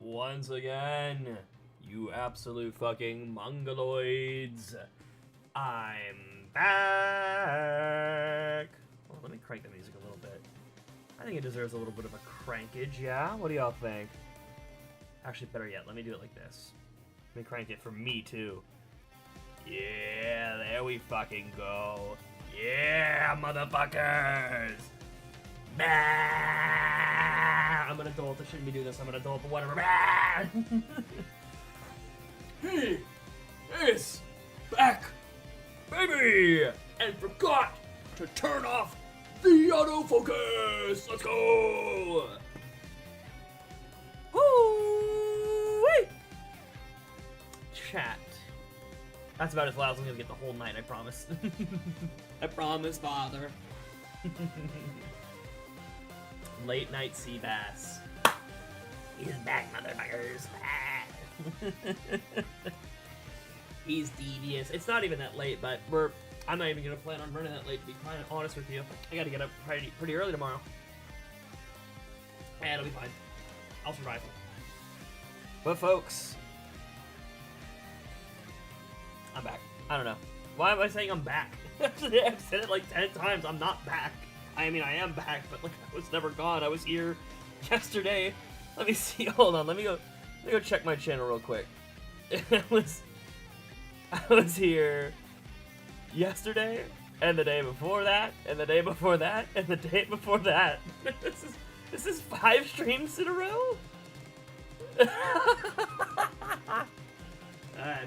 once again, you absolute fucking mongoloids. I'm back. Well, let me crank the music a little bit. I think it deserves a little bit of a crankage, yeah? What do y'all think? Actually, better yet, let me do it like this. Let me crank it for me, too. Yeah, there we fucking go. Yeah, motherfuckers! Bah! I'm an adult, I shouldn't be doing this, I'm an adult, but whatever. Bah! He is back, baby! And forgot to turn off the autofocus! Let's go! Woo-wee! Chat. That's about as loud as I'm gonna get the whole night, I promise. I promise, Father. Late night sea bass. He's back, motherfuckers. He's devious. It's not even that late, but I'm not even gonna plan on running that late, to be quite honest with you. I gotta get up pretty early tomorrow. And it'll be fine. I'll survive. But folks, I'm back. I don't know. Why am I saying I'm back? I've said it like 10 times. I'm not back. I mean, I am back, but like I was never gone. I was here yesterday. Let me see. Hold on. Let me go check my channel real quick. I was here yesterday, and the day before that, and the day before that, and the day before that. This is 5 streams in a row.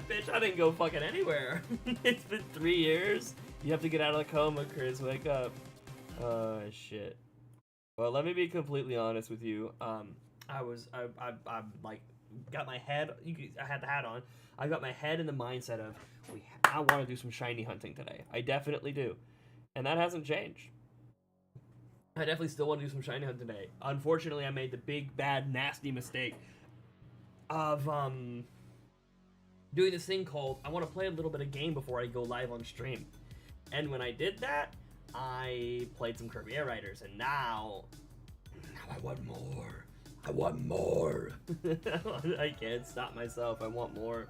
Bitch, I didn't go fucking anywhere. It's been 3 years. You have to get out of the coma, Chris. Wake up. Oh, shit. Well, let me be completely honest with you. I like, got my head, I had the hat on. I got my head in the mindset of, I want to do some shiny hunting today. I definitely do. And that hasn't changed. I definitely still want to do some shiny hunting today. Unfortunately, I made the big, bad, nasty mistake of, doing this thing called, I want to play a little bit of game before I go live on stream. And when I did that, I played some Kirby Air Riders, and now I want more. I want more. I can't stop myself. I want more.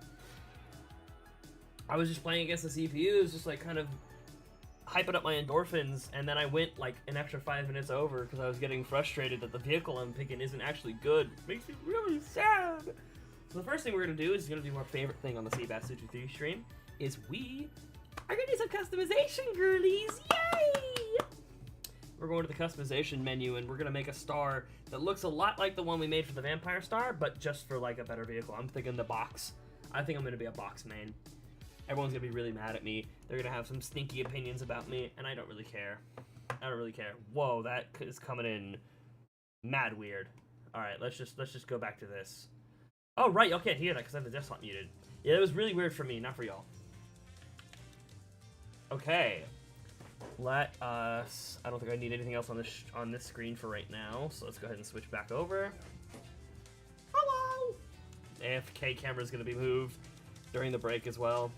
I was just playing against the CPUs, just like kind of hyping up my endorphins, and then I went like an extra 5 minutes over because I was getting frustrated that the vehicle I'm picking isn't actually good. It makes me really sad. So the first thing we're going to do is going to do our favorite thing on the Seabass 223 stream, is we are going to do some customization, girlies! Yay! We're going to the customization menu, and we're going to make a star that looks a lot like the one we made for the Vampire Star, but just for like a better vehicle. I'm thinking the box. I think I'm going to be a box main. Everyone's going to be really mad at me. They're going to have some stinky opinions about me, and I don't really care. I don't really care. Whoa, that is coming in mad weird. Alright, let's just go back to this. Oh, right, y'all can't hear that because I have the desktop muted. Yeah, it was really weird for me, not for y'all. Okay. Let us... I don't think I need anything else on this screen for right now, so let's go ahead and switch back over. Hello! AFK camera is going to be moved during the break as well.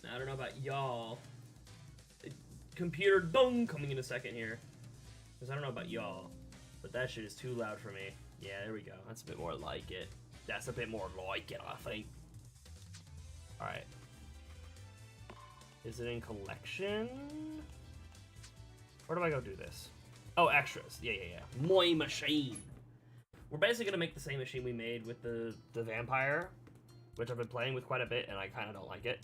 Now, I don't know about y'all. Computer dong coming in a second here. Because I don't know about y'all, but that shit is too loud for me. Yeah, there we go. That's a bit more like it. That's a bit more like it, I think. Alright. Is it in collection? Where do I go do this? Oh, extras. Yeah. My machine. We're basically going to make the same machine we made with the vampire, which I've been playing with quite a bit, and I kind of don't like it.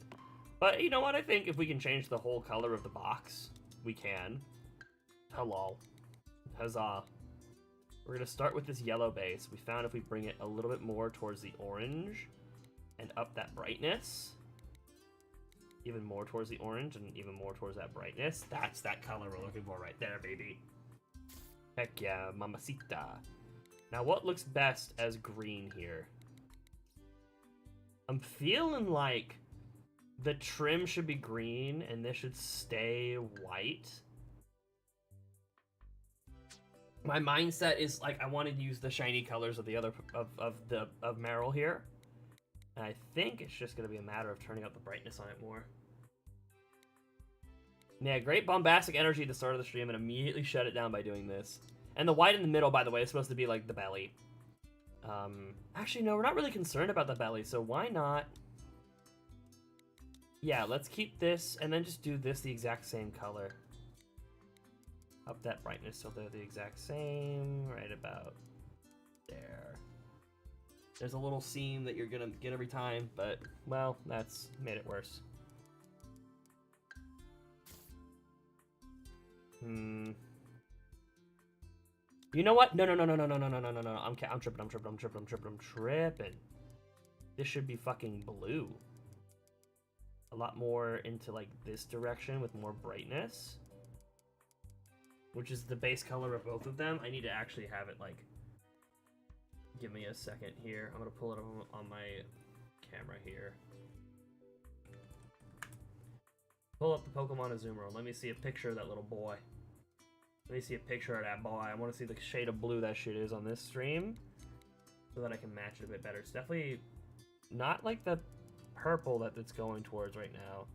But you know what? I think if we can change the whole color of the box, we can. Hello. Huzzah. We're going to start with this yellow base. We found if we bring it a little bit more towards the orange and up that brightness, even more towards the orange and even more towards that brightness, that's that color we're looking for right there, baby. Heck yeah, mamacita. Now, what looks best as green here? I'm feeling like the trim should be green and this should stay white. My mindset is like I wanted to use the shiny colors of the other of Marill here, and I think it's just gonna be a matter of turning up the brightness on it more. Yeah, great bombastic energy at the start of the stream, and immediately shut it down by doing this. And the white in the middle, by the way, is supposed to be like the belly. Actually, no, we're not really concerned about the belly, so why not? Yeah, let's keep this, and then just do this the exact same color. Up that brightness so they're the exact same, right about there. There's a little seam that you're gonna get every time, but, well, that's made it worse. You know what? No. I'm tripping. This should be fucking blue. A lot more into, like, this direction with more brightness. Which is the base color of both of them. I need to actually have it, like... Give me a second here. I'm gonna pull it on my camera here. Pull up the Pokémon Azumarill. Let me see a picture of that little boy. Let me see a picture of that boy. I want to see the shade of blue that shit is on this stream, so that I can match it a bit better. It's definitely not like the purple that it's going towards right now.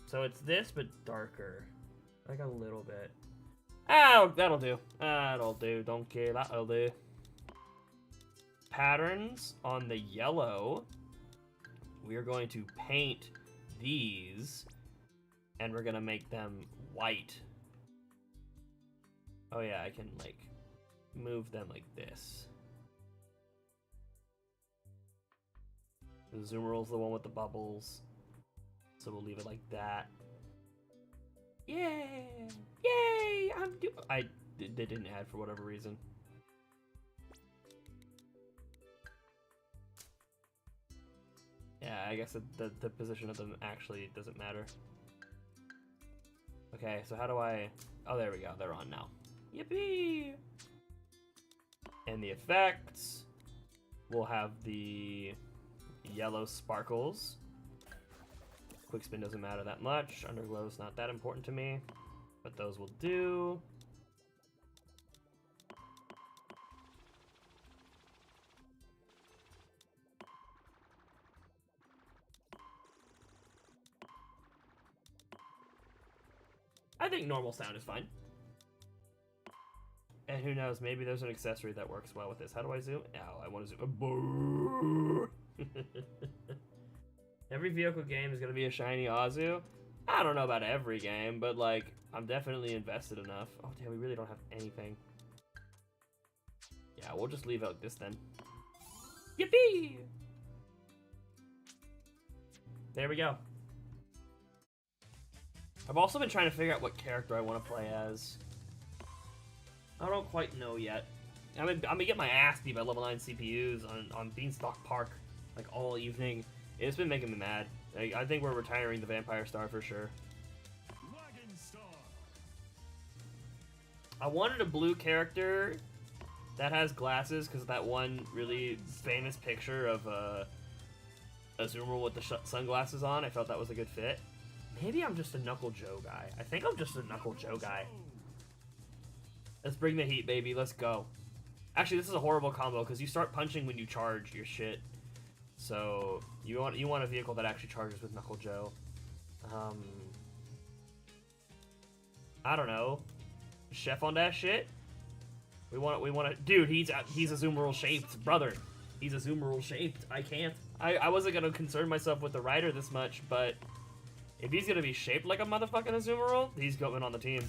So it's this, but darker. Like a little bit. Oh, that'll do. That'll do. Don't care. That'll do. Patterns on the yellow. We are going to paint these, and we're gonna make them white. Oh yeah, I can like move them like this. The Azumarill's the one with the bubbles, so we'll leave it like that. Yay! Yay! They didn't add for whatever reason. Yeah, I guess the position of them actually doesn't matter. Okay, so how do I... Oh, there we go. They're on now. Yippee! And the effects... We'll have the yellow sparkles. Quick spin doesn't matter that much. Underglow's not that important to me. But those will do. I think normal sound is fine. And who knows, maybe there's an accessory that works well with this. How do I zoom? Ow, I want to zoom. Every vehicle game is going to be a shiny AZU. I don't know about every game, but like, I'm definitely invested enough. Oh damn, we really don't have anything. Yeah, we'll just leave it like this then. Yippee! There we go. I've also been trying to figure out what character I want to play as. I don't quite know yet. I'm gonna get my ass beat by level 9 CPUs on Beanstalk Park like all evening. It's been making me mad. I think we're retiring the Vampire Star for sure. I wanted a blue character that has glasses because that one really famous picture of Azumarill with the sunglasses on. I felt that was a good fit. Maybe I'm just a Knuckle Joe guy. I think I'm just a Knuckle Joe guy. Let's bring the heat, baby. Let's go. Actually, this is a horrible combo because you start punching when you charge your shit. So you want a vehicle that actually charges with Knuckle Joe. I don't know. Chef on that shit. We want to. Dude, he's Azumarill shaped, brother. He's Azumarill shaped. I can't. I wasn't gonna concern myself with the rider this much, but if he's gonna be shaped like a motherfucking Azumarill, he's going on the team.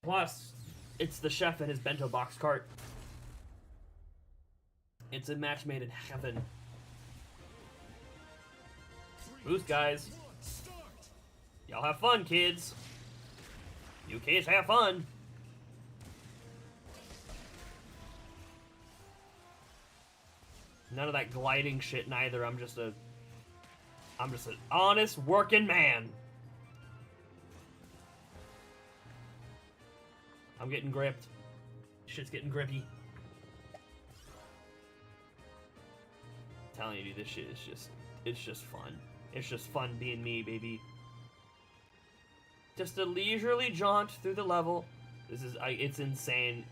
Plus, it's the chef and his bento box cart. It's a match made in heaven. Boost, guys. Y'all have fun, kids. You kids have fun. None of that gliding shit neither. I'm just an honest working man. I'm getting gripped. Shit's getting grippy. I'm telling you, dude, this shit is it's just fun. It's just fun being me, baby. Just a leisurely jaunt through the level. It's insane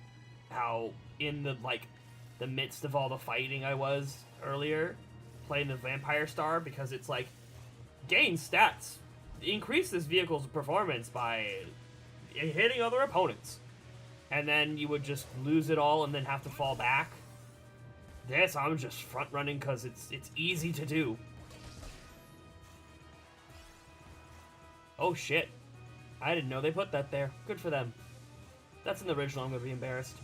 how in the midst of all the fighting I was earlier, playing the Vampire Star, because it's like, gain stats. Increase this vehicle's performance by hitting other opponents. and then you would just lose it all and then have to fall back. This, I'm just front running because it's easy to do. Oh shit. I didn't know they put that there. Good for them. That's in the original, I'm gonna be embarrassed.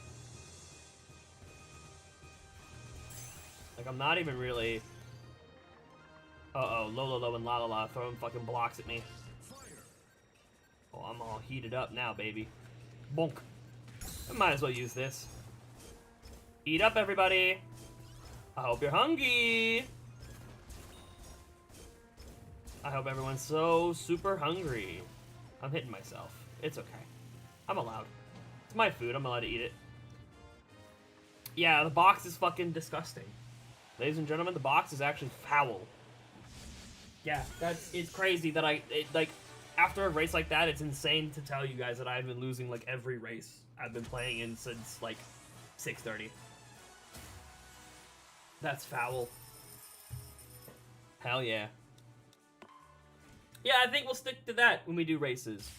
Like, I'm not even really... Uh-oh, Lolo and La throwing fucking blocks at me. Oh, I'm all heated up now, baby. Bonk. I might as well use this. Eat up, everybody. I hope you're hungry. I hope everyone's so super hungry. I'm hitting myself. It's okay. I'm allowed. It's my food. I'm allowed to eat it. Yeah, the box is fucking disgusting. Ladies and gentlemen, the box is actually foul. Yeah, it's crazy that like, after a race like that, it's insane to tell you guys that I've been losing, like, every race I've been playing in since, like, 6:30. That's foul. Hell yeah. Yeah, I think we'll stick to that when we do races.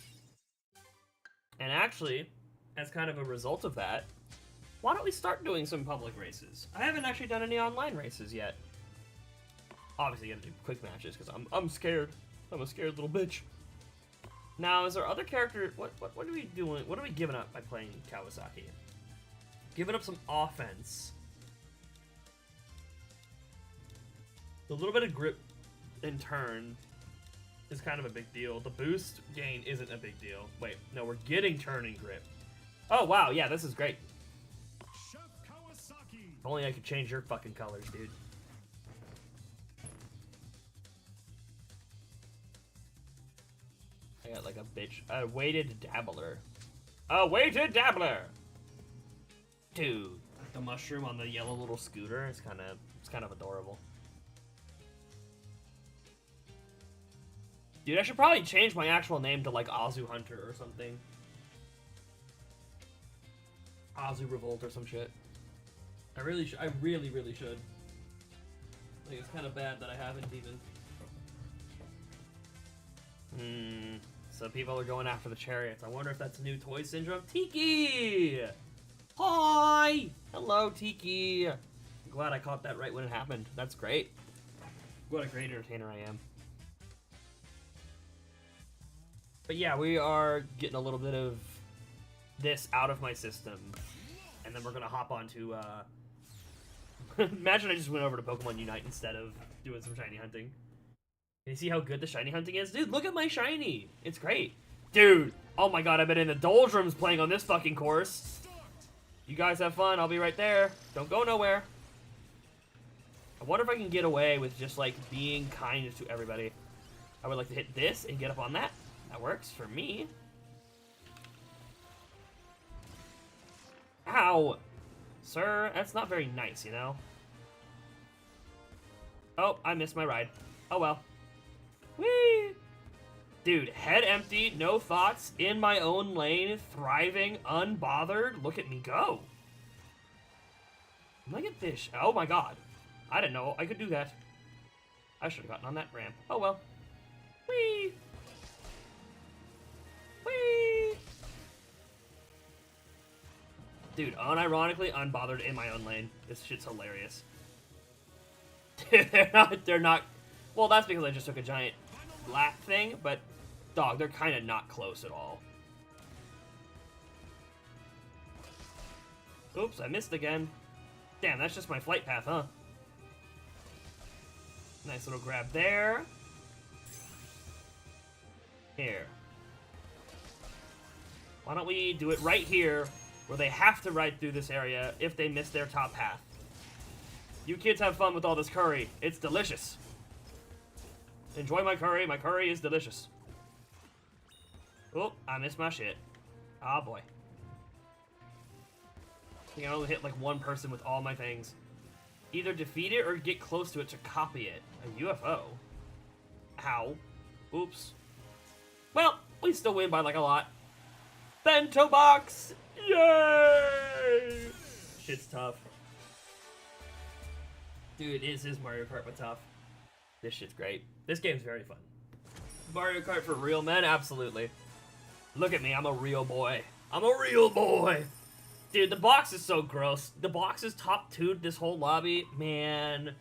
And actually, as kind of a result of that, why don't we start doing some public races? I haven't actually done any online races yet. Obviously, you gotta do quick matches, because I'm scared. I'm a scared little bitch. Now, is there other character... What are we doing? What are we giving up by playing Kawasaki? Giving up some offense. A little bit of grip and turn is kind of a big deal. The boost gain isn't a big deal. Wait, no, we're getting turn and grip. Oh, wow, yeah, this is great. If only I could change your fucking colors, dude. I got like a bitch. A weighted dabbler. A weighted dabbler! Dude, the mushroom on the yellow little scooter, it's kind of adorable. Dude, I should probably change my actual name to like AZU Hunter or something. AZU Revolt or some shit. I really should. I really should. Like, it's kind of bad that I haven't even. So people are going after the chariots. I wonder if that's new toy syndrome. Tiki! Hi! Hello, Tiki. I'm glad I caught that right when it happened. That's great. What a great entertainer I am. But yeah, we are getting a little bit of this out of my system. And then we're gonna hop on to, imagine I just went over to Pokemon Unite instead of doing some shiny hunting. You see how good the shiny hunting is? Dude, look at my shiny! It's great. Dude! Oh my god, I've been in the doldrums playing on this fucking course. You guys have fun, I'll be right there. Don't go nowhere. I wonder if I can get away with just, like, being kind to everybody. I would like to hit this and get up on that. That works for me. Ow! Sir, that's not very nice, you know? Oh, I missed my ride. Oh well. Whee! Dude, head empty, no thoughts, in my own lane, thriving, unbothered. Look at me go. Look at this. Oh my god. I didn't know I could do that. I should have gotten on that ramp. Oh well. Whee! Whee! Dude, unironically, unbothered in my own lane. This shit's hilarious. They're not... Well, that's because I just took a giant lap thing, but, dog, they're kind of not close at all. Oops, I missed again. Damn, that's just my flight path, huh? Nice little grab there. Here. Why don't we do it right here, where they have to ride through this area if they miss their top path. You kids have fun with all this curry. It's delicious. Enjoy my curry. My curry is delicious. Oh, I missed my shit. Ah, boy. I think I only hit like one person with all my things. Either defeat it or get close to it to copy it. A UFO. Ow. Oops. Well, we still win by like a lot. Bento box! Yay! Shit's tough. Dude, this is Mario Kart, but tough. This shit's great. This game's very fun. Mario Kart for real men? Absolutely. Look at me, I'm a real boy. I'm a real boy! Dude, the box is so gross. The box is top 2 this whole lobby. Man.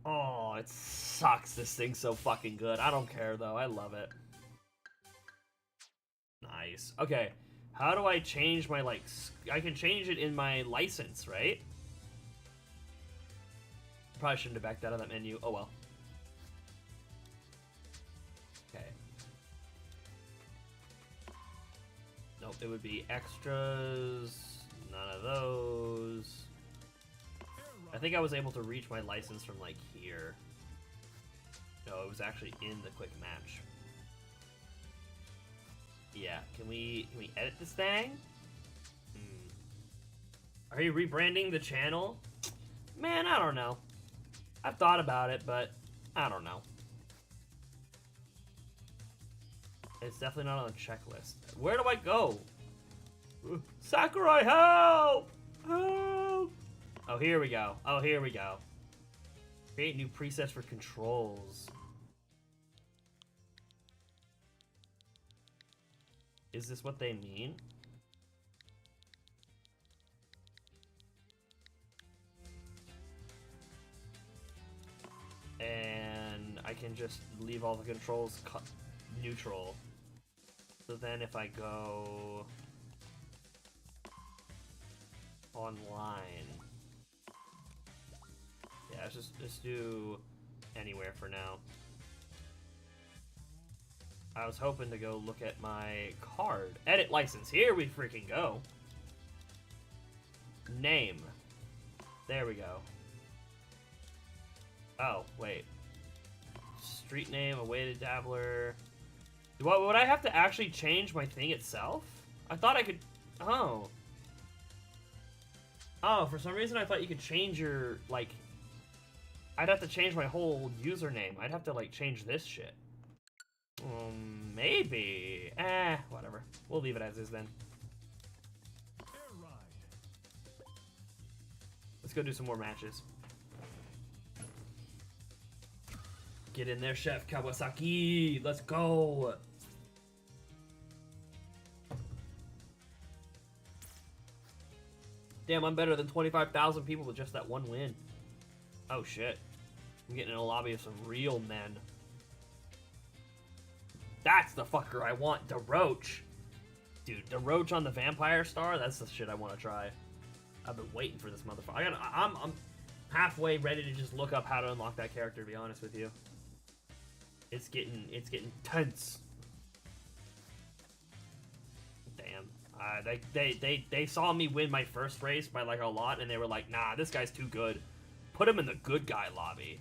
Oh, it sucks. This thing's so fucking good. I don't care, though. I love it. Nice. Okay. How do I change my, like... I can change it in my license, right? Probably shouldn't have backed out of that menu. Oh, well. Okay. Nope, it would be extras. None of those. I think I was able to reach my license from, like, here. No, it was actually in the quick match. Yeah, can we edit this thing? Are you rebranding the channel? Man, I don't know. I've thought about it, but I don't know. It's definitely not on the checklist. Where do I go? Sakurai, help! Help! Oh, here we go. Oh, here we go. Create new presets for controls. Is this what they mean? And I can just leave all the controls neutral. So then if I go online, yeah, let's just do anywhere for now. I was hoping to go look at my card. Edit license. Here we freaking go. Name. There we go. Oh, wait. Street name, awaited dabbler. Would I have to actually change my thing itself? I thought I could... Oh. Oh, for some reason I thought you could change your, like... I'd have to change my whole username. I'd have to, like, change this shit. Maybe. Whatever. We'll leave it as is then. Let's go do some more matches. Get in there, Chef Kawasaki. Let's go. Damn, I'm better than 25,000 people with just that one win. Oh, shit. I'm getting in a lobby of some real men. That's the fucker I want, DeRoach. Dude, DeRoach on the Vampire Star? That's the shit I want to try. I've been waiting for this motherfucker. I'm halfway ready to just look up how to unlock that character, to be honest with you. It's getting tense. Damn. They saw me win my first race by like a lot, and they were like, nah, this guy's too good. Put him in the good guy lobby.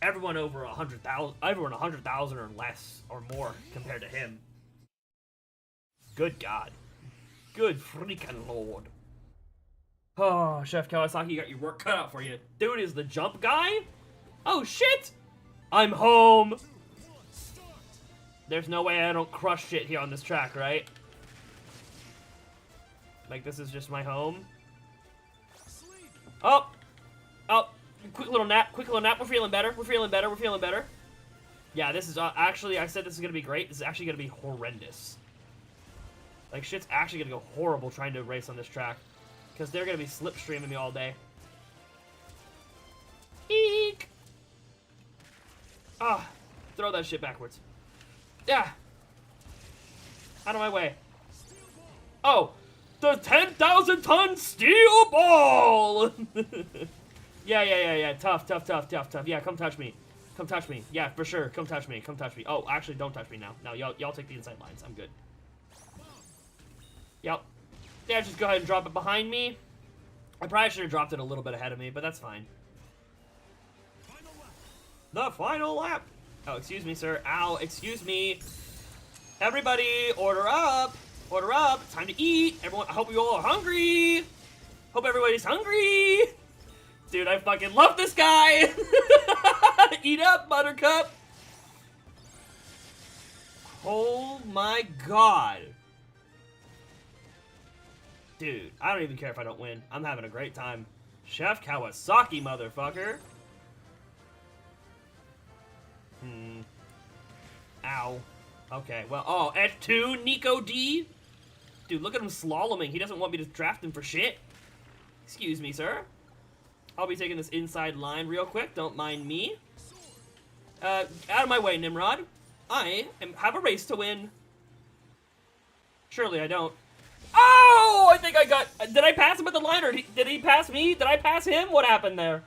Everyone over 100,000, everyone 100,000 or less or more compared to him. Good God. Good freaking Lord. Oh, Chef Kawasaki, you got your work cut out for you. Dude is the jump guy? Oh, shit! I'm home! There's no way I don't crush shit here on this track, right? Like, this is just my home? Oh! Oh! Quick little nap, we're feeling better, we're feeling better. Yeah, this is, actually, I said this is gonna be great. This is actually gonna be horrendous. Like, shit's actually gonna go horrible trying to race on this track. Because they're gonna be slipstreaming me all day. Eek! Ah, throw that shit backwards. Yeah! Out of my way. Oh! The 10,000-ton steel ball! Yeah. Tough. Yeah, come touch me. Come touch me. Yeah, for sure. Come touch me. Oh, actually, don't touch me now. No, y'all take the inside lines. I'm good. Yep. Yeah, just go ahead and drop it behind me. I probably should have dropped it a little bit ahead of me, but that's fine. The final lap. Oh, excuse me, sir. Ow, excuse me. Everybody, order up. Order up. It's time to eat. Everyone, I hope you all are hungry. Hope everybody's hungry. Dude, I fucking love this guy! Eat up, Buttercup! Oh my god. Dude, I don't even care if I don't win. I'm having a great time. Chef Kawasaki, motherfucker! Ow. Okay, well, oh, F2, Nico D? Dude, look at him slaloming. He doesn't want me to draft him for shit. Excuse me, sir. I'll be taking this inside line real quick. Don't mind me. Out of my way, Nimrod. Have a race to win. Surely I don't. Oh, I think I got... Did I pass him at the line, or did he pass me? Did I pass him? What happened there?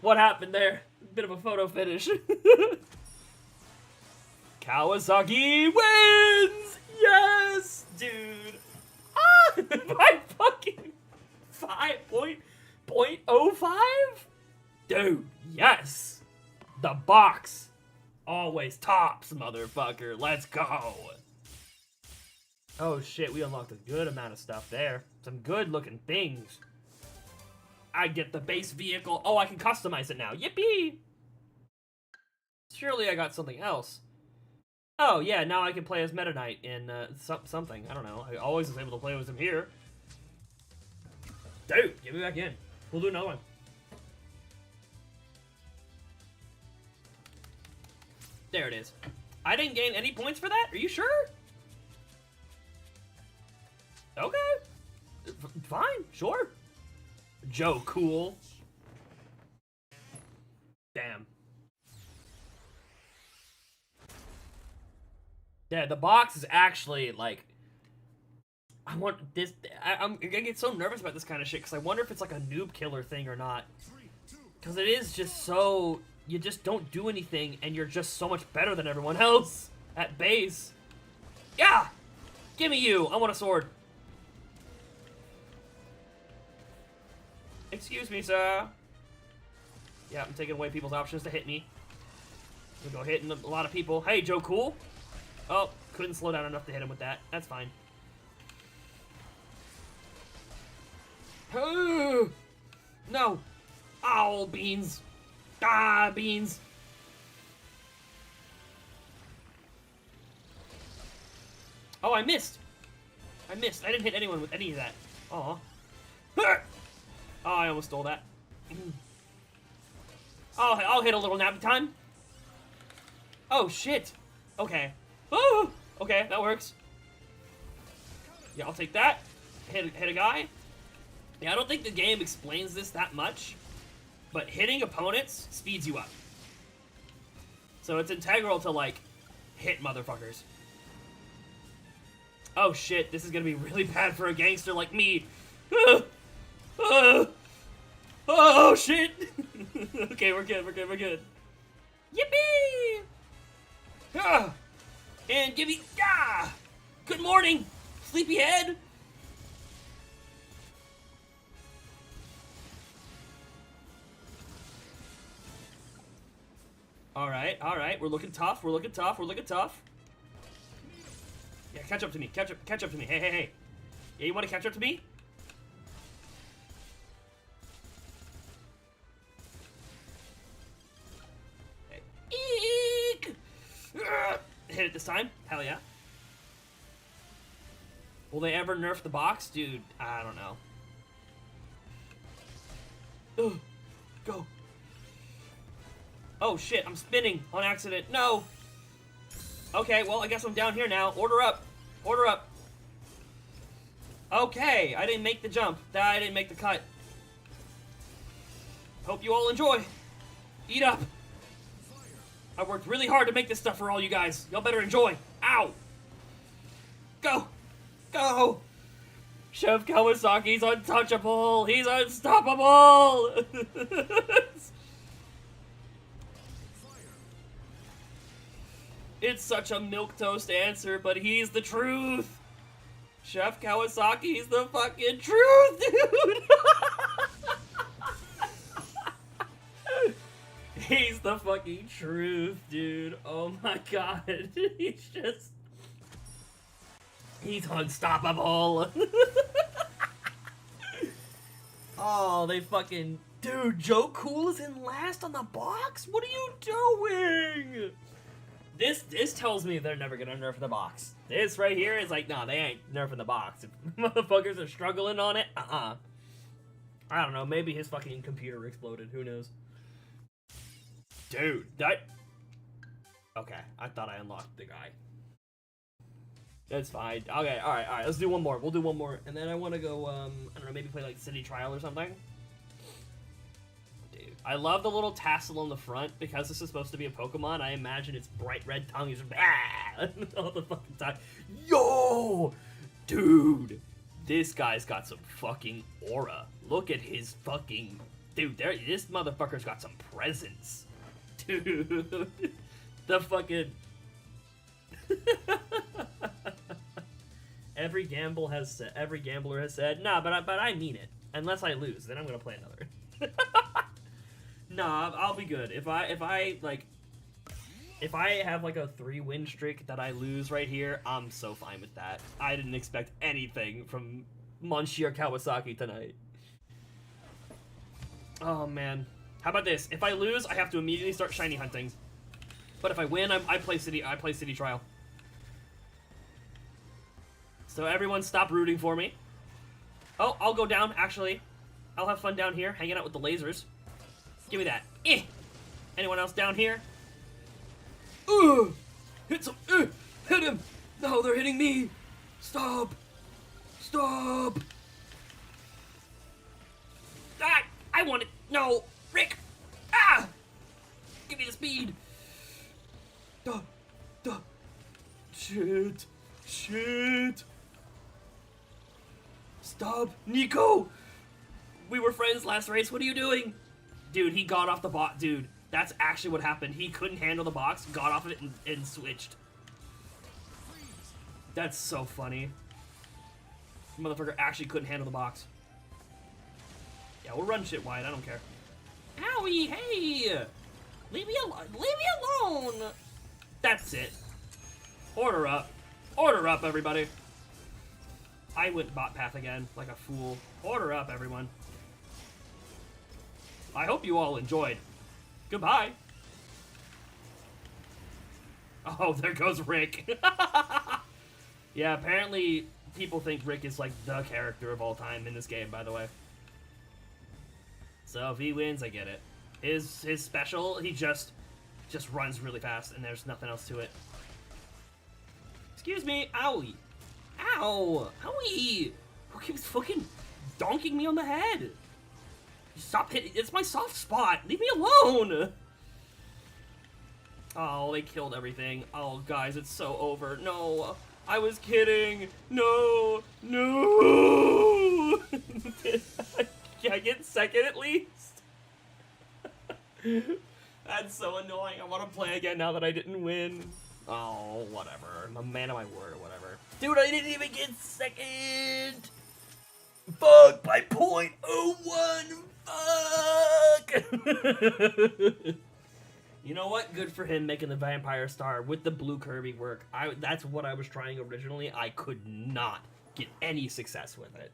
What happened there? Bit of a photo finish. Kawasaki wins! Yes! Dude. Ah! By fucking 5.05? Dude, yes! The box always tops, motherfucker. Let's go. Oh shit, we unlocked a good amount of stuff there. Some good looking things. I get the base vehicle. Oh, I can customize it now. Yippee! Surely I got something else. Oh yeah, now I can play as Meta Knight in something. I don't know. I always was able to play with him here. Dude, get me back in. We'll do another one. There it is. I didn't gain any points for that? Are you sure? Okay. Fine, sure. Joe Cool. Damn. Yeah, the box is actually, like... I get so nervous about this kind of shit, because I wonder if it's like a noob killer thing or not. Because it is just so... You just don't do anything, and you're just so much better than everyone else at base. Yeah! Give me you! I want a sword. Excuse me, sir. Yeah, I'm taking away people's options to hit me. I'm gonna go hitting a lot of people. Hey, Joe Cool. Oh, couldn't slow down enough to hit him with that. That's fine. No. Ow, beans. Ah, beans. Oh, I missed. I didn't hit anyone with any of that. Aw. Oh, I almost stole that. Oh, I'll hit a little nap time. Oh, shit. Okay. Oh, okay, that works. Yeah, I'll take that. Hit a guy. Yeah, I don't think the game explains this that much, but hitting opponents speeds you up. So it's integral to, like, hit motherfuckers. Oh, shit, this is gonna be really bad for a gangster like me. Oh, shit! Okay, we're good. Yippee! And give me... Good morning, sleepyhead! Alright, we're looking tough, Yeah, catch up to me, catch up to me, hey. Yeah, you wanna catch up to me? Eek! Hit it this time, hell yeah. Will they ever nerf the box? Dude, I don't know. Ugh, go. Oh shit, I'm spinning on accident. No! Okay, well, I guess I'm down here now. Order up. Okay, I didn't make the jump. I didn't make the cut. Hope you all enjoy. Eat up. I worked really hard to make this stuff for all you guys. Y'all better enjoy. Ow! Go! Chef Kawasaki's untouchable. He's unstoppable. It's such a milquetoast answer, but he's the truth. Chef Kawasaki's the fucking truth, dude. He's the fucking truth, dude. Oh my god. He's unstoppable. Oh, they fucking... Dude, Joe Cool is in last on the box? What are you doing? This tells me they're never gonna nerf the box. This right here is like, nah, they ain't nerfing the box. If motherfuckers are struggling on it, I don't know, maybe his fucking computer exploded, who knows. Dude, that... Okay, I thought I unlocked the guy. That's fine. Okay, alright, let's do one more. We'll do one more. And then I want to go, I don't know, maybe play like City Trial or something. Dude, I love the little tassel on the front because this is supposed to be a Pokemon. I imagine its bright red tongue is all the fucking time. Yo! Dude, this guy's got some fucking aura. Look at his fucking... Dude, this motherfucker's got some presence. Dude, the fucking... Every gambler has said, nah, but I mean it. Unless I lose, then I'm gonna play another. Nah, I'll be good. If I have like a 3-win streak that I lose right here, I'm so fine with that. I didn't expect anything from Monsieur Kawasaki tonight. Oh man. How about this? If I lose, I have to immediately start shiny hunting. But if I win, I play City Trial. So everyone stop rooting for me. Oh, I'll go down, actually. I'll have fun down here, hanging out with the lasers. Give me that. Eh! Anyone else down here? Hit some, hit him! No, they're hitting me! Stop! Stop! Ah! I want it! No! Rick! Ah! Give me the speed! Duh! Duh! Shit! Shit! Stop! Nico! We were friends last race, what are you doing? Dude, he got off the box. Dude, that's actually what happened. He couldn't handle the box, got off of it, and switched. That's so funny. The motherfucker actually couldn't handle the box. Yeah, we'll run shit wide, I don't care. Owie, hey! Leave me alone! That's it. Order up. Order up, everybody. I went bot path again, like a fool. Order up, everyone. I hope you all enjoyed. Goodbye. Oh, there goes Rick. Yeah, apparently people think Rick is like the character of all time in this game, by the way. So if he wins, I get it. His special, he just runs really fast and there's nothing else to it. Excuse me, owie. Ow! Owie! Who keeps fucking donking me on the head? Stop hitting, it's my soft spot! Leave me alone! Oh, they killed everything. Oh, guys, it's so over. No, I was kidding. No, no! Can I get second at least? That's so annoying. I want to play again now that I didn't win. Oh, whatever. I'm a man of my word or whatever. Dude, I didn't even get second! Fuck! By .01! Fuck! You know what? Good for him making the Vampire Star with the blue Kirby work. That's what I was trying originally. I could not get any success with it.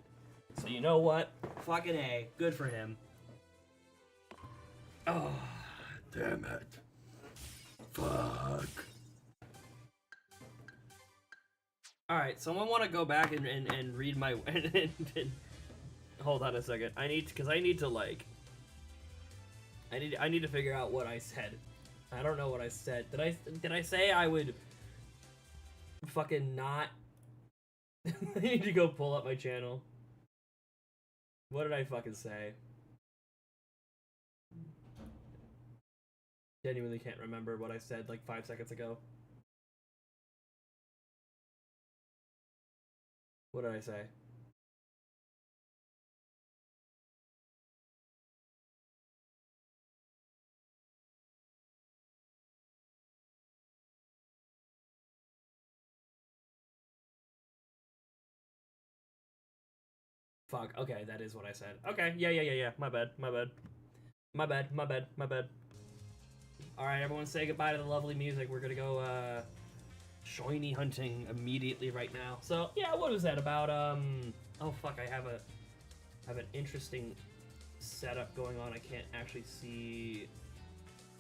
So you know what? Fucking A. Good for him. Oh, damn it. Fuck. Alright, someone want to go back and read my... hold on a second. I need to, like... I need to figure out what I said. I don't know what I said. Did I say I would fucking not? I need to go pull up my channel. What did I fucking say? Genuinely can't remember what I said like 5 seconds ago. What did I say? Fuck, okay, that is what I said. Okay, yeah. My bad. Alright, everyone say goodbye to the lovely music. We're gonna go, shiny hunting immediately right now. So, yeah, what was that about, oh fuck, I have an interesting setup going on. I can't actually see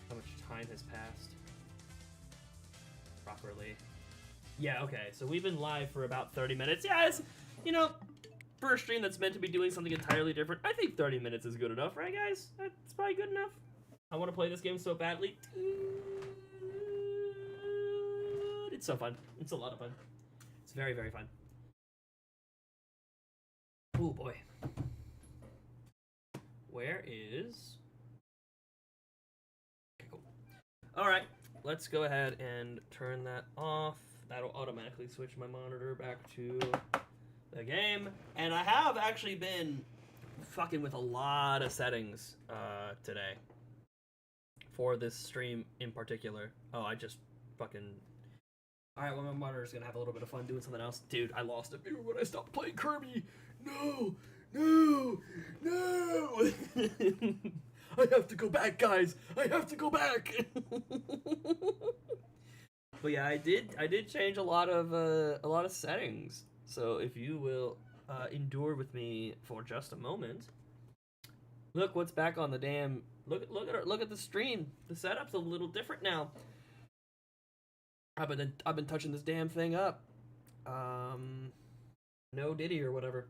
how much time has passed properly. Yeah, okay, so we've been live for about 30 minutes. Yeah, it's, you know, for a stream that's meant to be doing something entirely different, I think 30 minutes is good enough, right, guys? That's probably good enough. I want to play this game so badly. It's so fun. It's a lot of fun. It's very, very fun. Oh boy. Where is... Okay, cool. Alright, let's go ahead and turn that off. That'll automatically switch my monitor back to the game. And I have actually been fucking with a lot of settings today. For this stream in particular. Oh, I just fucking... Alright, well, my monitor's gonna have a little bit of fun doing something else. Dude, I lost a viewer when I stopped playing Kirby. No! No! No! I have to go back, guys! I have to go back! But yeah, I did change a lot of settings. So if you will endure with me for just a moment. Look what's back on the damn... Look at the stream. The setup's a little different now. I've been touching this damn thing up. No Diddy or whatever.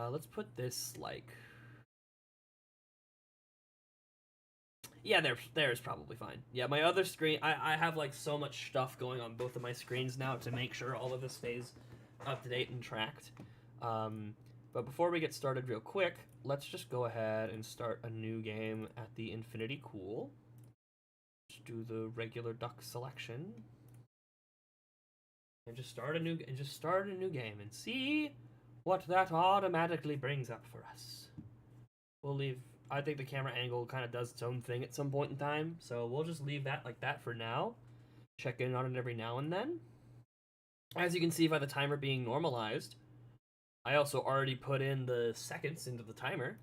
Let's put this like... Yeah, there's probably fine. Yeah, my other screen, I have like so much stuff going on both of my screens now to make sure all of this stays up to date and tracked. But before we get started real quick, let's just go ahead and start a new game at the Infinity Cool. Just do the regular duck selection. And just start a new game and see what that automatically brings up for us. We'll leave... I think the camera angle kind of does its own thing at some point in time, so we'll just leave that like that for now. Check in on it every now and then. As you can see by the timer being normalized, I also already put in the seconds into the timer,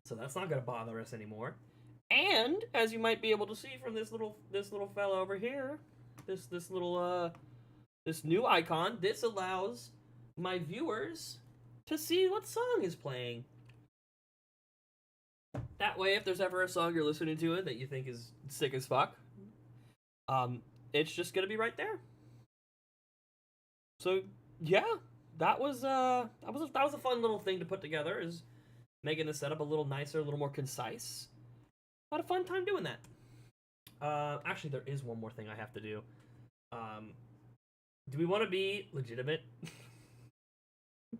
so that's not going to bother us anymore. And as you might be able to see from this little fella over here, this new icon, this allows my viewers to see what song is playing. That way, if there's ever a song you're listening to that you think is sick as fuck, it's just gonna be right there. So yeah, that was a fun little thing to put together, is making the setup a little nicer, a little more concise. Had a fun time doing that. Actually, there is one more thing I have to do. Do we want to be legitimate?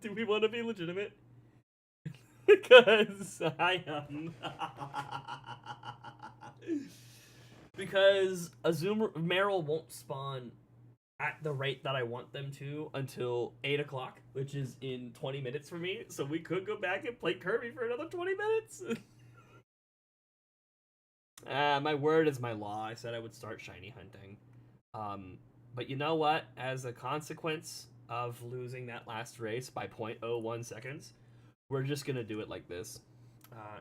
Do we want to be legitimate? Because I am. Because Azumarill won't spawn at the rate that I want them to until 8 o'clock, which is in 20 minutes for me. So we could go back and play Kirby for another 20 minutes. My word is my law. I said I would start shiny hunting. But you know what? As a consequence of losing that last race by 0.01 seconds, we're just gonna do it like this.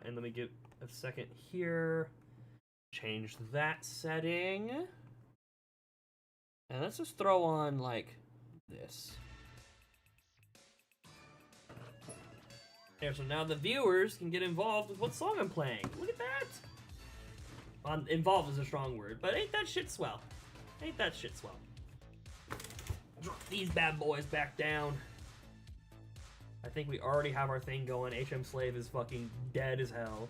And let me get a second here. Change that setting. And let's just throw on like this. There, so now the viewers can get involved with what song I'm playing. Look at that! Involved is a strong word, but ain't that shit swell? Ain't that shit swell? Drop these bad boys back down. I think we already have our thing going. HM Slave is fucking dead as hell.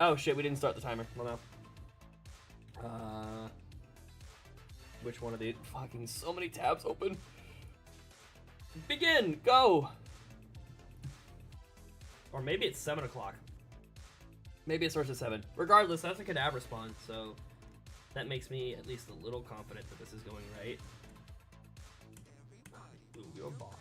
Oh shit, we didn't start the timer. Well, no. Which one of these? Fucking so many tabs open. Begin! Go! Or maybe it's 7 o'clock. Maybe it starts at 7. Regardless, that's a cadaver spawn, so that makes me at least a little confident that this is going right. Ooh, your body.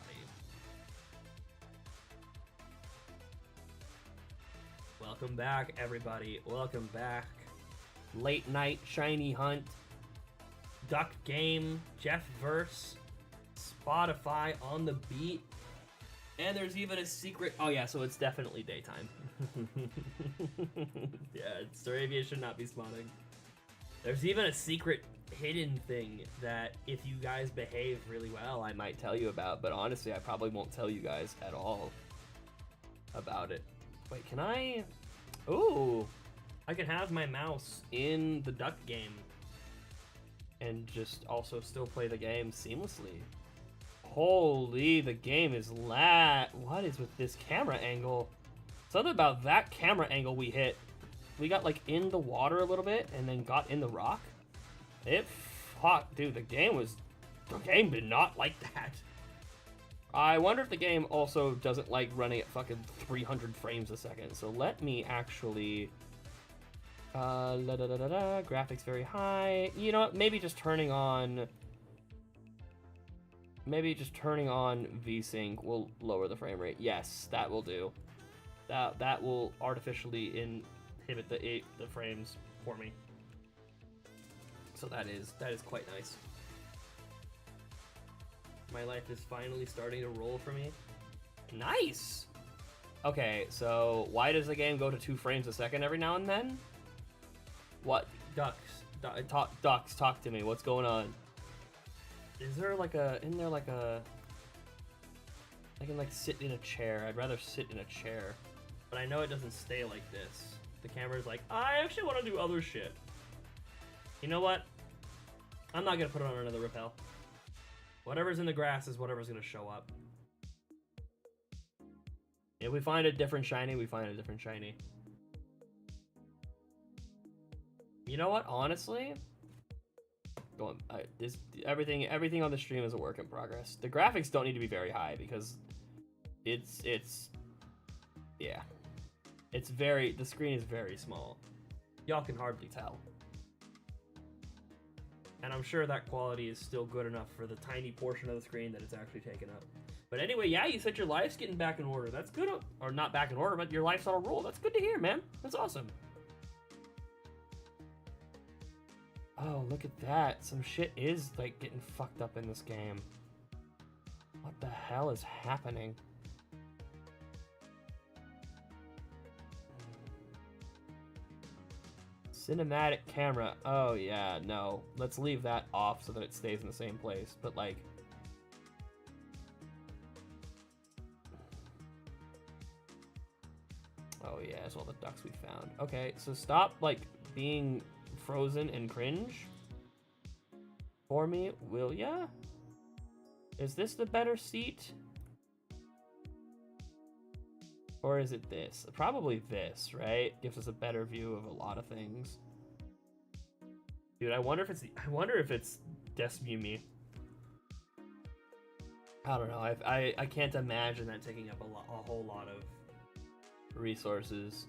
Welcome back, everybody. Welcome back. Late night shiny hunt. Duck game. Jeff Verse. Spotify on the beat. And there's even a secret... Oh yeah, so it's definitely daytime. Yeah, Staravia should not be spawning. There's even a secret hidden thing that if you guys behave really well, I might tell you about. But honestly, I probably won't tell you guys at all about it. Wait, can I... Ooh! I can have my mouse in the duck game. And just also still play the game seamlessly. Holy, the game is lag. What is with this camera angle? Something about that camera angle we hit. We got like in the water a little bit and then got in the rock. It fuck, dude, the game did not like that. I wonder if the game also doesn't like running at fucking 300 frames a second. So let me actually, graphics very high. You know what? Maybe just turning on VSync will lower the frame rate. Yes, that will do. That will artificially inhibit the frames for me. So that is quite nice. My life is finally starting to roll for me. Nice! Okay, so why does the game go to 2 frames a second every now and then? What? Ducks, talk to me. What's going on? Is there like a... I can like sit in a chair. I'd rather sit in a chair. But I know it doesn't stay like this. The camera's like, I actually want to do other shit. You know what? I'm not gonna put on another rappel. Whatever's in the grass is whatever's gonna show up. If we find a different shiny, we find a different shiny. You know what? Honestly, everything on the stream is a work in progress. The graphics don't need to be very high because the screen is very small. Y'all can hardly tell. And I'm sure that quality is still good enough for the tiny portion of the screen that it's actually taken up. But anyway, yeah, you said your life's getting back in order. That's good. Or not back in order, but your life's on a roll. That's good to hear, man. That's awesome. Oh, look at that. Some shit is, like, getting fucked up in this game. What the hell is happening? Cinematic camera. Oh, yeah, no. Let's leave that off so that it stays in the same place. But, like... Oh, yeah, it's all the ducks we found. Okay, so stop, like, being frozen and cringe for me, will ya? Is this the better seat? Or is it this? Probably this, right? Gives us a better view of a lot of things. Dude, I wonder if it's Desmumi. I don't know. I can't imagine that taking up a whole lot of resources.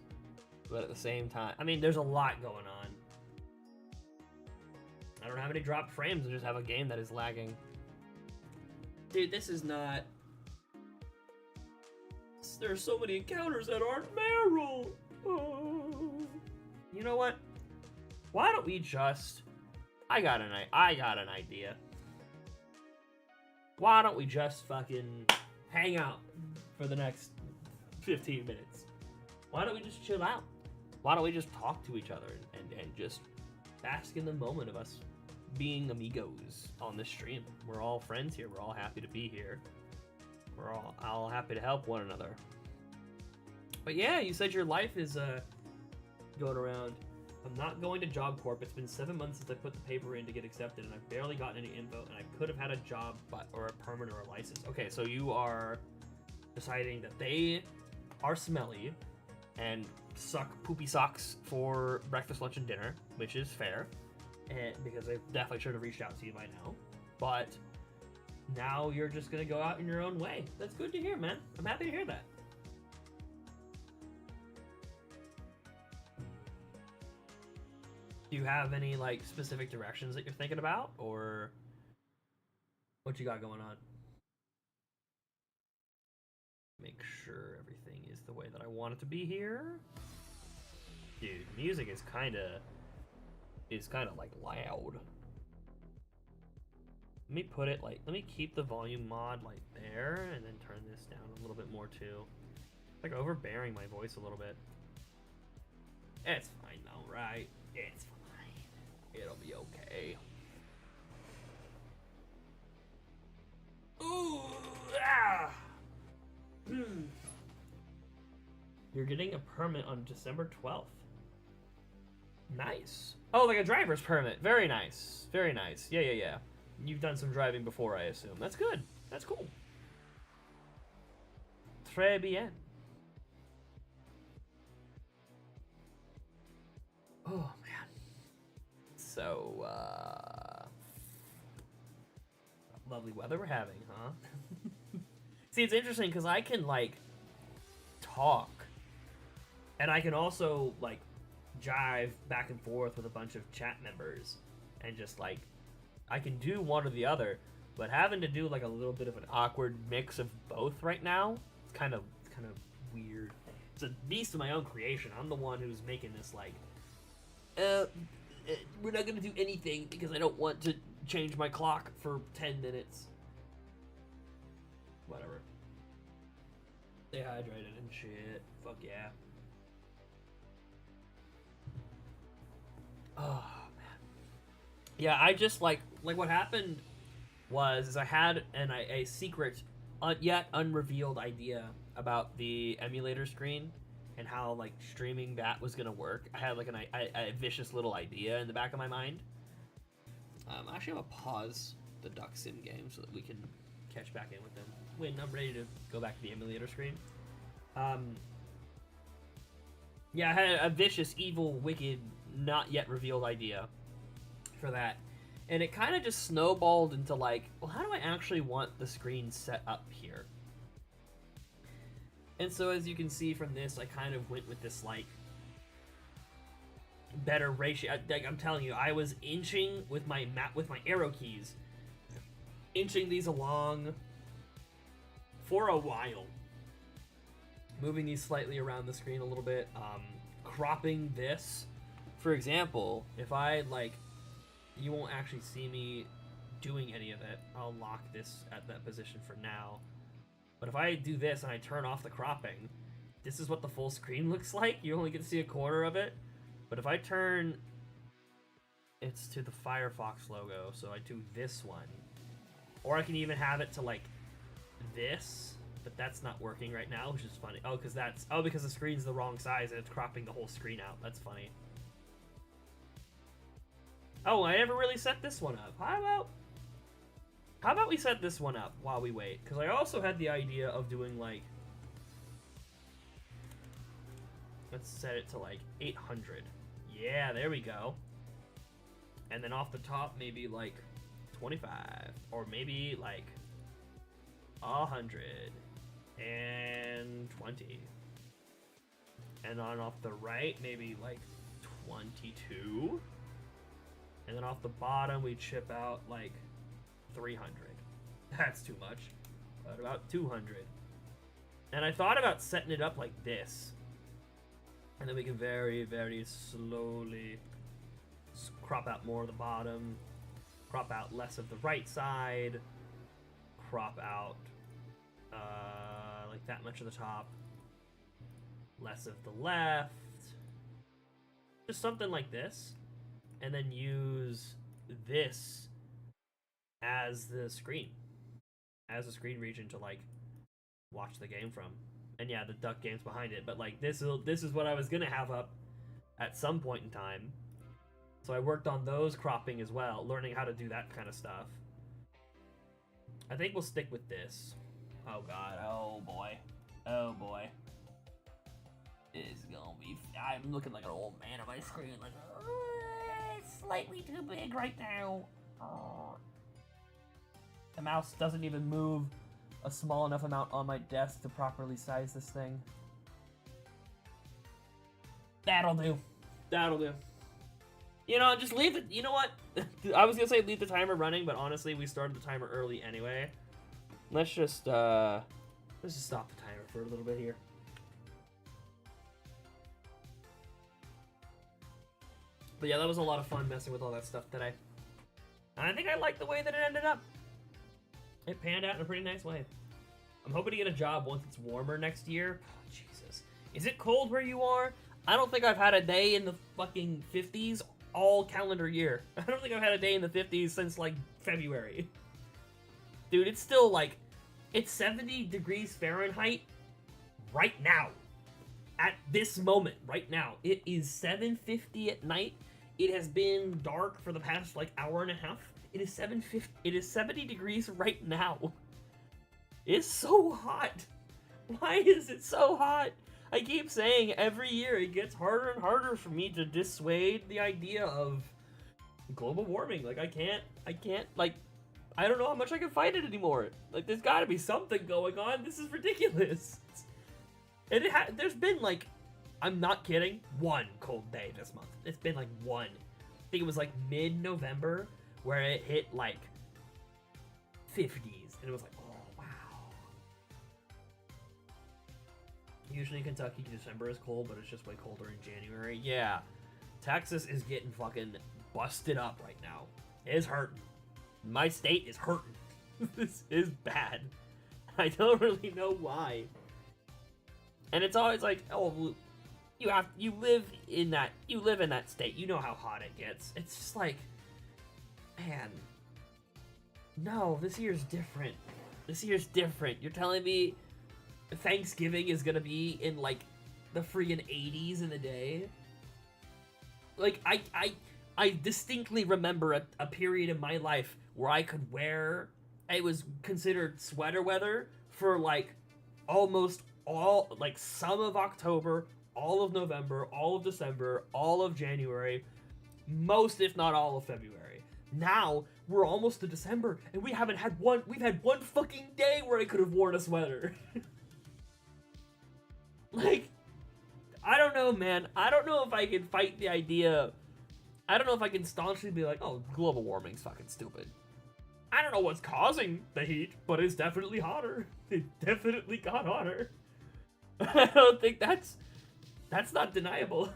But at the same time, I mean, there's a lot going on. I don't have any dropped frames. I just have a game that is lagging. Dude, this is not... There's so many encounters that aren't Marill. Oh. You know what? Why don't we just... I got an idea. Why don't we just fucking hang out for the next 15 minutes? Why don't we just chill out? Why don't we just talk to each other and just bask in the moment of us being amigos on this stream? We're all friends here. We're all happy to be here. We're all happy to help one another. But yeah, you said your life is going around. I'm not going to Job Corp. It's been 7 months since I put the paper in to get accepted, and I've barely gotten any info, and I could have had a job or a permit or a license. Okay, so you are deciding that they are smelly and suck poopy socks for breakfast, lunch, and dinner, which is fair, and because they definitely should have reached out to you by now. But now you're just gonna go out in your own way. That's good to hear, man. I'm happy to hear that. Do you have any like specific directions that you're thinking about, or what you got going on? Make sure everything is the way that I want it to be here. Dude, music is kind of like loud. Let me put it like, let me keep the volume mod like there and then turn this down a little bit more too. It's like overbearing my voice a little bit. It's fine though, right? It's fine. It'll be okay. Ooh, ah! You're getting a permit on December 12th. Nice. Oh, like a driver's permit. Very nice. Very nice. Yeah. You've done some driving before, I assume. That's good. That's cool. Très bien. Oh, man. So, lovely weather we're having, huh? See, it's interesting because I can, like, talk. And I can also, like, jive back and forth with a bunch of chat members. And just, like, I can do one or the other. But having to do, like, a little bit of an awkward mix of both right now, it's kind of weird. It's a beast of my own creation. I'm the one who's making this, like, we're not going to do anything because I don't want to change my clock for 10 minutes. Whatever. Stay hydrated and shit. Fuck yeah. Oh, man. Yeah, I just, like what happened was I had a secret, yet unrevealed idea about the emulator screen and how, like, streaming that was gonna work. I had, like, a vicious little idea in the back of my mind. Actually, I'm gonna pause the Duck Sim game so that we can catch back in with them when I'm ready to go back to the emulator screen. Yeah, I had a vicious, evil, wicked, not yet revealed idea for that. And it kind of just snowballed into, like, well, how do I actually want the screen set up here? And so, as you can see from this, I kind of went with this, like, better ratio. I'm telling you, I was inching with my arrow keys, inching these along for a while, moving these slightly around the screen a little bit, cropping this. For example, if I, like, you won't actually see me doing any of it. I'll lock this at that position for now. But if I do this and I turn off the cropping, this is what the full screen looks like. You only get to see a quarter of it. But if I turn, it's to the Firefox logo, so I do this one. Or I can even have it to, like, this, but that's not working right now, which is funny. Oh, because the screen's the wrong size and it's cropping the whole screen out. That's funny. Oh, I never really set this one up. How about we set this one up while we wait? Because I also had the idea of doing, like, let's set it to, like, 800. Yeah, there we go. And then off the top, maybe, like, 25. Or maybe, like, 120. And on off the right, maybe, like, 22. And then off the bottom, we chip out, like, 300. That's too much. But about 200. And I thought about setting it up like this. And then we can very, very slowly crop out more of the bottom, crop out less of the right side, crop out like that much of the top, less of the left. Just something like this. And then use this as the screen region to, like, watch the game from. And yeah, the duck game's behind it, but, like, this is what I was gonna have up at some point in time. So I worked on those cropping as well, learning how to do that kind of stuff. I think we'll stick with this. Oh god, oh boy. Oh boy. It's gonna be, I'm looking like an old man on my screen, like, it's slightly too big right now. The mouse doesn't even move a small enough amount on my desk to properly size this thing. That'll do. That'll do. You know, just leave it. You know what? I was gonna say leave the timer running, but honestly, we started the timer early anyway. Let's just stop the timer for a little bit here. But yeah, that was a lot of fun messing with all that stuff today. And I think I like the way that it ended up. It panned out in a pretty nice way. I'm hoping to get a job once it's warmer next year. Oh, Jesus. Is it cold where you are? I don't think I've had a day in the fucking 50s all calendar year. I don't think I've had a day in the 50s since, like, February. Dude, it's still, like, it's 70 degrees Fahrenheit right now. At this moment, right now. It is 7:50 at night. It has been dark for the past, like, hour and a half. It is 7:50. It is 70 degrees right now. It's so hot. Why is it so hot? I keep saying every year it gets harder and harder for me to dissuade the idea of global warming. Like, I can't, like, I don't know how much I can fight it anymore. Like, there's gotta be something going on. This is ridiculous. And there's been, like, I'm not kidding, one cold day this month. It's been, like, one. I think it was, like, mid-November where it hit, like, 50s. And it was like, oh, wow. Usually in Kentucky, December is cold, but it's just way colder in January. Yeah. Texas is getting fucking busted up right now. It's hurting. My state is hurting. This is bad. I don't really know why. And it's always like, oh, you live in that state. You know how hot it gets. It's just like, man, no, this year's different. This year's different. You're telling me Thanksgiving is gonna be in like the friggin' 80s in the day? Like, I distinctly remember a period in my life where I could wear, it was considered sweater weather for like almost all, like some of October, all of November, all of December, all of January, most if not all of February. Now, we're almost to December and we've had one fucking day where I could have worn a sweater. Like, I don't know, man. I don't know if I can fight the idea. I don't know if I can staunchly be like, oh, global warming's fucking stupid. I don't know what's causing the heat, but it's definitely hotter. It definitely got hotter. I don't think that's not deniable.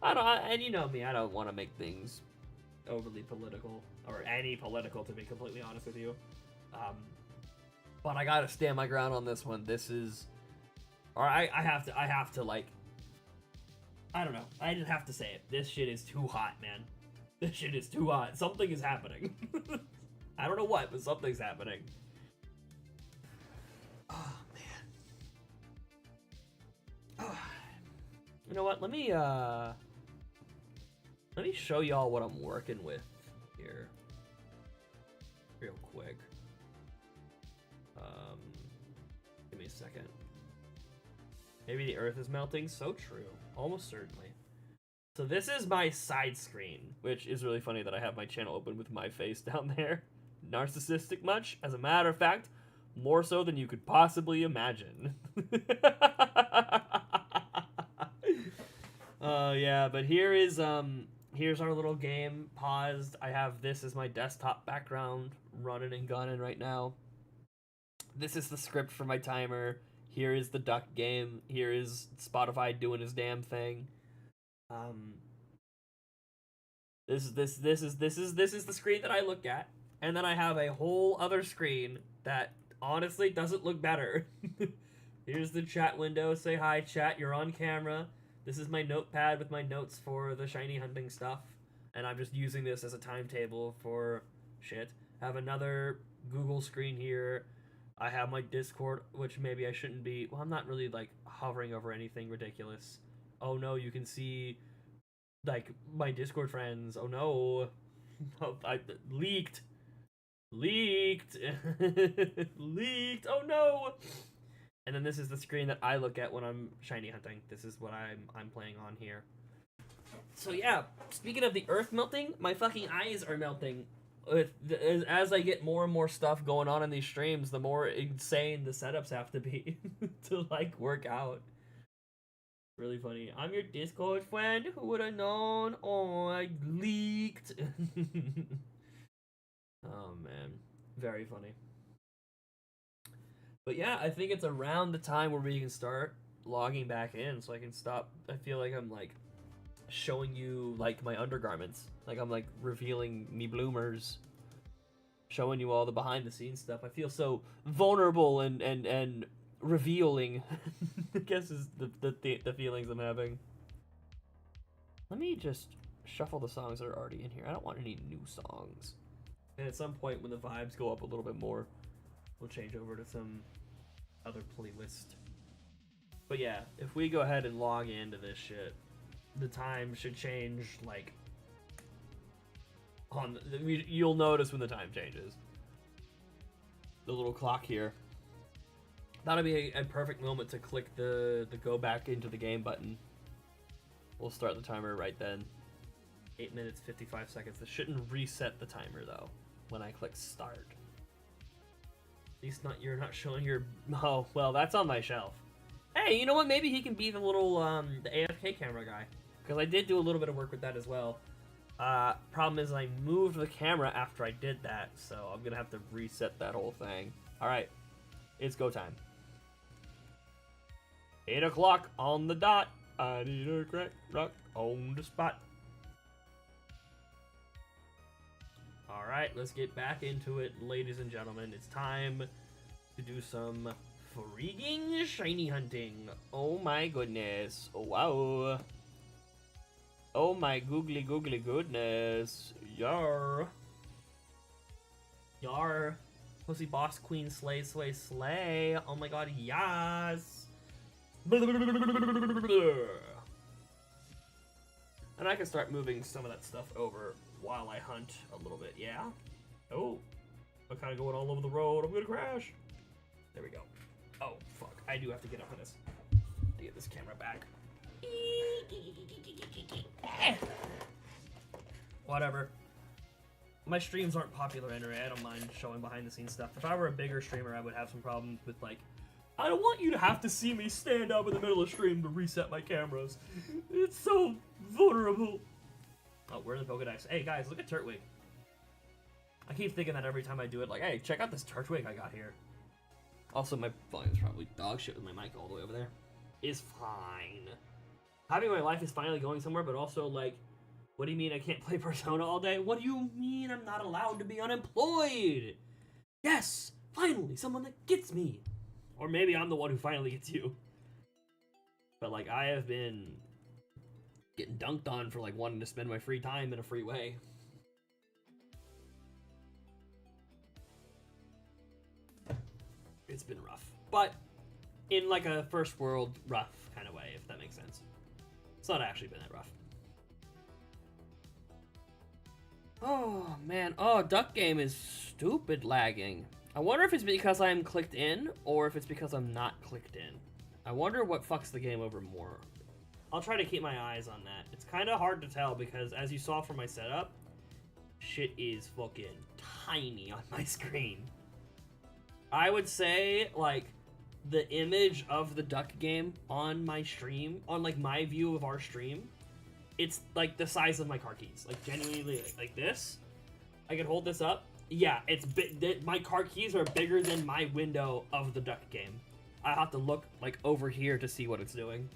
And you know me, I don't want to make things overly political, or any political, to be completely honest with you. But I gotta stand my ground on this one. This is, or I have to like, I don't know. I just have to say it. This shit is too hot, man. This shit is too hot. Something is happening. I don't know what, but something's happening. Oh, man. Oh. You know what? Let me show y'all what I'm working with here. Real quick. Give me a second. Maybe the earth is melting? So true. Almost certainly. So this is my side screen, which is really funny that I have my channel open with my face down there. Narcissistic much? As a matter of fact, more so than you could possibly imagine. Yeah, but here's our little game paused. I have this as my desktop background running and gunning right now. This is the script for my timer. Here is the duck game. Here is Spotify doing his damn thing. This is the screen that I look at, and then I have a whole other screen that honestly doesn't look better. Here's the chat window. Say hi, chat. You're on camera. This is my notepad with my notes for the shiny hunting stuff, and I'm just using this as a timetable for shit. I have another Google screen here. I have my Discord, which maybe I shouldn't be. Well, I'm not really like hovering over anything ridiculous. Oh no, you can see like my Discord friends. Oh no, I leaked. Leaked. Oh no. And then this is the screen that I look at when I'm shiny hunting. This is what I'm playing on here. So yeah, speaking of the earth melting, my fucking eyes are melting. As I get more and more stuff going on in these streams, the more insane the setups have to be to like work out. Really funny. I'm your Discord friend. Who would have known? Oh, I leaked. Oh man, very funny. But yeah, I think it's around the time where we can start logging back in, so I can stop. I feel like I'm like showing you like my undergarments, like I'm like revealing me bloomers, showing you all the behind the scenes stuff. I feel so vulnerable and revealing. I guess is the feelings I'm having. Let me just shuffle the songs that are already in here. I don't want any new songs. And at some point when the vibes go up a little bit more, we'll change over to some other playlist. But yeah, if we go ahead and log into this shit, the time should change like on you'll notice when the time changes. The little clock here. That'll be a perfect moment to click the go back into the game button. We'll start the timer right then. 8 minutes 55 seconds. This shouldn't reset the timer though. when I click start. At least you're not showing your... Oh, well, that's on my shelf. Hey, you know what? Maybe he can be the little, the AFK camera guy. Because I did do a little bit of work with that as well. Problem is I moved the camera after I did that, so I'm gonna have to reset that whole thing. Alright, it's go time. 8 o'clock on the dot. I need a crack rock on the spot. Alright, let's get back into it, ladies and gentlemen. It's time to do some freaking shiny hunting. Oh my goodness. Oh wow. Oh my googly goodness. Yar. Yar. Pussy boss queen slay slay slay. Oh my god, yes. And I can start moving some of that stuff over while I hunt a little bit, yeah? Oh, I'm kind of going all over the road. I'm gonna crash. There we go. Oh, fuck. I do have to get up on this to get this camera back. Whatever. My streams aren't popular anyway. I don't mind showing behind the scenes stuff. If I were a bigger streamer, I would have some problems with, like, I don't want you to have to see me stand up in the middle of the stream to reset my cameras. It's so vulnerable. Oh, where are the Pokedex? Hey, guys, look at Turtwig. I keep thinking that every time I do it, like, hey, check out this Turtwig I got here. Also, my volume's probably dog shit with my mic all the way over there. Is fine. Having my life is finally going somewhere, but also, like, what do you mean I can't play Persona all day? What do you mean I'm not allowed to be unemployed? Yes, finally, someone that gets me. Or maybe I'm the one who finally gets you. But, like, I have been getting dunked on for, like, wanting to spend my free time in a free way. It's been rough. But in, like, a first world rough kind of way, if that makes sense. It's not actually been that rough. Oh, man. Oh, Duck Game is stupid lagging. I wonder if it's because I'm clicked in, or if it's because I'm not clicked in. I wonder what fucks the game over more. I'll try to keep my eyes on that. It's kind of hard to tell because, as you saw from my setup, shit is fucking tiny on my screen. I would say, like, the image of the Duck Game on my stream, on, like, my view of our stream, it's, like, the size of my car keys. Like, genuinely, like this. I can hold this up. Yeah, it's big. My car keys are bigger than my window of the Duck Game. I have to look, like, over here to see what it's doing.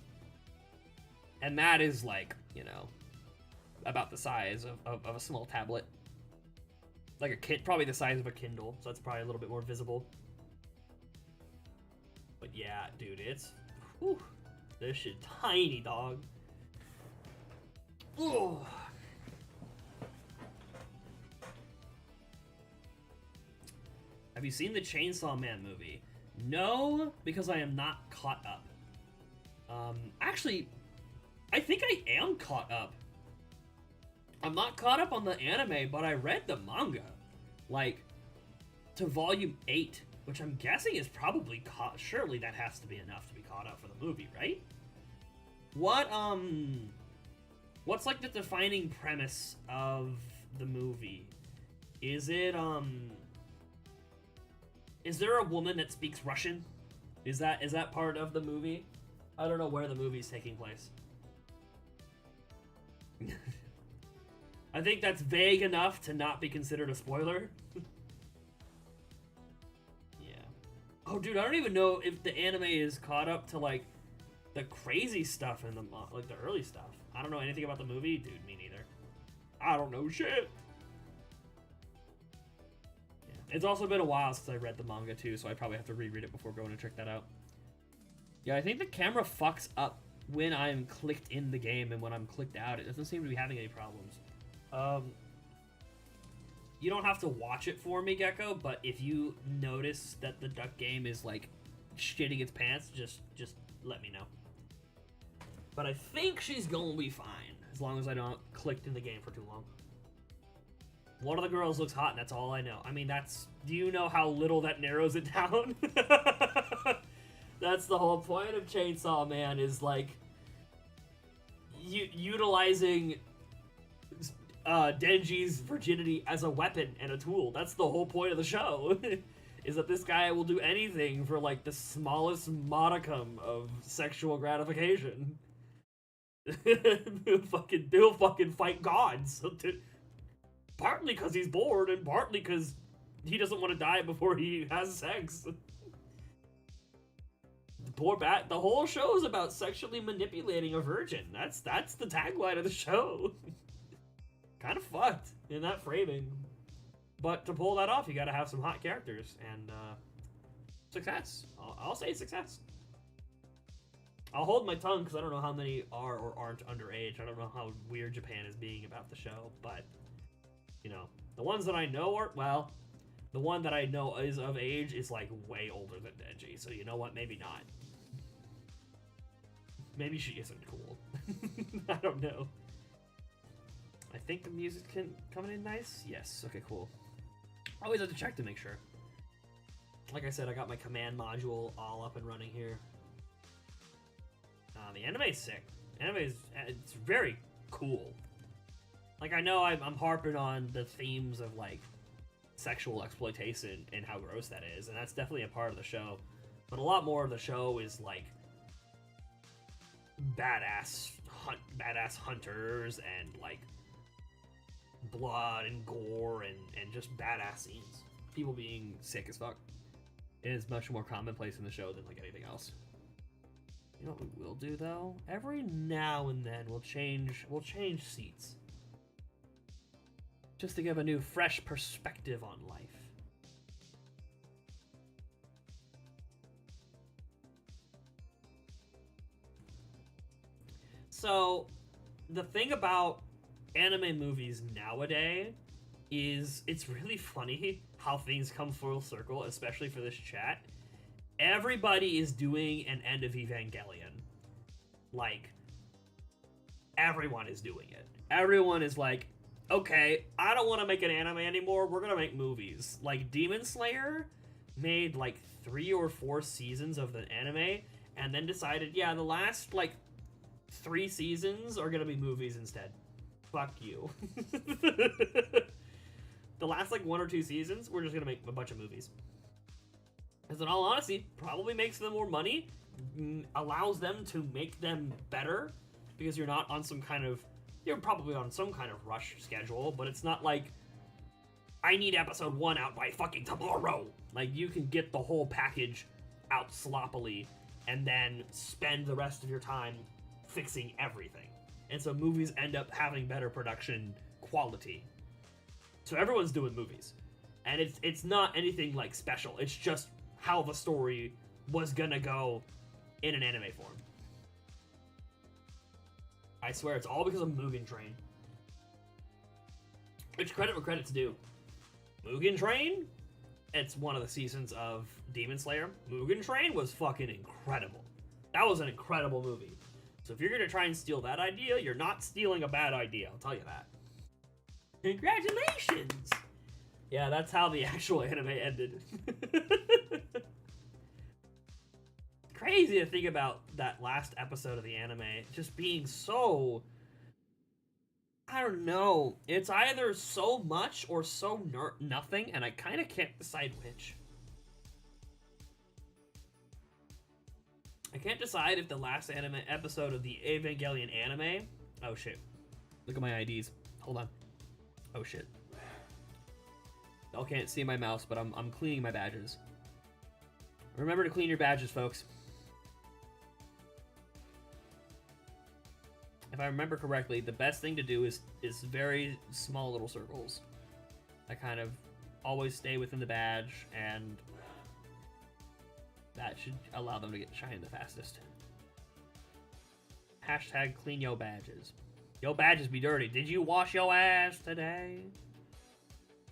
And that is, like, you know, about the size of a small tablet. Like a kid, probably the size of a Kindle, so that's probably a little bit more visible. But yeah, dude, it's, whew, this shit tiny, dog. Ooh. Have you seen the Chainsaw Man movie? No, because I am not caught up. Actually, I think I am caught up. I'm not caught up on the anime, but I read the manga, like, to volume 8, which I'm guessing is probably surely that has to be enough to be caught up for the movie, right? What's, like, the defining premise of the movie? Is it, is there a woman that speaks Russian? Is that part of the movie? I don't know where the movie's taking place. I think that's vague enough to not be considered a spoiler. Yeah. Oh, dude, I don't even know if the anime is caught up to, like, the crazy stuff in the, like, the early stuff. I don't know anything about the movie. Dude, me neither. I don't know shit. Yeah. It's also been a while since I read the manga, too, so I probably have to reread it before going to check that out. Yeah, I think the camera fucks up when I'm clicked in the game and when I'm clicked out. It doesn't seem to be having any problems. You don't have to watch it for me, Gecko, but if you notice that the Duck Game is, like, shitting its pants, just let me know. But I think she's gonna be fine, as long as I don't clicked in the game for too long. One of the girls looks hot, and that's all I know. I mean, do you know how little that narrows it down? That's the whole point of Chainsaw Man, is, like, utilizing Denji's virginity as a weapon and a tool. That's the whole point of the show. Is that this guy will do anything for like the smallest modicum of sexual gratification. He'll fucking fight gods. Partly because he's bored, and partly because he doesn't want to die before he has sex. The whole show is about sexually manipulating a virgin. That's the tagline of the show. Kind of fucked in that framing. But to pull that off, you gotta have some hot characters, and success. I'll say success. I'll hold my tongue because I don't know how many are or aren't underage. I don't know how weird Japan is being about the show, but, you know, the ones that I know are, well, the one that I know is of age is, like, way older than Denji, so you know what? Maybe not. Maybe she isn't cool. I don't know. I think the music coming in nice? Yes. Okay, cool. I always have to check to make sure. Like I said, I got my command module all up and running here. The anime's sick. It's very cool. Like, I know I'm harping on the themes of, like, sexual exploitation and how gross that is, and that's definitely a part of the show. But a lot more of the show is, like, badass hunters and, like, blood and gore and just badass scenes. People being sick as fuck. It is much more commonplace in the show than, like, anything else. You know what we will do, though? Every now and then we'll change seats. Just to give a new, fresh perspective on life. So, the thing about anime movies nowadays is it's really funny how things come full circle, especially for this chat. Everybody is doing an end of Evangelion. Like, everyone is doing it. Everyone is like, okay, I don't want to make an anime anymore, we're gonna make movies. Like, Demon Slayer made, like, 3 or 4 seasons of the anime, and then decided, yeah, the last, like, 3 seasons are gonna be movies instead. Fuck you. The last, like, 1 or 2 seasons, we're just gonna make a bunch of movies. Because in all honesty, probably makes them more money, allows them to make them better, because you're not on some kind of, you're probably on some kind of rush schedule, but it's not like, I need episode 1 out by fucking tomorrow. Like, you can get the whole package out sloppily, and then spend the rest of your time fixing everything. And so movies end up having better production quality. So everyone's doing movies. And it's not anything, like, special. It's just how the story was gonna go in an anime form. I swear, it's all because of Mugen Train. Which, credit where credit's due. Mugen Train? It's one of the seasons of Demon Slayer. Mugen Train was fucking incredible. That was an incredible movie. So if you're gonna try and steal that idea, you're not stealing a bad idea, I'll tell you that. Congratulations! Yeah, that's how the actual anime ended. Crazy to think about that last episode of the anime just being so, I don't know, it's either so much or so nothing, and I kind of can't decide which. I can't decide if the last anime episode of the Evangelion anime, oh shit, look at my IDs, hold on, oh shit. Y'all can't see my mouse, but I'm cleaning my badges. Remember to clean your badges, folks. If I remember correctly, the best thing to do is very small little circles that kind of always stay within the badge, and that should allow them to get shine the fastest. Hashtag clean yo badges. Yo badges be dirty. Did you wash your ass today?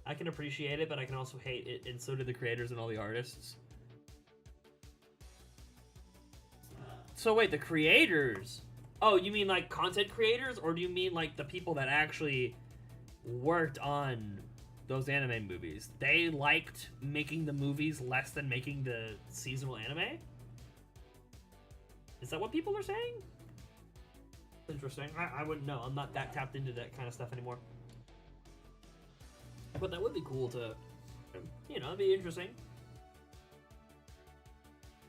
I can appreciate it, but I can also hate it, and so do the creators and all the artists. So wait, the creators? Oh, you mean like content creators, or do you mean like the people that actually worked on those anime movies? They liked making the movies less than making the seasonal anime? Is that what people are saying? Interesting. I wouldn't know. I'm not that tapped into that kind of stuff anymore. But that would be cool to, you know, it'd be interesting.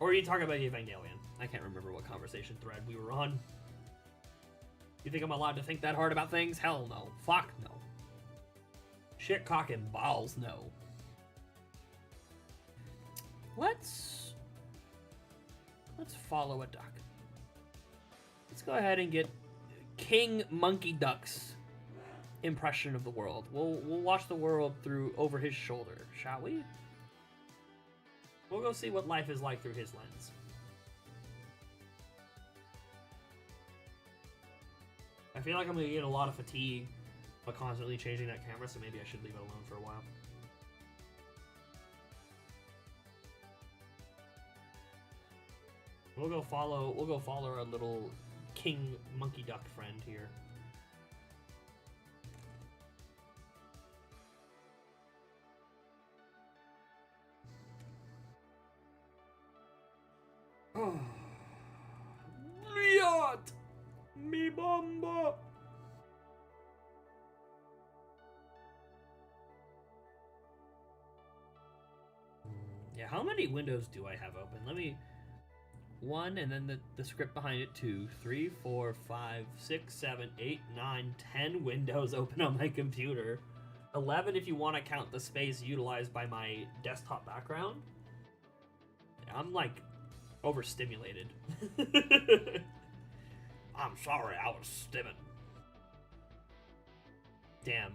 Or you talk about Evangelion. I can't remember what conversation thread we were on. You think I'm allowed to think that hard about things? Hell no. Fuck no. Shit, cock, and balls, no. Let's follow a duck. Let's go ahead and get King Monkey Duck's impression of the world. We'll watch the world through over his shoulder, shall we? We'll go see what life is like through his lens. I feel like I'm gonna get a lot of fatigue by constantly changing that camera, so maybe I should leave it alone for a while. We'll go follow our little King Monkey Duck friend here. Riot! Mi bomba! Yeah, how many windows do I have open? Let me... 1, and then the script behind it, 2, 3, 4, 5, 6, 7, 8, 9, 10 windows open on my computer. 11 if you want to count the space utilized by my desktop background. I'm like overstimulated. I'm sorry, I was stimming. Damn.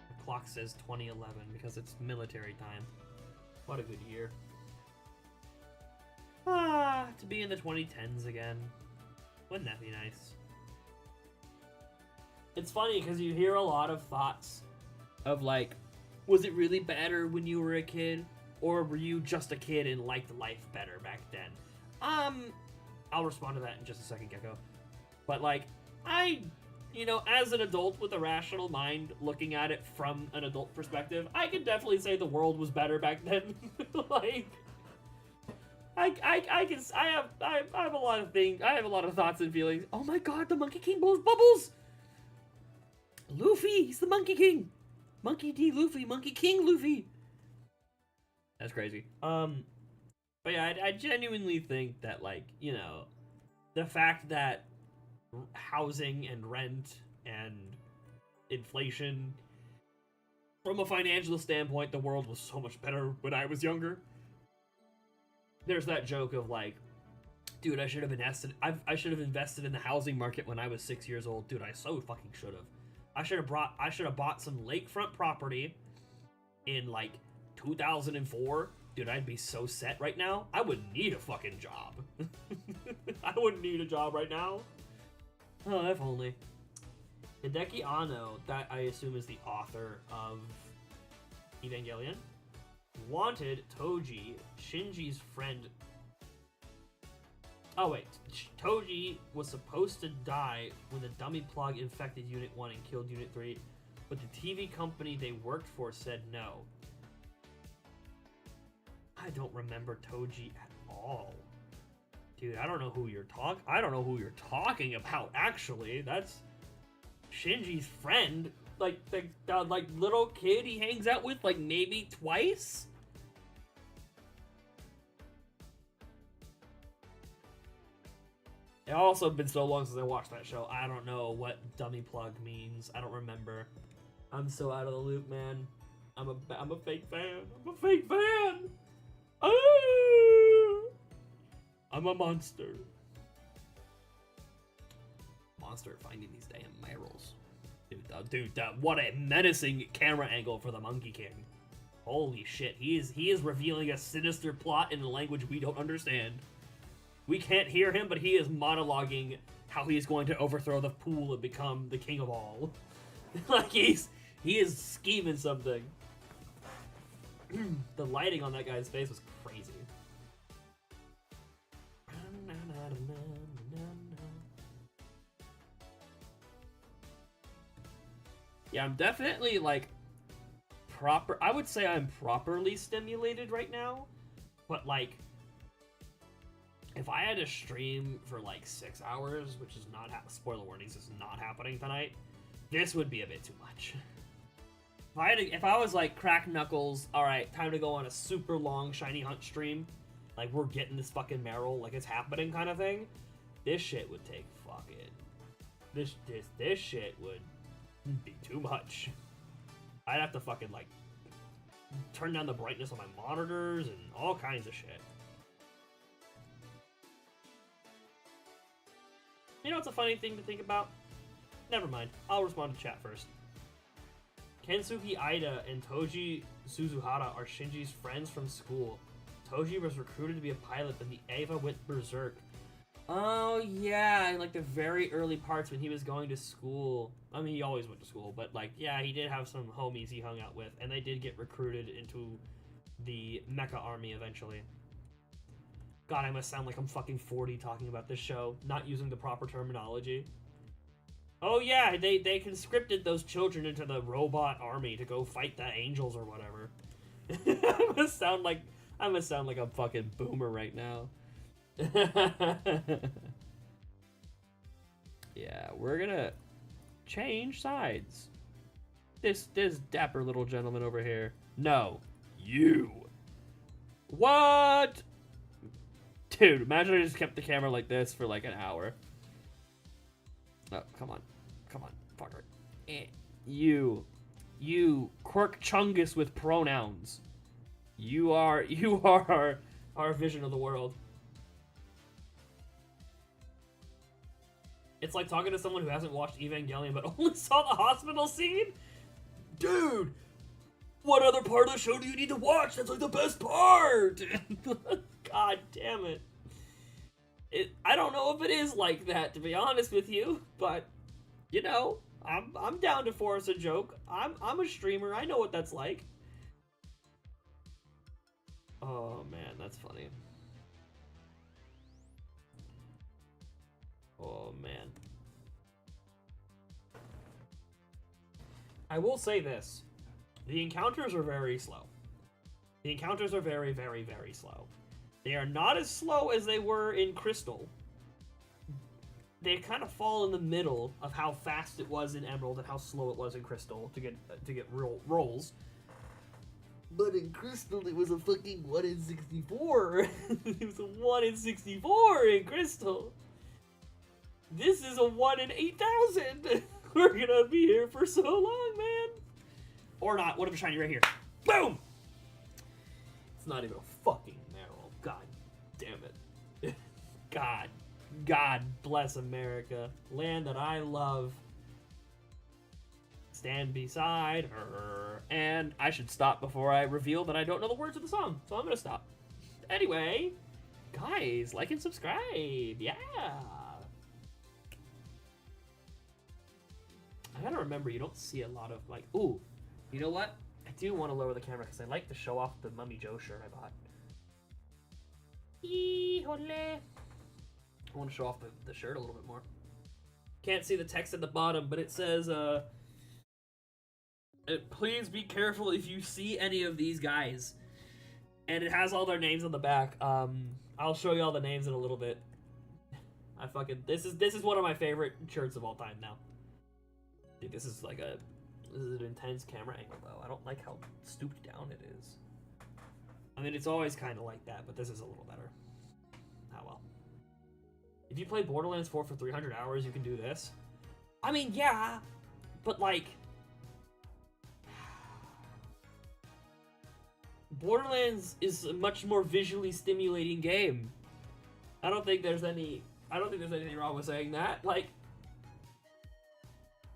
The clock says 2011 because it's military time. What a good year. Ah, to be in the 2010s again. Wouldn't that be nice? It's funny because you hear a lot of thoughts of like, was it really better when you were a kid? Or were you just a kid and liked life better back then? I'll respond to that in just a second, Gecko. But like, you know, as an adult with a rational mind looking at it from an adult perspective, I can definitely say the world was better back then. Like, I have a lot of things. I have a lot of thoughts and feelings. Oh my god, the Monkey King blows bubbles. Luffy, he's the Monkey King. Monkey D. Luffy, Monkey King Luffy. That's crazy. But yeah, I genuinely think that, like, you know, the fact that housing and rent and inflation, from a financial standpoint, the world was so much better when I was younger. There's that joke of like, dude, I should have invested. I should have invested in the housing market when I was 6 years old. Dude, I so fucking should have. I should have bought some lakefront property in like 2004. Dude, I'd be so set right now. I wouldn't need a fucking job. I wouldn't need a job right now. Oh, if only. Hideki Anno, that I assume is the author of Evangelion, wanted Toji, Shinji's friend. Oh wait, Toji was supposed to die when the dummy plug infected Unit 1 and killed Unit 3, but the TV company they worked for said no. I don't remember Toji at all. Dude, I don't know who you're talking about, actually. That's Shinji's friend. Like, the like little kid he hangs out with, like, maybe twice? It's also been so long since I watched that show. I don't know what dummy plug means. I don't remember. I'm so out of the loop, man. I'm a fake fan. I'm a fake fan! Ah! I'm a monster. Monster finding these damn Marills. Dude, what a menacing camera angle for the Monkey King. Holy shit, he is revealing a sinister plot in a language we don't understand. We can't hear him, but he is monologuing how he is going to overthrow the pool and become the king of all. Like, he is scheming something. The lighting on that guy's face was crazy. Yeah, I'm definitely, like, I would say I'm properly stimulated right now, but, like, if I had to stream for, like, 6 hours, which is not, spoiler warnings, is not happening tonight, this would be a bit too much. If I was like Crack Knuckles, all right, time to go on a super long shiny hunt stream, like we're getting this fucking Marill, like it's happening kind of thing. This shit would take fucking. This shit would be too much. I'd have to fucking like turn down the brightness on my monitors and all kinds of shit. You know what's a funny thing to think about? Never mind. I'll respond to chat first. Kensuke Ida and Toji Suzuhara are Shinji's friends from school. Toji was recruited to be a pilot, but the Eva went berserk. Oh, yeah, in like the very early parts when he was going to school. I mean, he always went to school, but like, yeah, he did have some homies he hung out with, and they did get recruited into the mecha army eventually. God, I must sound like I'm fucking 40 talking about this show, not using the proper terminology. Oh yeah, they conscripted those children into the robot army to go fight the angels or whatever. I must sound like a fucking boomer right now. Yeah, we're gonna change sides. This dapper little gentleman over here. No, you. What? Dude, imagine I just kept the camera like this for like an hour. Oh, come on, fucker. You quirk chungus with pronouns. You are our vision of the world. It's like talking to someone who hasn't watched Evangelion but only saw the hospital scene. Dude, what other part of the show do you need to watch? That's like the best part. God damn it. I don't know if it is like that, to be honest with you, but you know, I'm down to force a joke. I'm a streamer. I know what that's like. Oh man, that's funny. Oh man. I will say this. The encounters are very slow. The encounters are very, very, very slow. They are not as slow as they were in Crystal. They kind of fall in the middle of how fast it was in Emerald and how slow it was in Crystal to get rolls. But in Crystal, it was a fucking 1 in 64. It was a 1 in 64 in Crystal. This is a 1 in 8,000. We're gonna be here for so long, man. Or not. What if it's shiny right here? Boom! It's not even a fucking Marill. God damn it. God bless America. Land that I love. Stand beside her. And I should stop before I reveal that I don't know the words of the song. So I'm gonna stop. Anyway, guys, like and subscribe. Yeah. I gotta remember, you don't see a lot of, like, ooh, you know what? I do want to lower the camera because I like to show off the Mummy Joe shirt I bought. Híjole. I want to show off the shirt a little bit more. Can't see the text at the bottom, but it says, please be careful if you see any of these guys. And it has all their names on the back. I'll show you all the names in a little bit. This is one of my favorite shirts of all time now. Dude, this is an intense camera angle though. I don't like how stooped down it is. I mean, it's always kind of like that, but this is a little better. Ah well. If you play Borderlands 4 for 300 hours, you can do this. I mean, yeah, but like, Borderlands is a much more visually stimulating game. I don't think there's anything wrong with saying that. Like,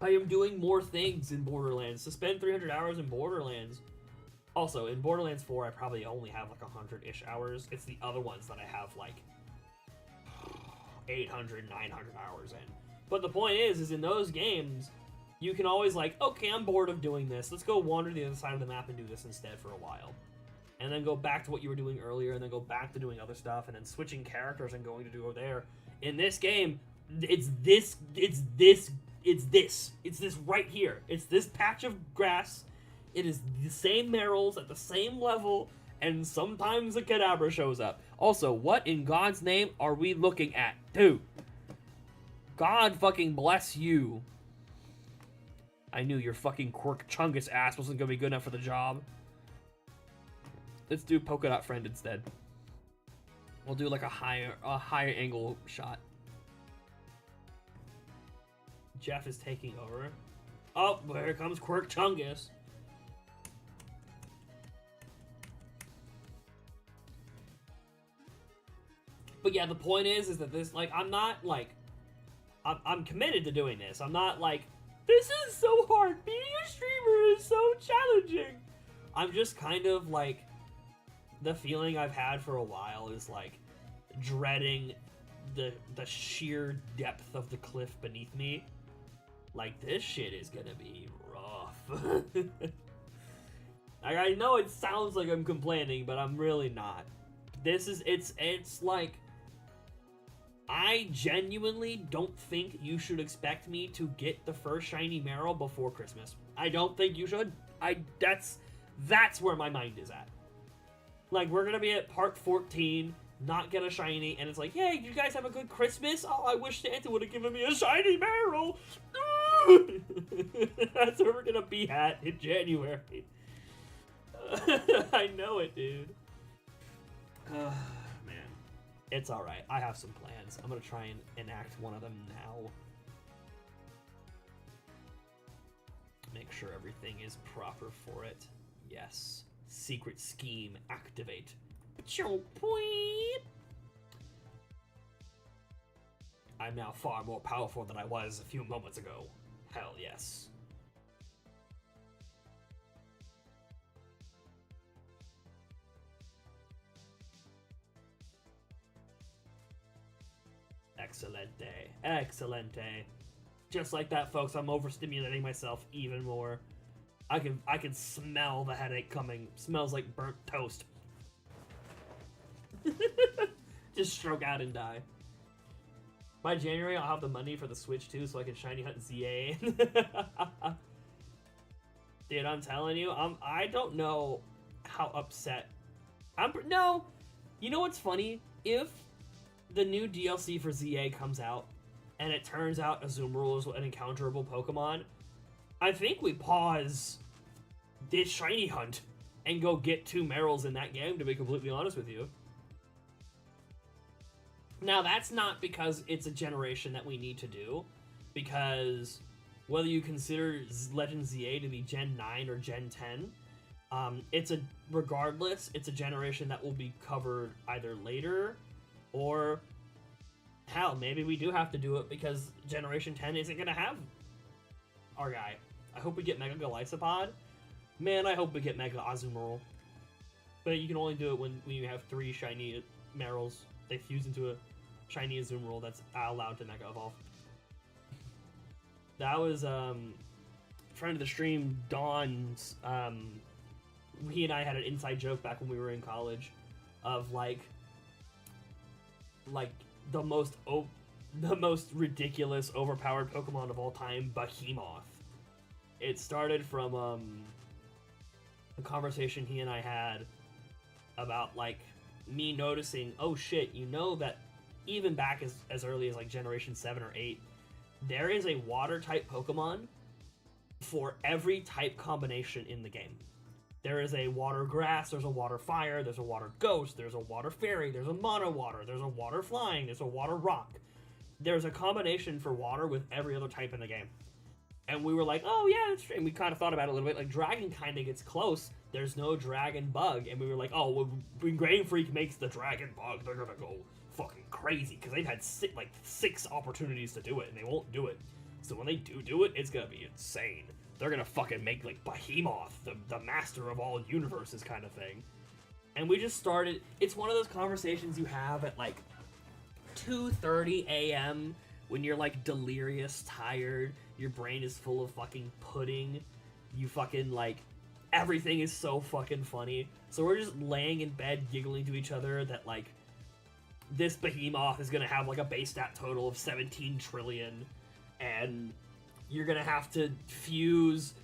I am doing more things in Borderlands. To spend 300 hours in Borderlands. Also, in Borderlands 4, I probably only have like 100-ish hours. It's the other ones that I have like 800, 900 hours in. But the point is in those games, you can always like, okay, I'm bored of doing this. Let's go wander to the other side of the map and do this instead for a while. And then go back to what you were doing earlier, and then go back to doing other stuff, and then switching characters and going to do over there. In this game, it's this right here. It's this patch of grass. It is the same Marills at the same level, and sometimes a Kadabra shows up. Also, what in God's name are we looking at? Dude, God fucking bless you. I knew your fucking Quirk Chungus ass wasn't gonna be good enough for the job. Let's do Polka Dot Friend instead. We'll do like a higher angle shot. Jeff is taking over. Oh, here comes Quirk Chungus. But yeah, the point is that this, like, I'm not, like, I'm committed to doing this. I'm not, like, this is so hard. Being a streamer is so challenging. I'm just kind of, like, the feeling I've had for a while is, like, dreading the sheer depth of the cliff beneath me. Like, this shit is gonna be rough. I know it sounds like I'm complaining, but I'm really not. This is, it's like, I genuinely don't think you should expect me to get the first shiny Marill before Christmas. I don't think you should. That's where my mind is at. Like, we're gonna be at part 14, not get a shiny, and it's like, hey, you guys have a good Christmas? Oh, I wish Santa would have given me a shiny Marill. That's where we're gonna be at in January. I know it, dude. Man. It's alright. I have some plans. I'm gonna try and enact one of them now. Make sure everything is proper for it. Yes. Secret scheme activate. I'm now far more powerful than I was a few moments ago. Hell yes. Excelente. Excelente. Just like that, folks, I'm overstimulating myself even more. I can smell the headache coming. Smells like burnt toast. Just stroke out and die. By January, I'll have the money for the Switch too, so I can shiny hunt ZA. Dude, I'm telling you, I don't know how upset. No, you know what's funny? If the new DLC for ZA comes out, and it turns out Azumarill is an encounterable Pokemon, I think we pause this shiny hunt and go get 2 Marills in that game, to be completely honest with you. Now, that's not because it's a generation that we need to do, because whether you consider Legend ZA to be Gen 9 or Gen 10, regardless, it's a generation that will be covered either later, or hell, maybe we do have to do it because Generation 10 isn't going to have our guy. I hope we get Mega Golisopod. Man, I hope we get Mega Azumarill. But you can only do it when you have 3 shiny Marills. They fuse into a shiny Azumarill that's allowed to Mega Evolve. That was, friend of the stream, Dawn's, he and I had an inside joke back when we were in college of, like the most ridiculous, overpowered Pokemon of all time, Behemoth. It started from, a conversation he and I had about, like, me noticing, oh shit, you know that even back as early as, like, Generation 7 or 8, there is a water-type Pokemon for every type combination in the game. There is a water grass, there's a water fire, there's a water ghost, there's a water fairy, there's a mono water, there's a water flying, there's a water rock. There's a combination for water with every other type in the game. And we were like, oh yeah, that's true. And we kind of thought about it a little bit. Like, dragon kind of gets close. There's no dragon bug. And we were like, oh, well, when Game Freak makes the dragon bug, they're gonna go fucking crazy. Because they've had 6 opportunities to do it, and they won't do it. So when they do it, it's gonna be insane. They're gonna fucking make, like, Behemoth, the master of all universes kind of thing. And we just started, it's one of those conversations you have at, like, 2:30 a.m. when you're, like, delirious, tired, your brain is full of fucking pudding, you fucking, like, everything is so fucking funny. So we're just laying in bed giggling to each other that, like, this Behemoth is gonna have, like, a base stat total of 17 trillion, and you're gonna have to fuse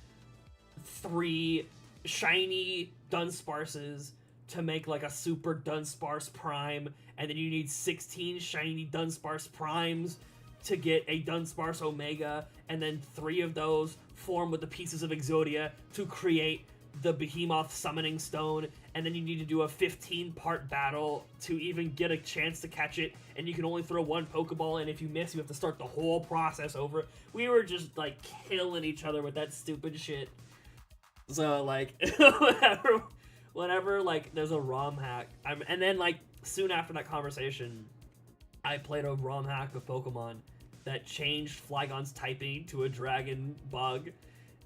3 shiny Dunsparces to make, like, a super Dunsparce Prime, and then you need 16 shiny Dunsparce Primes to get a Dunsparce Omega, and then 3 of those form with the pieces of Exodia to create the Behemoth Summoning Stone, and then you need to do a 15-part battle to even get a chance to catch it, and you can only throw 1 Pokeball, and if you miss, you have to start the whole process over. We were just, like, killing each other with that stupid shit. So, like, whenever, like, there's a ROM hack, and then, like, soon after that conversation, I played a ROM hack of Pokemon that changed Flygon's typing to a dragon bug,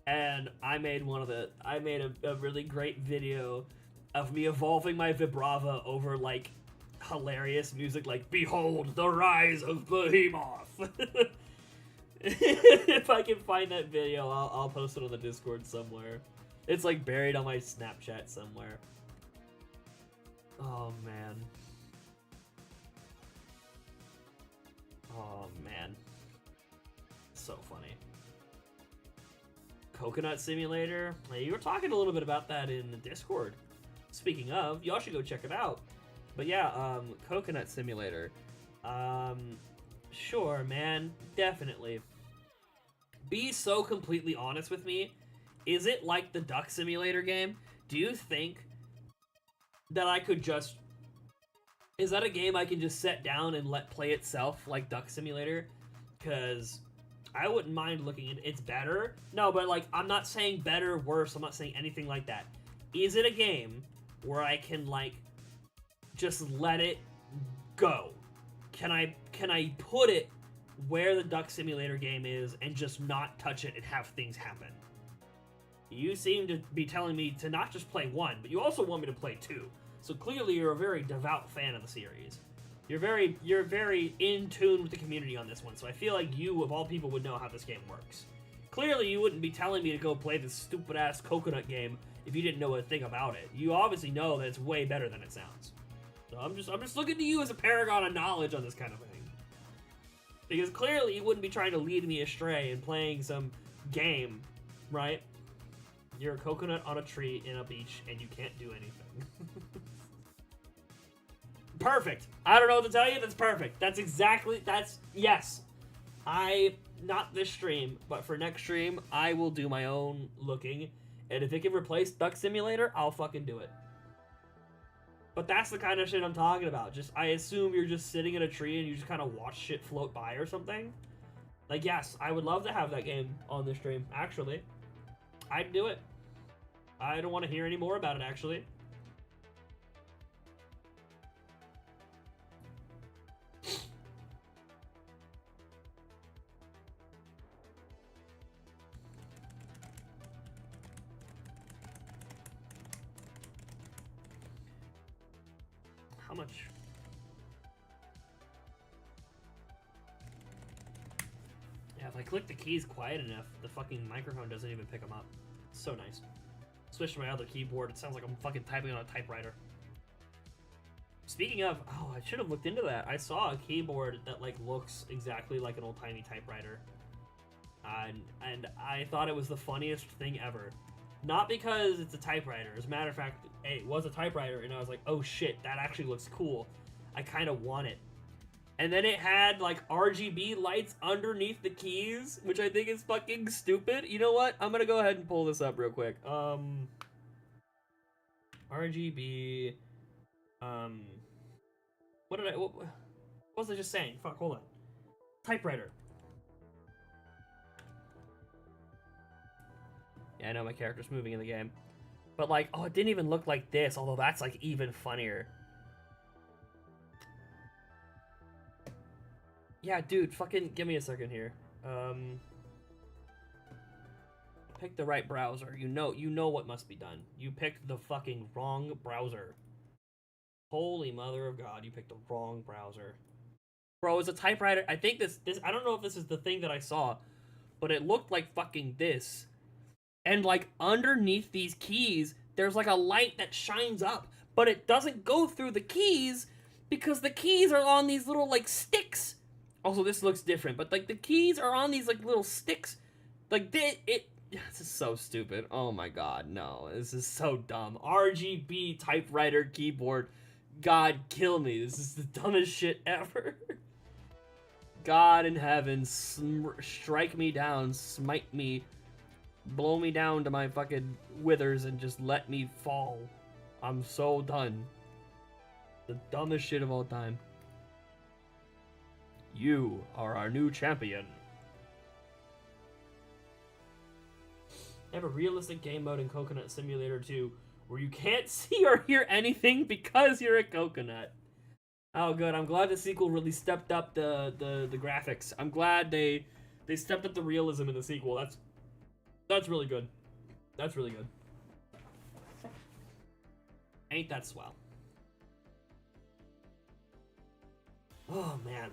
and I made a really great video of me evolving my Vibrava over, like, hilarious music like "Behold the Rise of Behemoth." If I can find that video, I'll post it on the Discord somewhere. It's, like, buried on my Snapchat somewhere. Oh, man. Oh, man. So funny. Coconut Simulator? Hey, you were talking a little bit about that in the Discord. Speaking of, y'all should go check it out. But yeah, Coconut Simulator. Sure, man. Definitely. Be so completely honest with me. Is it like the Duck Simulator game? Do you think that I could just... Is that a game I can just set down and let play itself like Duck Simulator? Because I wouldn't mind looking at it's better. No, but, like, I'm not saying better, worse. I'm not saying anything like that. Is it a game where I can, like, just let it go? Can I put it where the Duck Simulator game is and just not touch it and have things happen? You seem to be telling me to not just play 1, but you also want me to play 2. So clearly you're a very devout fan of the series. You're very in tune with the community on this one, so I feel like you, of all people, would know how this game works. Clearly you wouldn't be telling me to go play this stupid-ass Coconut game if you didn't know a thing about it. You obviously know that it's way better than it sounds. So I'm just looking to you as a paragon of knowledge on this kind of thing. Because clearly you wouldn't be trying to lead me astray in playing some game, right? You're a coconut on a tree in a beach, and you can't do anything. Perfect. I don't know what to tell you. That's perfect. Yes. Not this stream, but for next stream, I will do my own looking. And if it can replace Duck Simulator, I'll fucking do it. But that's the kind of shit I'm talking about. I assume you're just sitting in a tree and you just kind of watch shit float by or something. Like, yes, I would love to have that game on the stream, actually. I'd do it. I don't want to hear any more about it, actually. How much? Yeah, if I click the keys quiet enough, the fucking microphone doesn't even pick them up. It's so nice. Switch to my other keyboard, it sounds like I'm fucking typing on a typewriter. Speaking of, oh, I should have looked into that. I saw a keyboard that, like, looks exactly like an old-timey typewriter. And I thought it was the funniest thing ever. Not because it's a typewriter. As a matter of fact, it was a typewriter, and I was like, oh shit, that actually looks cool. I kind of want it. And then it had, like, RGB lights underneath the keys, which I think is fucking stupid. You know what? I'm gonna go ahead and pull this up real quick. RGB, what was I just saying? Fuck, hold on. Typewriter. Yeah, I know my character's moving in the game. But, like, oh, it didn't even look like this, although that's, like, even funnier. Yeah, dude, fucking give me a second here. Pick the right browser. You know what must be done. You picked the fucking wrong browser. Holy mother of God, you picked the wrong browser. Bro, it's a typewriter. I think this, I don't know if this is the thing that I saw, but it looked like fucking this. And, like, underneath these keys, there's, like, a light that shines up, but it doesn't go through the keys because the keys are on these little, like, sticks. Also, this looks different, but, like, the keys are on these, like, little sticks. Like, this is so stupid. Oh, my God, no. This is so dumb. RGB typewriter keyboard. God, kill me. This is the dumbest shit ever. God in heaven, strike me down, smite me, blow me down to my fucking withers, and just let me fall. I'm so done. The dumbest shit of all time. You are our new champion. They have a realistic game mode in Coconut Simulator 2 where you can't see or hear anything because you're a coconut. Oh, good. I'm glad the sequel really stepped up the graphics. I'm glad they stepped up the realism in the sequel. That's really good. That's really good. Ain't that swell? Oh, man.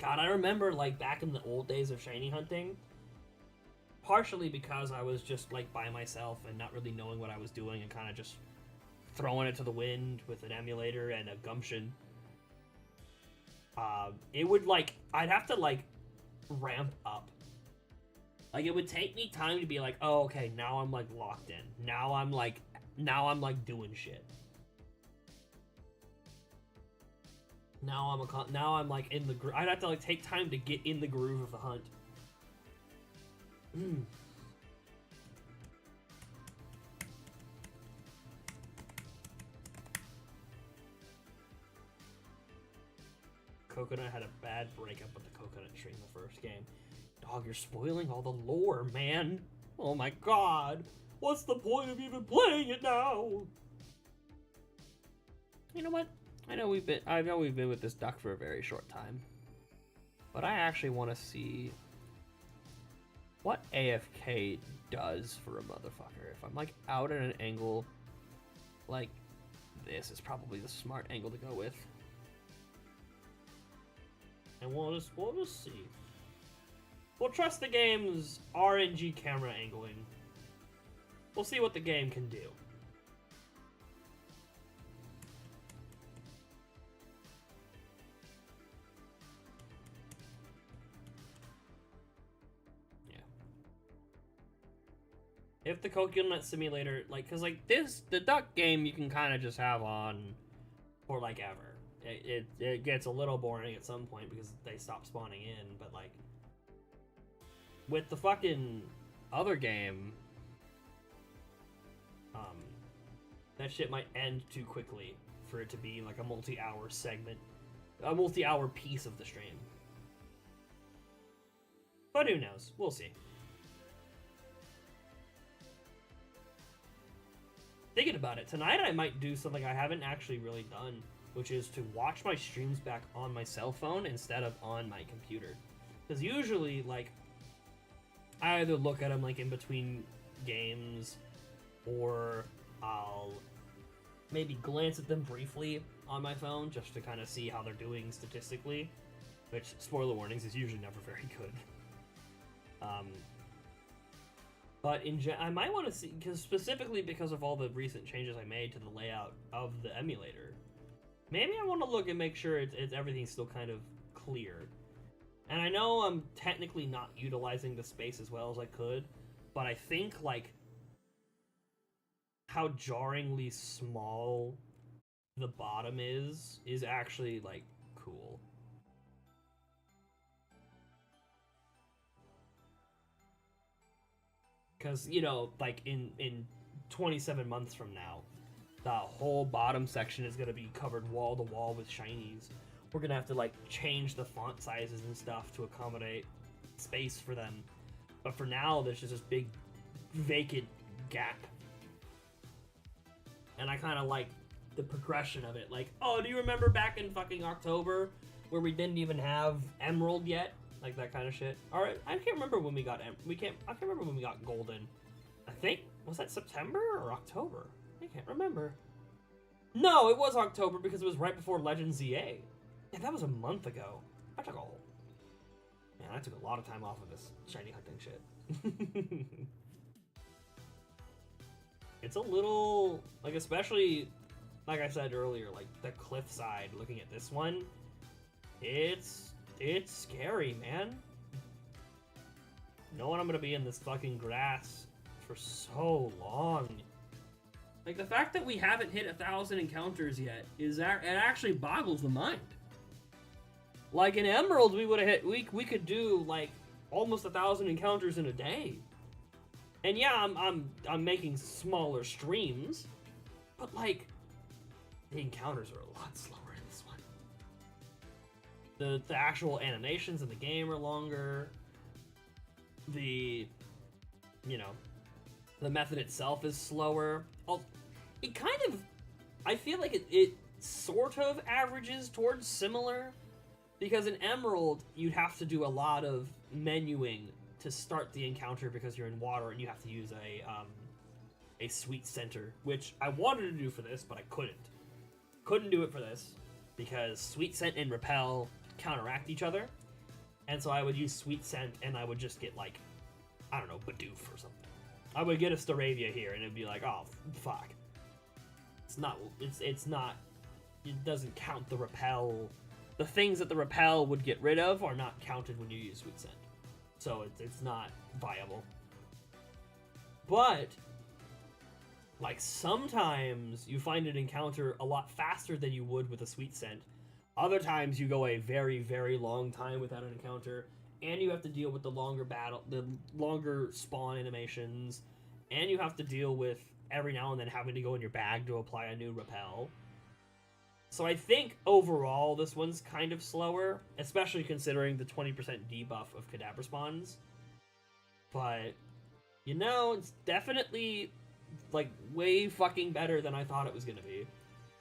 God, I remember, like, back in the old days of shiny hunting, partially because I was just, like, by myself and not really knowing what I was doing and kind of just throwing it to the wind with an emulator and a gumption. It would, like, I'd have to, like, ramp up. Like, it would take me time to be like, oh, okay, now I'm, like, locked in. Now I'm, like, doing shit. Now I'm like in the groove. I'd have to like take time to get in the groove of the hunt. Coconut had a bad breakup with the coconut tree in the first game. Dog, you're spoiling all the lore, man. Oh my god. What's the point of even playing it now? You know what? I know we've been with this duck for a very short time. But I actually want to see what AFK does for a motherfucker. If I'm like out at an angle like this is probably the smart angle to go with. And we'll just see. We'll trust the game's RNG camera angling. We'll see what the game can do. If the Coconut Simulator, like, cause like the duck game you can kind of just have on for like ever. It gets a little boring at some point because they stop spawning in, but like with the fucking other game, that shit might end too quickly for it to be like a multi-hour segment, a multi-hour piece of the stream. But who knows? We'll see. Thinking about it, tonight I might do something I haven't actually really done, which is to watch my streams back on my cell phone instead of on my computer. Because usually, like, I either look at them, like, in between games, or I'll maybe glance at them briefly on my phone just to kind of see how they're doing statistically, which, spoiler warnings, is usually never very good. But I might want to see, specifically because of all the recent changes I made to the layout of the emulator. Maybe I want to look and make sure everything's still kind of clear. And I know I'm technically not utilizing the space as well as I could, but I think, like, how jarringly small the bottom is actually, like, cool. Because, you know, like, in 27 months from now, the whole bottom section is going to be covered wall to wall with shinies. We're going to have to, like, change the font sizes and stuff to accommodate space for them. But for now, there's just this big vacant gap. And I kind of like the progression of it. Like, oh, do you remember back in fucking October where we didn't even have Emerald yet? Like that kind of shit. Alright, I can't remember when we got I can't remember when we got Golden. I think, was that September or October? I can't remember. No, it was October because it was right before Legends ZA. Yeah, that was a month ago. I took a lot of time off of this shiny hunting shit. It's a little, like, especially, like I said earlier, like the cliffside, looking at this one, it's scary, man. Knowing I'm gonna be in this fucking grass for so long. Like, the fact that we haven't hit 1,000 encounters yet it actually boggles the mind. Like in Emerald, we would have hit. We could do like almost 1,000 encounters in a day. And yeah, I'm making smaller streams, but like the encounters are a lot slower in this one. The actual animations in the game are longer. The method itself is slower. It kind of, I feel like it sort of averages towards similar, because in Emerald you'd have to do a lot of menuing to start the encounter because you're in water and you have to use a sweet center, which I wanted to do for this, but I couldn't. Couldn't do it for this because sweet scent and repel counteract each other, and so I would use sweet scent and I would just get like, I don't know, Bidoof or something. I would get a Staravia here and it'd be like, oh fuck. It's not, it doesn't count the repel. The things that the repel would get rid of are not counted when you use sweet scent. So it's not viable. But like sometimes you find an encounter a lot faster than you would with a sweet scent. Other times you go a very, very long time without an encounter, and you have to deal with the longer spawn animations, and you have to deal with every now and then having to go in your bag to apply a new repel. So I think overall this one's kind of slower, especially considering the 20% debuff of Kadabra spawns. But, it's definitely like way fucking better than I thought it was gonna be.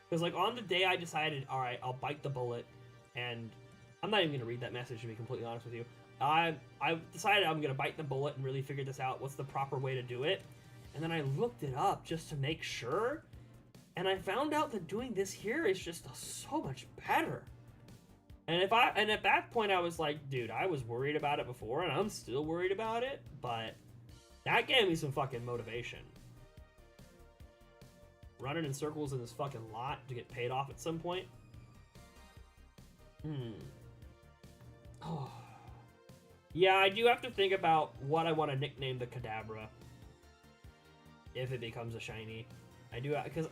Because like on the day I decided, alright, I'll bite the bullet, and I'm not even gonna read that message to be completely honest with you. I decided I'm gonna bite the bullet and really figure this out, what's the proper way to do it. And then I looked it up just to make sure, and I found out that doing this here is just so much better. And at that point I was like, dude, I was worried about it before, and I'm still worried about it, but that gave me some fucking motivation. Running in circles in this fucking lot to get paid off at some point. Oh. Yeah, I do have to think about what I want to nickname the Kadabra if it becomes a shiny. I do, because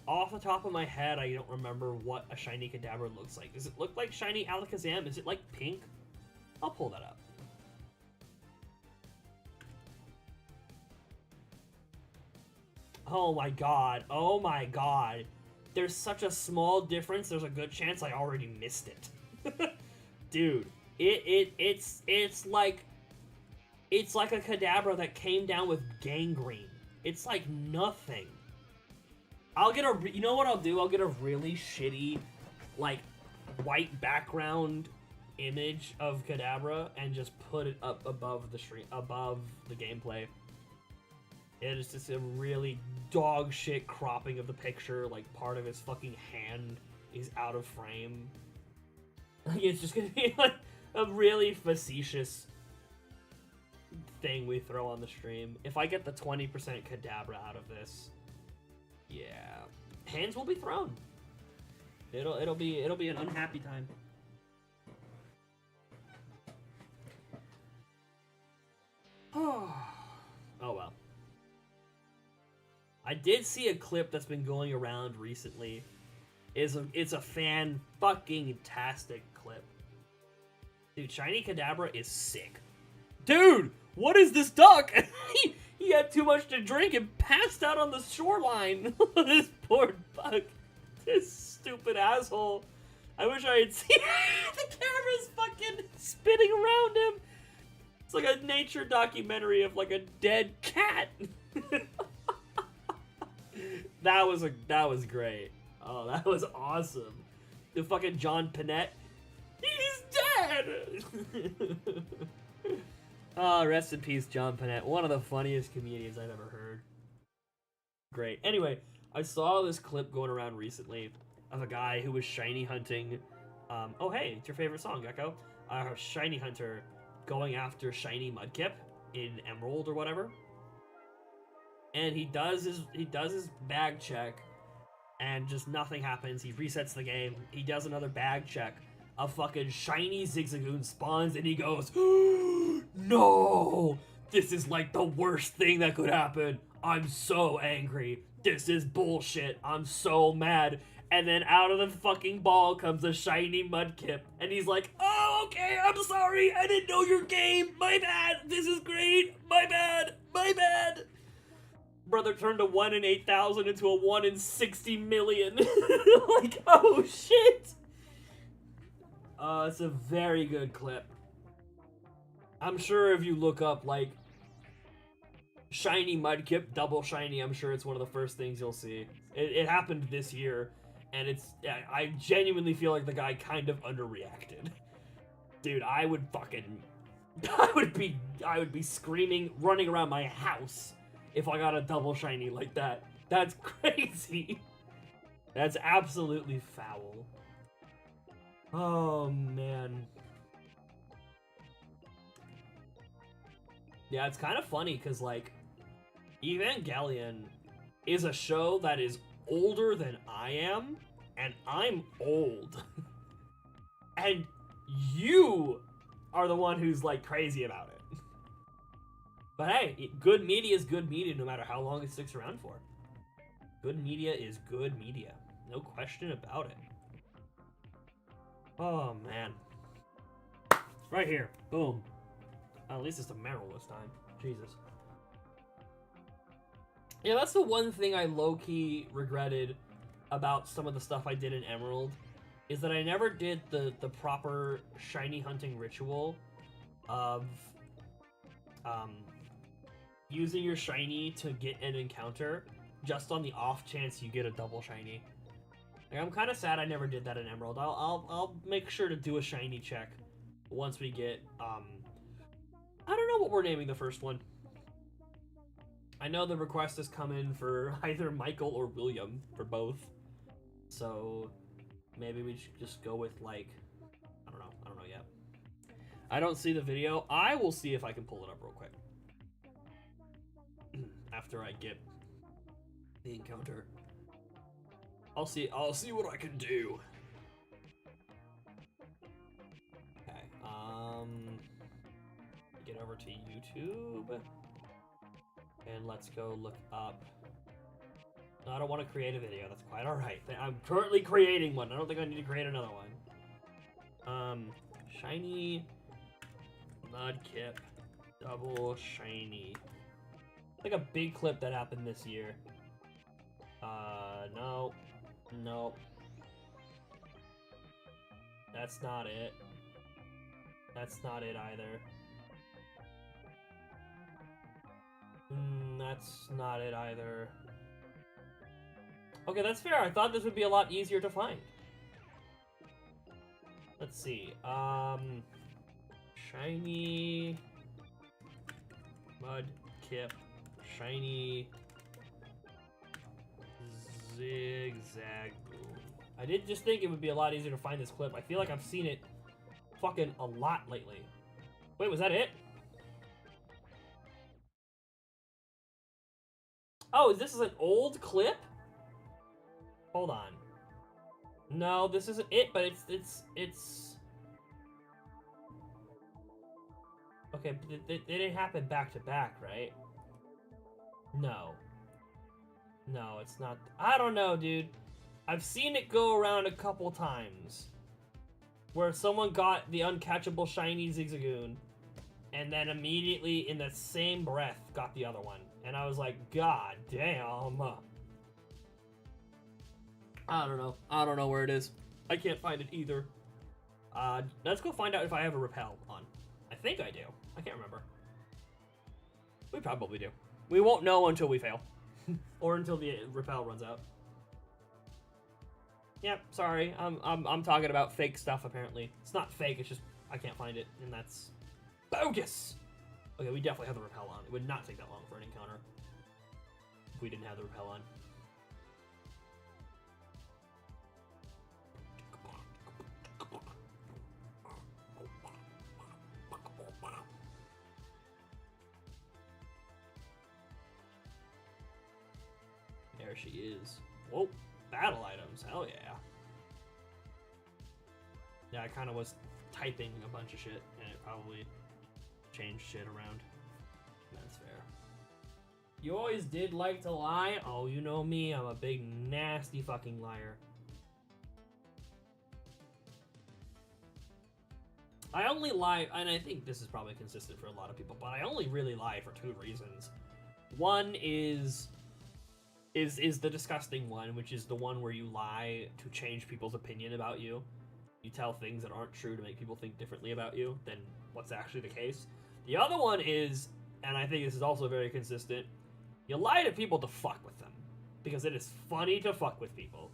off the top of my head, I don't remember what a shiny Kadabra looks like. Does it look like shiny Alakazam? Is it like pink? I'll pull that up. Oh my god. Oh my god. There's such a small difference, there's a good chance I already missed it. Dude, it's like a Kadabra that came down with gangrene. It's like nothing. You know what I'll do? I'll get a really shitty, like, white background image of Kadabra and just put it up above the gameplay. It is just a really dog shit cropping of the picture, like part of his fucking hand is out of frame. Like, it's just gonna be like a really facetious thing we throw on the stream. If I get the 20% Kadabra out of this, yeah, hands will be thrown. It'll be an unhappy time. Oh well. I did see a clip that's been going around recently. It's a fan fucking tastic clip. Dude, shiny Kadabra is sick. Dude, what is this duck? He had too much to drink and passed out on the shoreline. This poor buck. This stupid asshole. I wish I had seen the camera's fucking spinning around him. It's like a nature documentary of like a dead cat. That was great. Oh, that was awesome. The fucking John Panette. He's dead! Oh, rest in peace, John Panette. One of the funniest comedians I've ever heard. Great. Anyway, I saw this clip going around recently of a guy who was shiny hunting. Oh, hey, it's your favorite song, Gecko. Shiny hunter going after shiny Mudkip in Emerald or whatever. And he does his bag check, and just nothing happens. He resets the game. He does another bag check. A fucking shiny Zigzagoon spawns, and he goes, no! This is like the worst thing that could happen. I'm so angry. This is bullshit. I'm so mad. And then out of the fucking ball comes a shiny Mudkip. And he's like, oh, okay, I'm sorry. I didn't know your game. My bad. This is great. My bad. My bad. Brother turned a 1 in 8,000 into a 1 in 60 million. Like, oh, shit. It's a very good clip. I'm sure if you look up, like, shiny Mudkip, double shiny, I'm sure it's one of the first things you'll see. It happened this year, and I genuinely feel like the guy kind of underreacted. Dude, I would be screaming, running around my house if I got a double shiny like that. That's crazy. That's absolutely foul. Oh, man. Yeah, it's kind of funny, because, like, Evangelion is a show that is older than I am, and I'm old. And you are the one who's, like, crazy about it. But hey, good media is good media no matter how long it sticks around for. Good media is good media. No question about it. Oh, man. Right here. Boom. At least it's a Marill this time. Jesus. Yeah, that's the one thing I low-key regretted about some of the stuff I did in Emerald, is that I never did the proper shiny hunting ritual of using your shiny to get an encounter just on the off chance you get a double shiny. Like, I'm kind of sad I never did that in Emerald. I'll make sure to do a shiny check once we get I don't know what we're naming the first one. I know the request has come in for either Michael or William, for both. So maybe we should just go with, like, I don't know yet. I don't see the video. I will see if I can pull it up real quick. After I get the encounter. I'll see what I can do. Okay, get over to YouTube. And let's go look up. No, I don't want to create a video. That's quite alright. I'm currently creating one. I don't think I need to create another one. Shiny Mudkip. Double shiny. Like a big clip that happened this year. No. Nope. That's not it. That's not it either. That's not it either. Okay, that's fair. I thought this would be a lot easier to find. Let's see. Shiny Mudkip. Shiny Zigzag Boom. I did just think it would be a lot easier to find this clip. I feel like I've seen it fucking a lot lately. Wait, was that it? Oh, this is an old clip? Hold on. No, this isn't it, but it's... Okay, but they didn't happen back to back, right? No. No, it's not. I don't know, dude. I've seen it go around a couple times. Where someone got the uncatchable shiny Zigzagoon, and then immediately in the same breath got the other one. And I was like, God damn. I don't know. I don't know where it is. I can't find it either. Let's go find out if I have a repel on. I think I do. I can't remember. We probably do. We won't know until we fail. Or until the repel runs out. Yep, sorry. I'm talking about fake stuff, apparently. It's not fake, it's just I can't find it, and that's bogus! Okay, we definitely have the repel on. It would not take that long for an encounter if we didn't have the repel on. There she is. Whoa, battle items, hell yeah. Yeah, I kind of was typing a bunch of shit, and it probably changed shit around. That's fair. You always did like to lie? Oh, you know me, I'm a big nasty fucking liar. I only lie, and I think this is probably consistent for a lot of people, but I only really lie for 2 reasons. One is the disgusting one, which is the one where you lie to change people's opinion about you. You tell things that aren't true to make people think differently about you than what's actually the case. The other one is, and I think this is also very consistent, you lie to people to fuck with them. Because it is funny to fuck with people.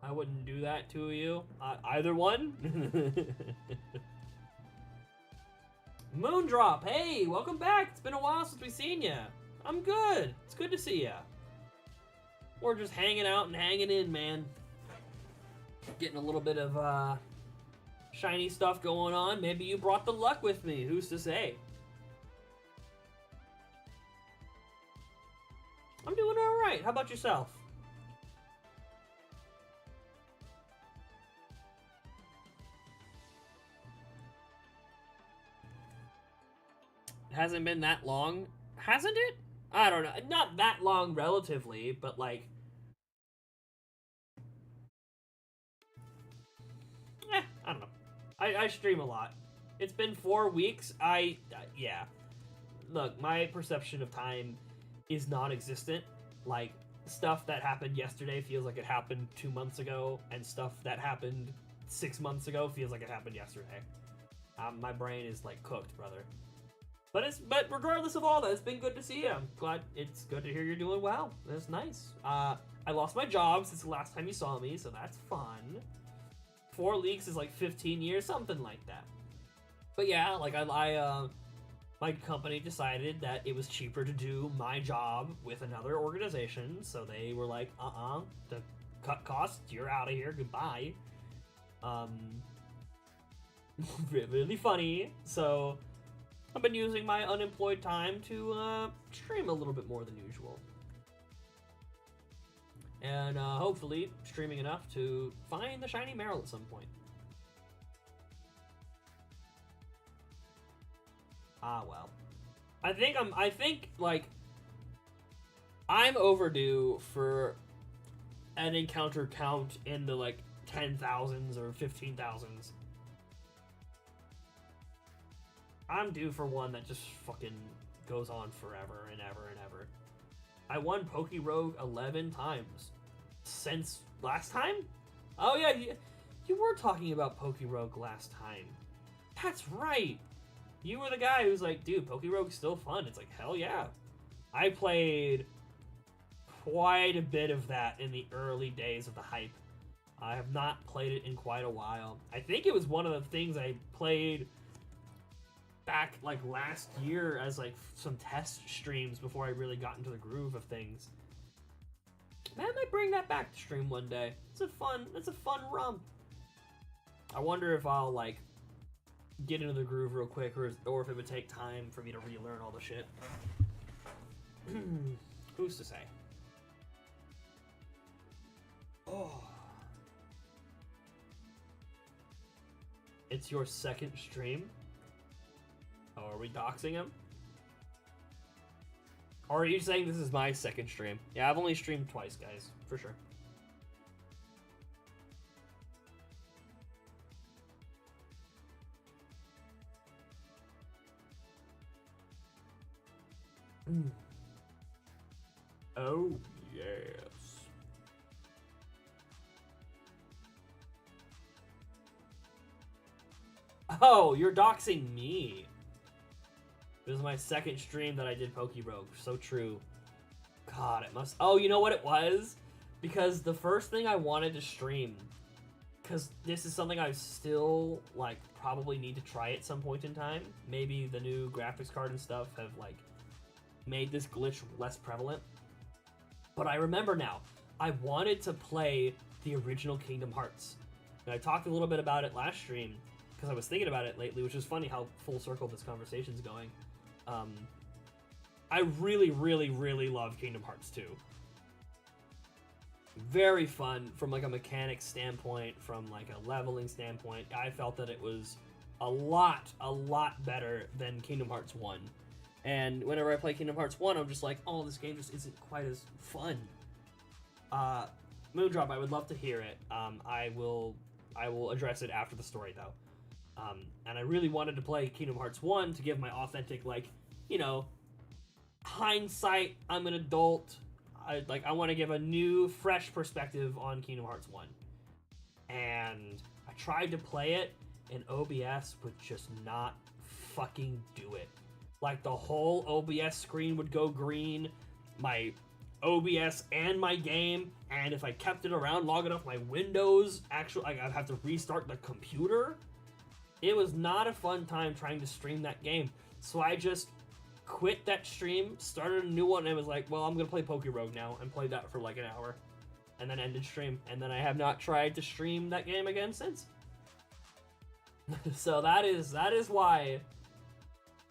I wouldn't do that to you. Either one. Moondrop, hey, welcome back. It's been a while since we've seen ya. I'm good. It's good to see ya. We're just hanging out and hanging in, man. Getting a little bit of shiny stuff going on. Maybe you brought the luck with me. Who's to say? I'm doing all right. How about yourself? It hasn't been that long, hasn't it? I don't know. Not that long relatively, but like... I don't know. I stream a lot. It's been 4 weeks. Yeah. Look, my perception of time is non-existent. Like, stuff that happened yesterday feels like it happened 2 months ago, and stuff that happened 6 months ago feels like it happened yesterday. My brain is, like, cooked, brother. But regardless of all that, it's been good to see you. I'm glad. It's good to hear you're doing well. That's nice. I lost my job since the last time you saw me, so that's fun. 4 leagues is like 15 years, something like that. But yeah, like my company decided that it was cheaper to do my job with another organization, so they were like, to cut costs, you're out of here, goodbye. Really funny. So I've been using my unemployed time to stream a little bit more than usual. And hopefully streaming enough to find the shiny Marill at some point. Ah, well. I think like I'm overdue for an encounter count in the like 10,000s or 15,000s. I'm due for one that just fucking goes on forever and ever and ever. I won Pokérogue 11 times. Since last time? Oh yeah, you were talking about Pokérogue last time. That's right! You were the guy who's like, dude, Pokérogue's still fun. It's like, hell yeah. I played quite a bit of that in the early days of the hype. I have not played it in quite a while. I think it was one of the things I played back like last year as like some test streams before I really got into the groove of things. Man, I might bring that back to stream one day. It's a fun romp. I wonder if I'll like get into the groove real quick, or if it would take time for me to relearn all the shit. Who's to say? Oh. It's your second stream? Oh, are we doxing him? Or are you saying this is my second stream? Yeah, I've only streamed twice, guys. For sure. Oh, yes. Oh, you're doxing me. This is my second stream that I did Pokérogue. So true. God, it must... Oh, you know what it was? Because the first thing I wanted to stream, because this is something I still, like, probably need to try at some point in time. Maybe the new graphics card and stuff have, like, made this glitch less prevalent. But I remember now, I wanted to play the original Kingdom Hearts. And I talked a little bit about it last stream, because I was thinking about it lately, which is funny how full circle this conversation's going. I really, really, really love Kingdom Hearts 2. Very fun from like a mechanics standpoint, from like a leveling standpoint. I felt that it was a lot better than Kingdom Hearts 1. And whenever I play Kingdom Hearts 1, I'm just like, oh, this game just isn't quite as fun. Moondrop, I would love to hear it. I will address it after the story, though. And I really wanted to play Kingdom Hearts 1 to give my authentic, like, you know, hindsight, I'm an adult. I want to give a new, fresh perspective on Kingdom Hearts 1. And I tried to play it, and OBS would just not fucking do it. Like, the whole OBS screen would go green, my OBS and my game, and if I kept it around long enough, my Windows, actually, I'd have to restart the computer. It was not a fun time trying to stream that game. So I just quit that stream, started a new one, and was like, well, I'm going to play Pokérogue now, and played that for like an hour. And then ended stream. And then I have not tried to stream that game again since. So that is why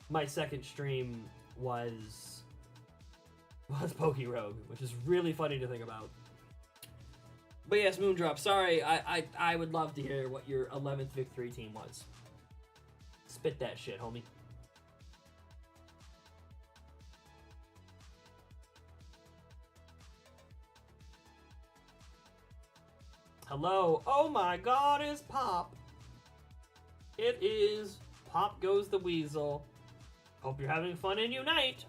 my second stream was Pokérogue, which is really funny to think about. But yes, Moondrop, sorry, I would love to hear what your 11th victory team was. Spit that shit, homie. Hello. Oh my god, it's Pop. It is Pop Goes the Weasel. Hope you're having fun in Unite.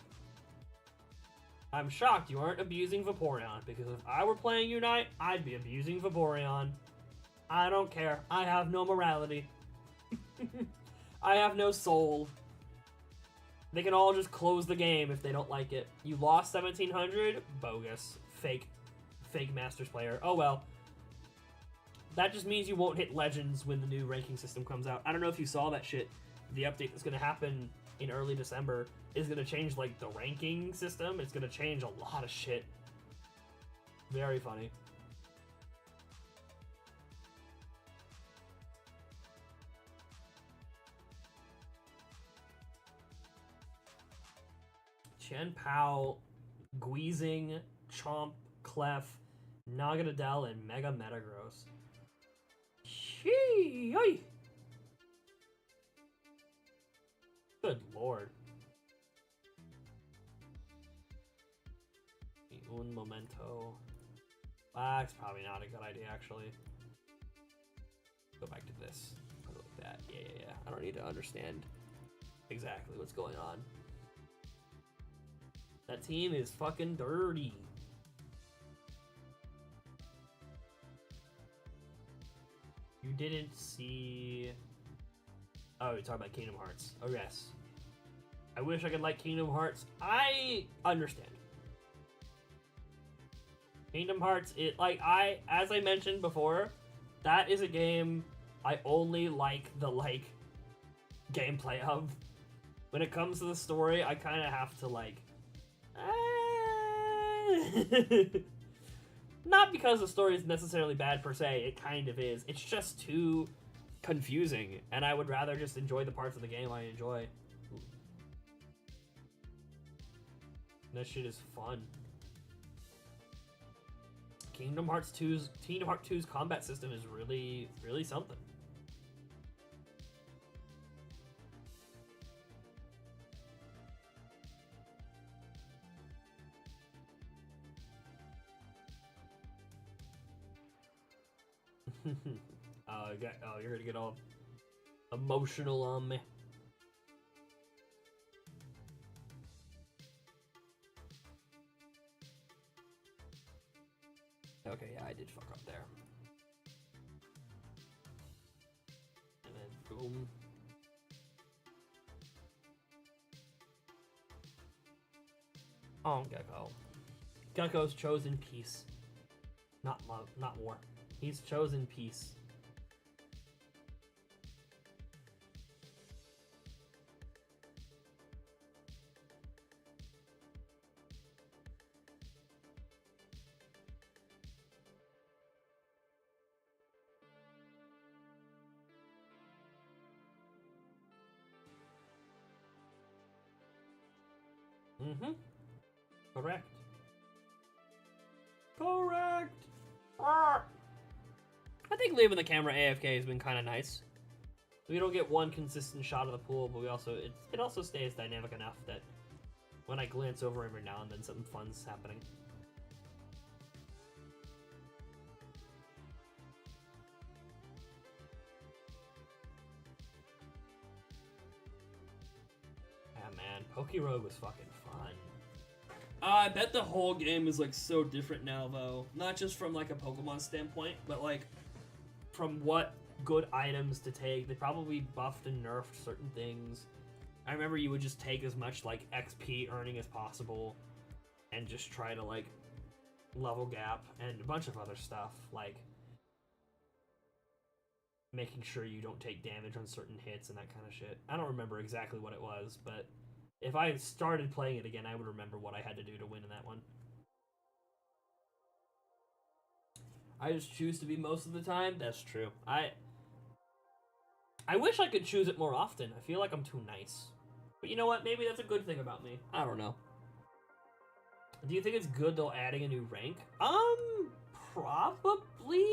I'm shocked you aren't abusing Vaporeon, because if I were playing Unite, I'd be abusing Vaporeon. I don't care. I have no morality. I have no soul. They can all just close the game if they don't like it. You lost 1700? Bogus. Fake Masters player. Oh well. That just means you won't hit Legends when the new ranking system comes out. I don't know if you saw that shit. The update that's going to happen in early December is going to change, like, the ranking system. It's going to change a lot of shit. Very funny. Chen Pao, Guizing, Chomp, Clef, Naganadel, and Mega Metagross. Shee-oy! Good lord. Un momento. That's probably not a good idea, actually. Go back to this. Go like that. Yeah. I don't need to understand exactly what's going on. That team is fucking dirty. You didn't see... Oh, you're talking about Kingdom Hearts. Oh, yes. I wish I could like Kingdom Hearts. I understand. Kingdom Hearts, as I mentioned before, that is a game I only like the, gameplay of. When it comes to the story, I kind of have to, not because the story is necessarily bad per se, it kind of is. It's just too confusing, and I would rather just enjoy the parts of the game I enjoy. That shit is fun. Kingdom Hearts 2's combat system is really, really something. You're gonna get all emotional on me. Okay, yeah, I did fuck up there. And then boom. Oh, Gecko. Gecko's chosen peace. Not love, not war. He's chosen peace. Mm-hmm. Correct. Correct! I think leaving the camera AFK has been kind of nice. We don't get one consistent shot of the pool, but it also stays dynamic enough that when I glance over every now and then, something fun's happening. Yeah, man, Pokerogue was fucking fun. I bet the whole game is like so different now, though. Not just from like a Pokemon standpoint, but like from what good items to take. They probably buffed and nerfed certain things. I remember you would just take as much like XP earning as possible and just try to like level gap and a bunch of other stuff, like making sure you don't take damage on certain hits and that kind of shit. I don't remember exactly what it was, but if I started playing it again, I would remember what I had to do to win in that one. I just choose to be most of the time. That's true. I wish I could choose it more often. I feel like I'm too nice. But you know what? Maybe that's a good thing about me. I don't know. Do you think it's good though adding a new rank? Probably.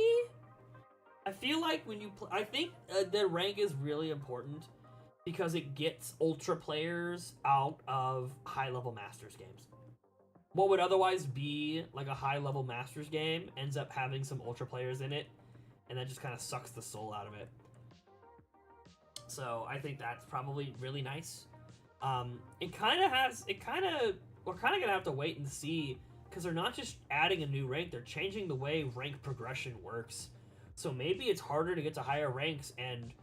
I feel like when you I think the rank is really important because it gets ultra players out of high-level Masters games. What would otherwise be like a high-level Masters game ends up having some ultra players in it, and that just kind of sucks the soul out of it. So I think that's probably really nice. We're kind of gonna have to wait and see, because they're not just adding a new rank, they're changing the way rank progression works. So maybe it's harder to get to higher ranks, and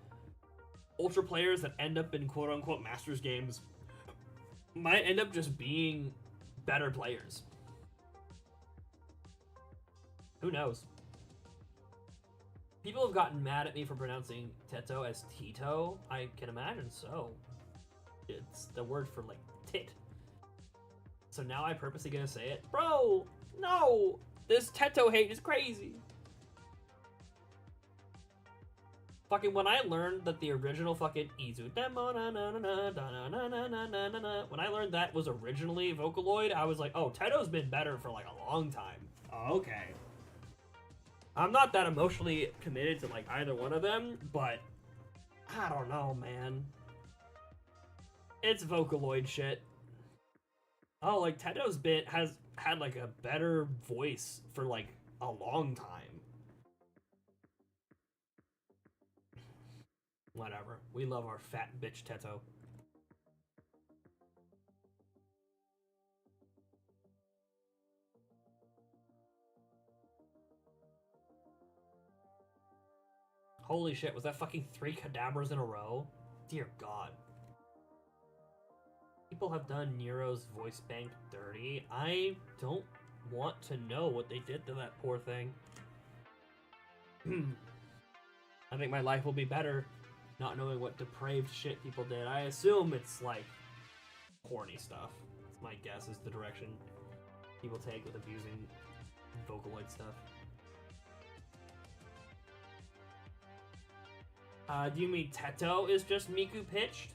ultra players that end up in quote-unquote Masters games might end up just being better players. Who knows? People have gotten mad at me for pronouncing Teto as Tito. I can imagine so. It's the word for, like, tit. So now I purposely gonna say it. Bro, no! This Teto hate is crazy. Fucking when I learned that the original fucking AZU when I learned that was originally Vocaloid, I was like, oh, Teto's been better for like a long time. Okay. I'm not that emotionally committed to like either one of them, but I don't know, man. It's Vocaloid shit. Oh, like Teto's has had like a better voice for like a long time. Whatever. We love our fat bitch Teto. Holy shit, was that fucking 3 Kadabras in a row? Dear God. People have done Nero's voice bank dirty. I don't want to know what they did to that poor thing. I think my life will be better not knowing what depraved shit people did. I assume it's like horny stuff. It's my guess is the direction people take with abusing Vocaloid stuff. Do you mean Teto is just Miku pitched?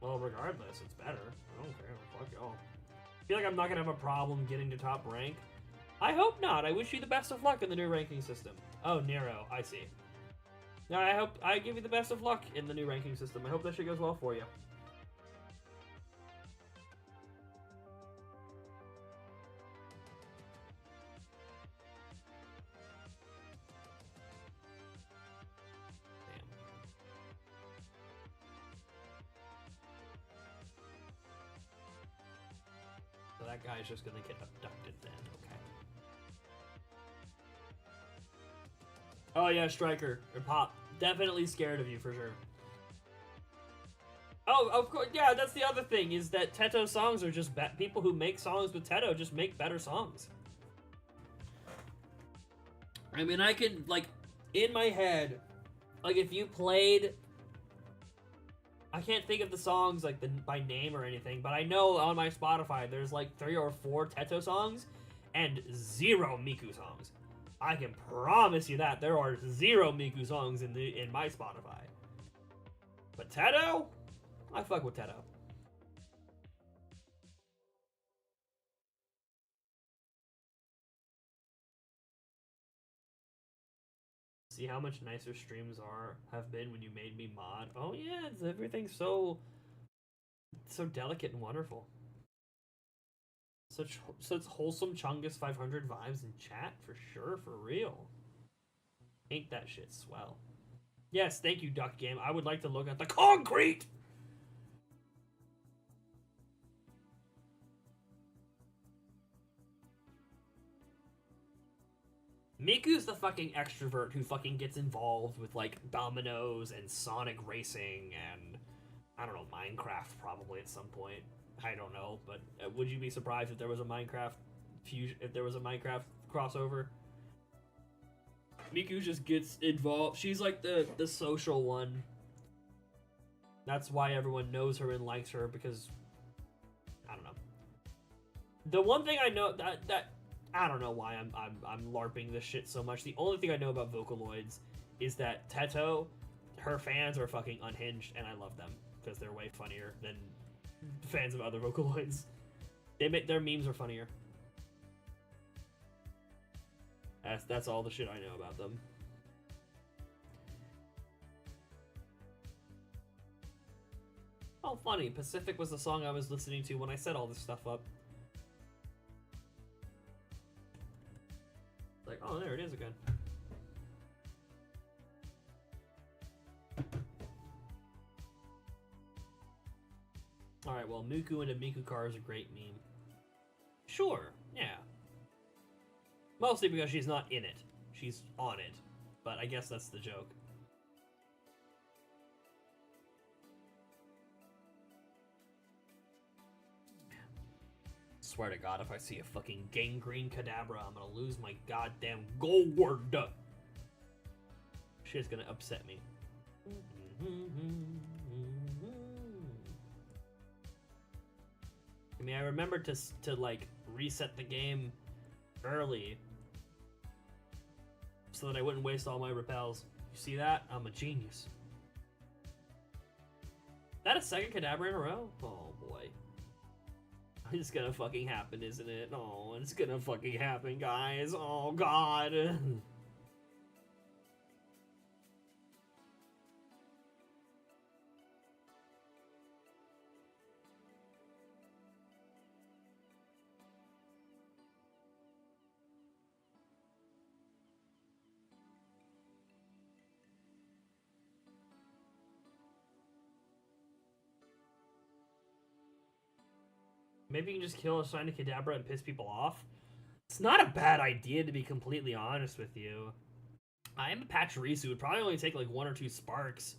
Well, regardless, it's better. I don't care. Fuck y'all. I feel like I'm not gonna have a problem getting to top rank. I hope not. I wish you the best of luck in the new ranking system. Oh, Nero. I see. Now, I hope I give you the best of luck in the new ranking system. I hope that shit goes well for you. Damn. So that guy's just gonna get abducted then, okay. Oh yeah, Striker, or Pop. Definitely scared of you, for sure. Oh, of course, yeah, that's the other thing, is that Teto songs are just people who make songs with Teto just make better songs. I mean, I can, like, in my head, like, if you played... I can't think of the songs, like, by name or anything, but I know on my Spotify there's, like, 3 or 4 Teto songs and 0 Miku songs. I can promise you that there are 0 Miku songs in my Spotify. But Teto? I fuck with Teto. See how much nicer streams have been when you made me mod. Oh yeah, everything's so delicate and wonderful. Such wholesome Chungus 500 vibes in chat for sure, for real. Ain't that shit swell? Yes, thank you, Duck Game. I would like to look at the concrete. Miku's the fucking extrovert who fucking gets involved with, like, dominoes and Sonic Racing and, I don't know, Minecraft probably at some point. I don't know, but would you be surprised if there was a Minecraft crossover? Miku just gets involved. She's like the social one. That's why everyone knows her and likes her, because I don't know. The one thing I know that I don't know why I'm LARPing this shit so much. The only thing I know about Vocaloids is that Teto, her fans are fucking unhinged, and I love them because they're way funnier than fans of other Vocaloids. Their memes are funnier. That's all the shit I know about them. Oh, funny. Pacific was the song I was listening to when I set all this stuff up. Like, oh, there it is again. Alright, well, Muku and a Miku car is a great meme. Sure, yeah. Mostly because she's not in it. She's on it. But I guess that's the joke. Swear to God, if I see a fucking gangrene Kadabra, I'm gonna lose my goddamn gold. Shit's gonna upset me. I mean, I remember to like reset the game early so that I wouldn't waste all my repels. You see that? I'm a genius. That a second Kadabra in a row? Oh boy. It's gonna fucking happen, isn't it? Oh, it's gonna fucking happen, guys. Oh god. Maybe you can just kill a shiny Kadabra and piss people off. It's not a bad idea, to be completely honest with you. I am a Pachirisu. It would probably only take like 1 or 2 sparks.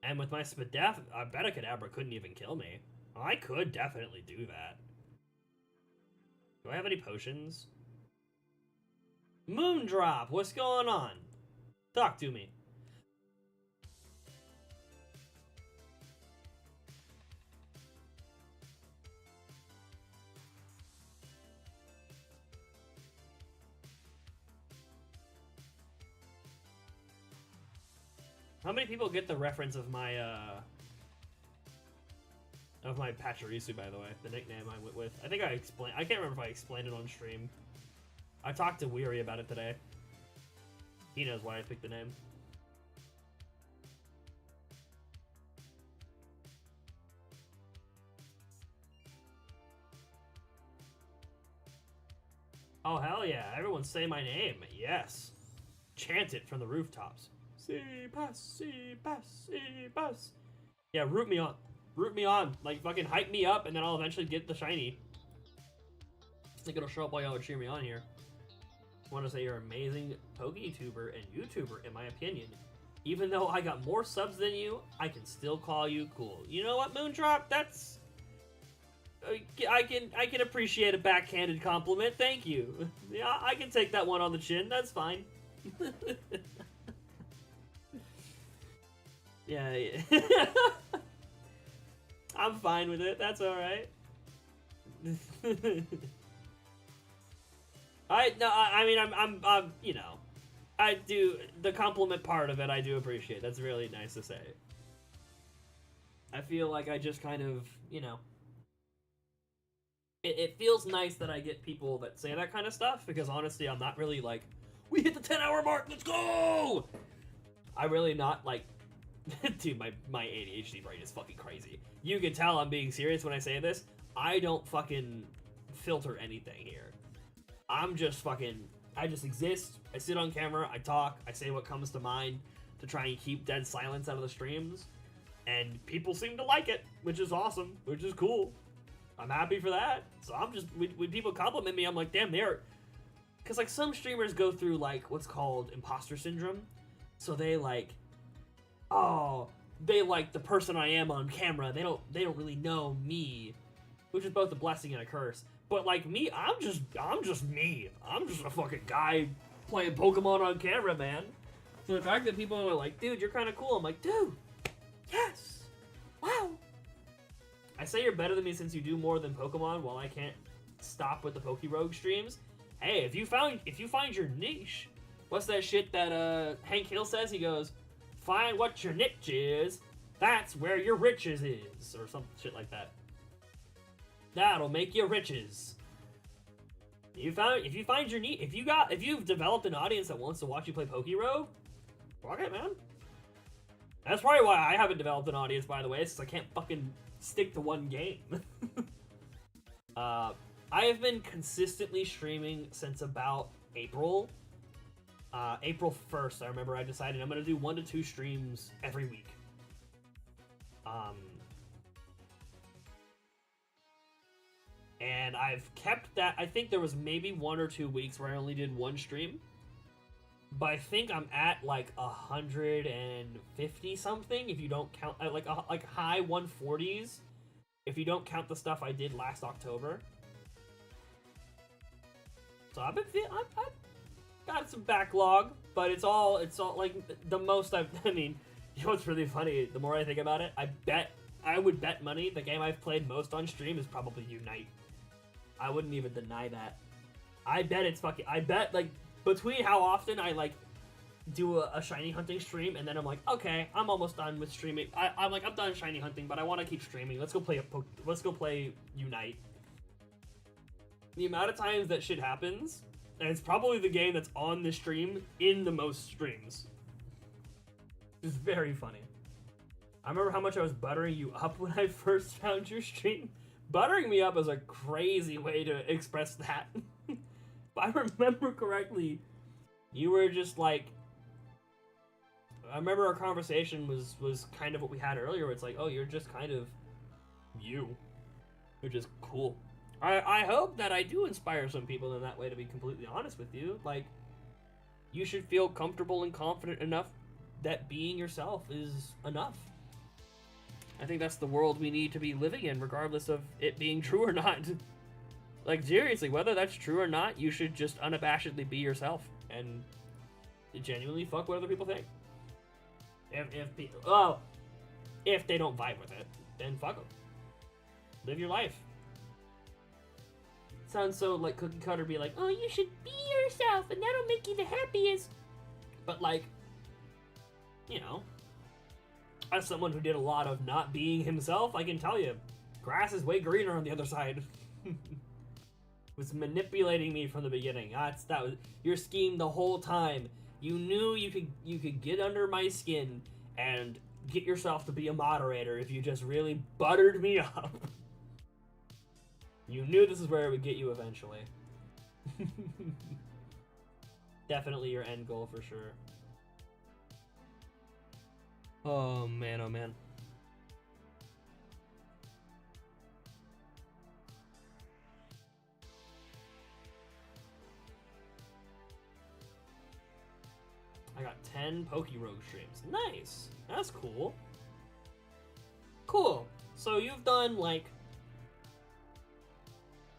And with my Spadef, I bet a Kadabra couldn't even kill me. I could definitely do that. Do I have any potions? Moondrop, what's going on? Talk to me. How many people get the reference of my Pachirisu, by the way? The nickname I went with. I think I explained. I can't remember if I explained it on stream. I talked to Weary about it today. He knows why I picked the name. Oh, hell yeah. Everyone say my name. Yes. Chant it from the rooftops. See pass, see pass. Yeah, root me on. Root me on. Like, fucking hype me up, and then I'll eventually get the shiny. I think it'll show up while y'all cheer me on here. I want to say you're an amazing PokeTuber and YouTuber, in my opinion. Even though I got more subs than you, I can still call you cool. You know what, Moondrop? That's... I can appreciate a backhanded compliment. Thank you. Yeah, I can take that one on the chin. That's fine. Yeah. I'm fine with it. That's all right. I mean, I'm, you know, I do the compliment part of it. I do appreciate. That's really nice to say. I feel like I just kind of, you know, it feels nice that I get people that say that kind of stuff, because honestly, I'm not really like, we hit the 10-hour mark, let's go! I really not like, dude, my ADHD brain is fucking crazy. You can tell I'm being serious when I say this. I don't fucking filter anything here. I'm just fucking, I just exist. I sit on camera, I talk, I say what comes to mind to try and keep dead silence out of the streams. And people seem to like it, which is awesome, which is cool. I'm happy for that. So I'm just, when people compliment me, I'm like, damn, they're, because like some streamers go through like what's called imposter syndrome. So they like, oh, they like the person I am on camera. They don't really know me, which is both a blessing and a curse. But like me, I'm just me. I'm just a fucking guy playing Pokemon on camera, man. So the fact that people are like, dude, you're kind of cool. I'm like, dude, yes, wow. I say you're better than me since you do more than Pokemon. While I can't stop with the Pokerogue streams. Hey, if you find your niche, what's that shit that Hank Hill says? He goes, find what your niche is. That's where your riches is, or some shit like that. That'll make you riches. If you find your niche, if you've developed an audience that wants to watch you play Pokerogue, rock it, man. That's probably why I haven't developed an audience, by the way, since I can't fucking stick to one game. I have been consistently streaming since about April. April 1st, I remember I decided I'm going to do 1 to 2 streams every week. And I've kept that. I think there was maybe 1 or 2 weeks where I only did 1 stream. But I think I'm at like 150 something if you don't count, like high 140s if you don't count the stuff I did last October. So I've got some backlog, but it's all like the most I mean, you know what's really funny? The more I think about it, I would bet money the game I've played most on stream is probably Unite. I wouldn't even deny that. I bet like between how often I like do a shiny hunting stream and then I'm like, okay, I'm almost done with streaming. I'm done shiny hunting, but I want to keep streaming. Let's go play Unite. The amount of times that shit happens, and it's probably the game that's on the stream in the most streams. It's very funny. I remember how much I was buttering you up when I first found your stream. Buttering me up is a crazy way to express that. If I remember correctly, you were just like, I remember our conversation was kind of what we had earlier. Where it's like, oh, you're just kind of you, which is cool. I hope that I do inspire some people in that way, to be completely honest with you. Like, you should feel comfortable and confident enough that being yourself is enough. I think that's the world we need to be living in, regardless of it being true or not. Like, seriously, whether that's true or not, you should just unabashedly be yourself and genuinely fuck what other people think. If they don't vibe with it, then fuck them. Live your life. Sounds so like cookie cutter, be like, oh, you should be yourself and that'll make you the happiest. But like, you know, as someone who did a lot of not being himself, I can tell you, grass is way greener on the other side. Was manipulating me from the beginning. That was your scheme the whole time. You knew you could get under my skin and get yourself to be a moderator if you just really buttered me up. You knew this is where it would get you eventually. Definitely your end goal for sure. Oh man, oh man. I got 10 Pokérogue streams. Nice. That's cool. Cool. So you've done like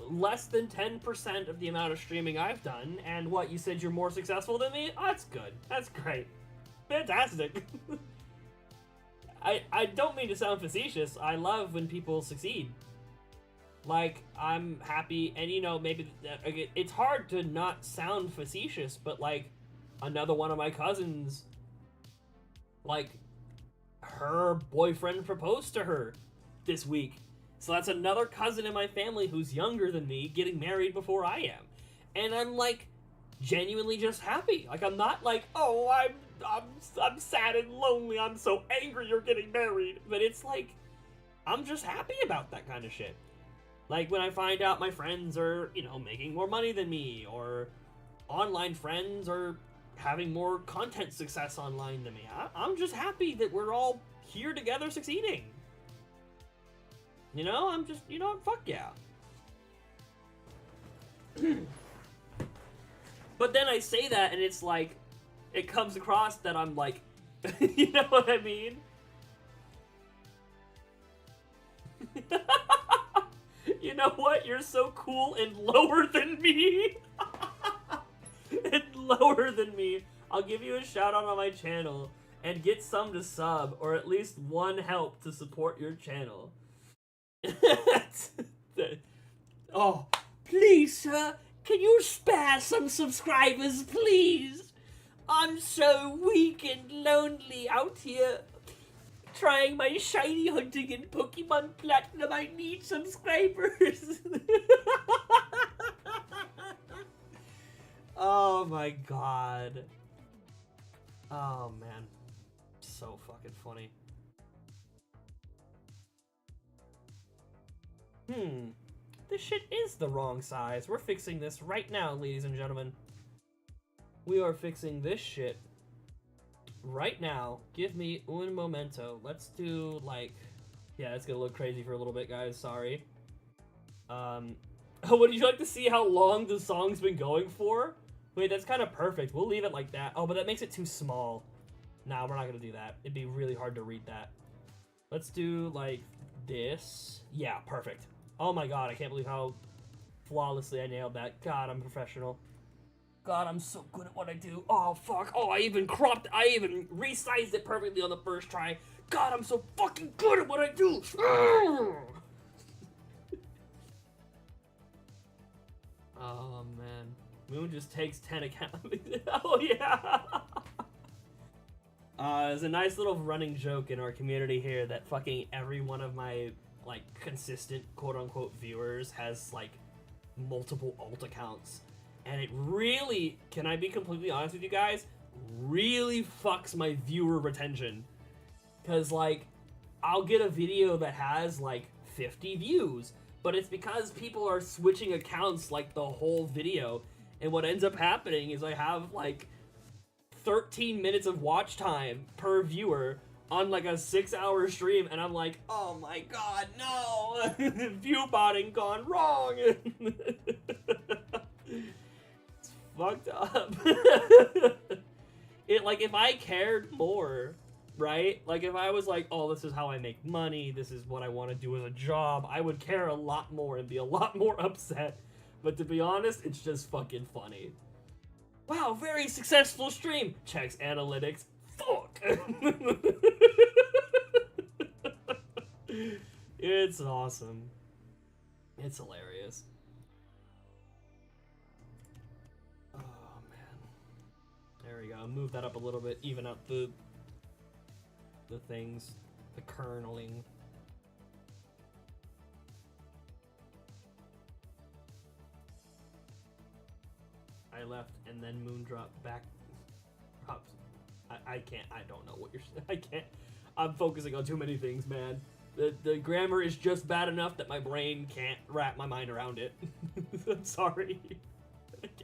less than 10% of the amount of streaming I've done, and what, you said you're more successful than me? Oh, that's good. That's great. Fantastic. I don't mean to sound facetious. I love when people succeed. Like, I'm happy, and you know, maybe it's hard to not sound facetious, but like, another one of my cousins, like, her boyfriend proposed to her this week. So that's another cousin in my family who's younger than me getting married before I am. And I'm like, genuinely just happy. Like, I'm not like, oh, I'm I'm sad and lonely. I'm so angry you're getting married. But it's like, I'm just happy about that kind of shit. Like when I find out my friends are, you know, making more money than me, or online friends are having more content success online than me. I'm just happy that we're all here together succeeding. You know, I'm just, you know, fuck yeah. But then I say that and it's like, it comes across that I'm like, you know what I mean? You know what? You're so cool and lower than me. And lower than me. I'll give you a shout out on my channel and get some to sub, or at least one help to support your channel. Oh, please, sir, can you spare some subscribers, please? I'm so weak and lonely out here. Trying my shiny hunting in Pokemon Platinum, I need subscribers. Oh my god. Oh man. So fucking funny. This shit is the wrong size. We're fixing this right now, ladies and gentlemen. We are fixing this shit right now. Give me un momento. Let's do, like... Yeah, it's gonna look crazy for a little bit, guys. Sorry. Would you like to see how long the song's been going for? Wait, that's kind of perfect. We'll leave it like that. Oh, but that makes it too small. Nah, we're not gonna do that. It'd be really hard to read that. Let's do, like, this. Yeah, perfect. Oh my god, I can't believe how flawlessly I nailed that. God, I'm professional. God, I'm so good at what I do. Oh, fuck. Oh, I even resized it perfectly on the first try. God, I'm so fucking good at what I do. Oh, man. Moon just takes 10 accounts. Oh, yeah. There's a nice little running joke in our community here that fucking every one of my, like, consistent quote-unquote viewers has, like, multiple alt accounts. And it really, can I be completely honest with you guys, really fucks my viewer retention. Because, like, I'll get a video that has, like, 50 views, but it's because people are switching accounts, like, the whole video. And what ends up happening is I have, like, 13 minutes of watch time per viewer on, like, a 6-hour stream, and I'm like, oh my god, no! View botting gone wrong! Fucked up. It, like, if I cared more, right? Like, if I was like, oh, this is how I make money, this is what I want to do as a job, I would care a lot more and be a lot more upset. But to be honest, it's just fucking funny. Wow, very successful stream. Checks analytics. Fuck. It's awesome. It's hilarious. There we go. Move that up a little bit, even up the things, the kerneling. I left and then moon dropped back. I can't. I don't know what you're saying. I can't. I'm focusing on too many things, man. The grammar is just bad enough that my brain can't wrap my mind around it. I'm sorry.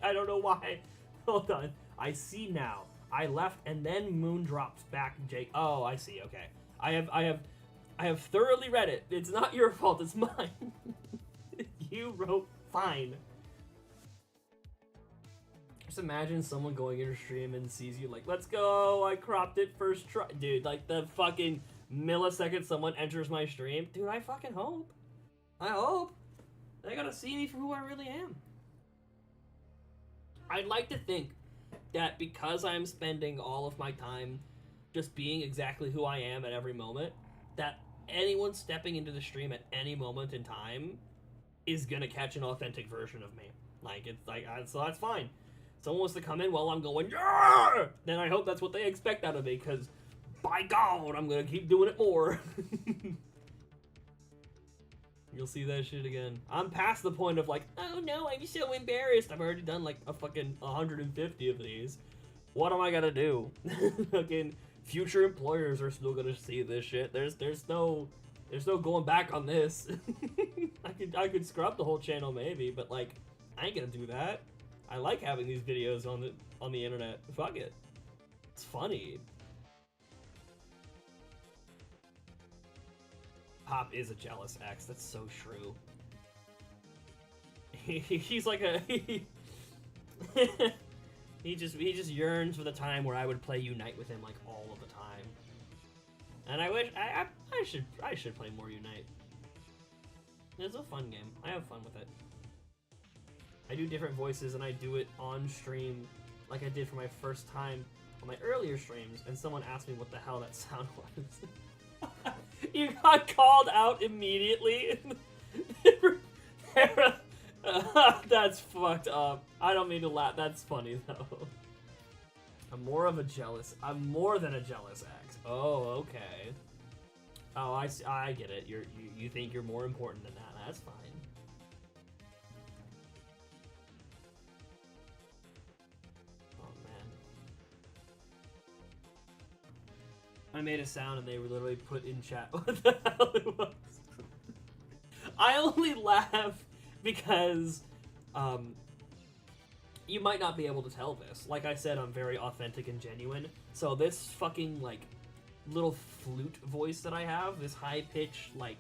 I don't know why. Hold on. I see now. I left and then moon drops back, Jake. Oh, I see. Okay. I have thoroughly read it. It's not your fault. It's mine. You wrote fine. Just imagine someone going in your stream and sees you like, let's go. I cropped it first try. Dude, like the fucking millisecond someone enters my stream. Dude, I fucking hope. I hope. They gotta see me for who I really am. I'd like to think that because I'm spending all of my time just being exactly who I am at every moment, that anyone stepping into the stream at any moment in time is gonna catch an authentic version of me. Like, it's like, so that's fine. Someone wants to come in while I'm going, yeah! Then I hope that's what they expect out of me, because by God, I'm gonna keep doing it more. You'll see that shit again. I'm past the point of like, oh no, I'm so embarrassed. I've already done like a fucking 150 of these. What am I gonna do? Fucking future employers are still gonna see this shit. There's no going back on this. I could scrub the whole channel maybe, but like I ain't gonna do that. I like having these videos on the internet. Fuck it. It's funny. Pop is a jealous ex. That's so true. He's like a he just yearns for the time where I would play Unite with him like all of the time. And I wish I should play more Unite. It's a fun game. I have fun with it. I do different voices and I do it on stream like I did for my first time on my earlier streams, and someone asked me what the hell that sound was. You got called out immediately. That's fucked up. I don't mean to laugh. That's funny though. I'm more than a jealous ex. Oh, okay. Oh, I get it. You think you're more important than that. That's fine. Oh man. I made a sound and they were literally put in chat what the hell it was. I only laugh because you might not be able to tell this. Like I said, I'm very authentic and genuine. So this fucking like little flute voice that I have, this high-pitched like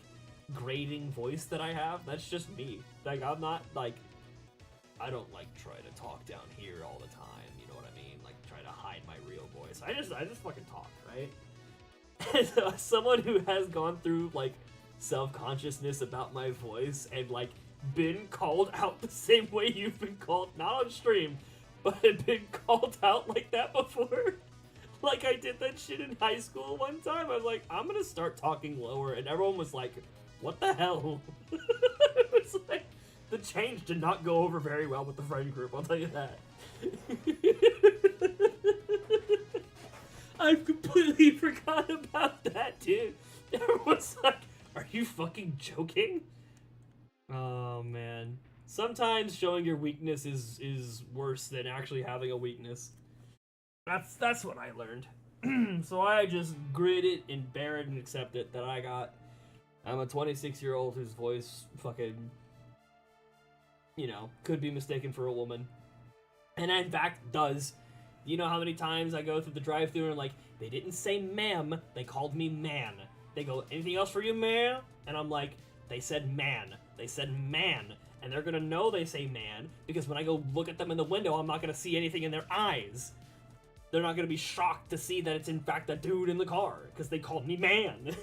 grating voice that I have, that's just me. Like I'm not like, I don't like try to talk down here all the time, you know what I mean? Like try to hide my real voice. I just fucking talk, right? As someone who has gone through like self-consciousness about my voice and like been called out the same way you've been called, not on stream, but had been called out like that before. Like I did that shit in high school one time. I was like, I'm gonna start talking lower, and everyone was like, what the hell? It was like, the change did not go over very well with the friend group, I'll tell you that. I completely forgot about that, dude. Everyone's like, are you fucking joking? Oh, man. Sometimes showing your weakness is worse than actually having a weakness. That's what I learned. So I just grit it and bear it and accept it that I'm a 26-year-old whose voice fucking, you know, could be mistaken for a woman. And in fact does. You know how many times I go through the drive-thru and like, they didn't say ma'am, they called me man. They go, anything else for you, man? And I'm like, they said man. They said man. And they're gonna know they say man, because when I go look at them in the window, I'm not gonna see anything in their eyes. They're not gonna be shocked to see that it's in fact a dude in the car, because they called me man.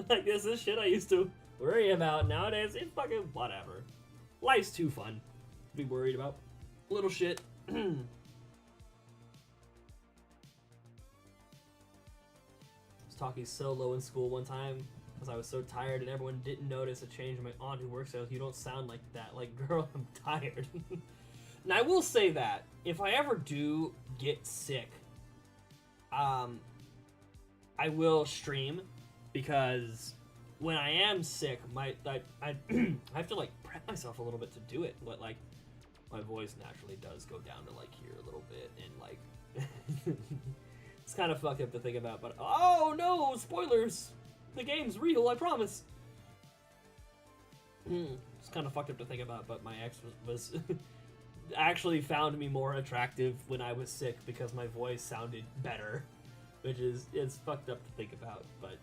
Like, this is shit I used to worry about. Nowadays, it's fucking whatever. Life's too fun to be worried about. Little shit. Talking so low in school one time because I was so tired and everyone didn't notice a change in my aunt who works there. You don't sound like that. Like, girl, I'm tired. And I will say that if I ever do get sick, I will stream, because when I am sick, I have to like prep myself a little bit to do it. But like, my voice naturally does go down to like here a little bit, and like. It's kind of fucked up to think about, but oh no, spoilers! The game's real, I promise. It's kind of fucked up to think about, but my ex was actually found me more attractive when I was sick because my voice sounded better, which it's fucked up to think about. But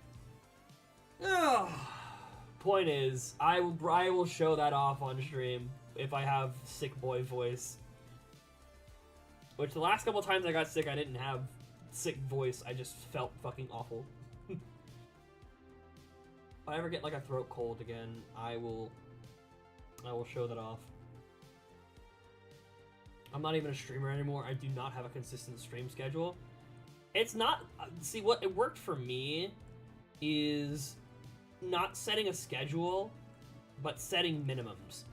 point is, I will show that off on stream if I have sick boy voice. Which the last couple times I got sick, I didn't have sick voice, I just felt fucking awful. If I ever get like a throat cold again, I will show that off. I'm not even a streamer anymore. I do not have a consistent stream schedule. It's not, see, what it worked for me is not setting a schedule, but setting minimums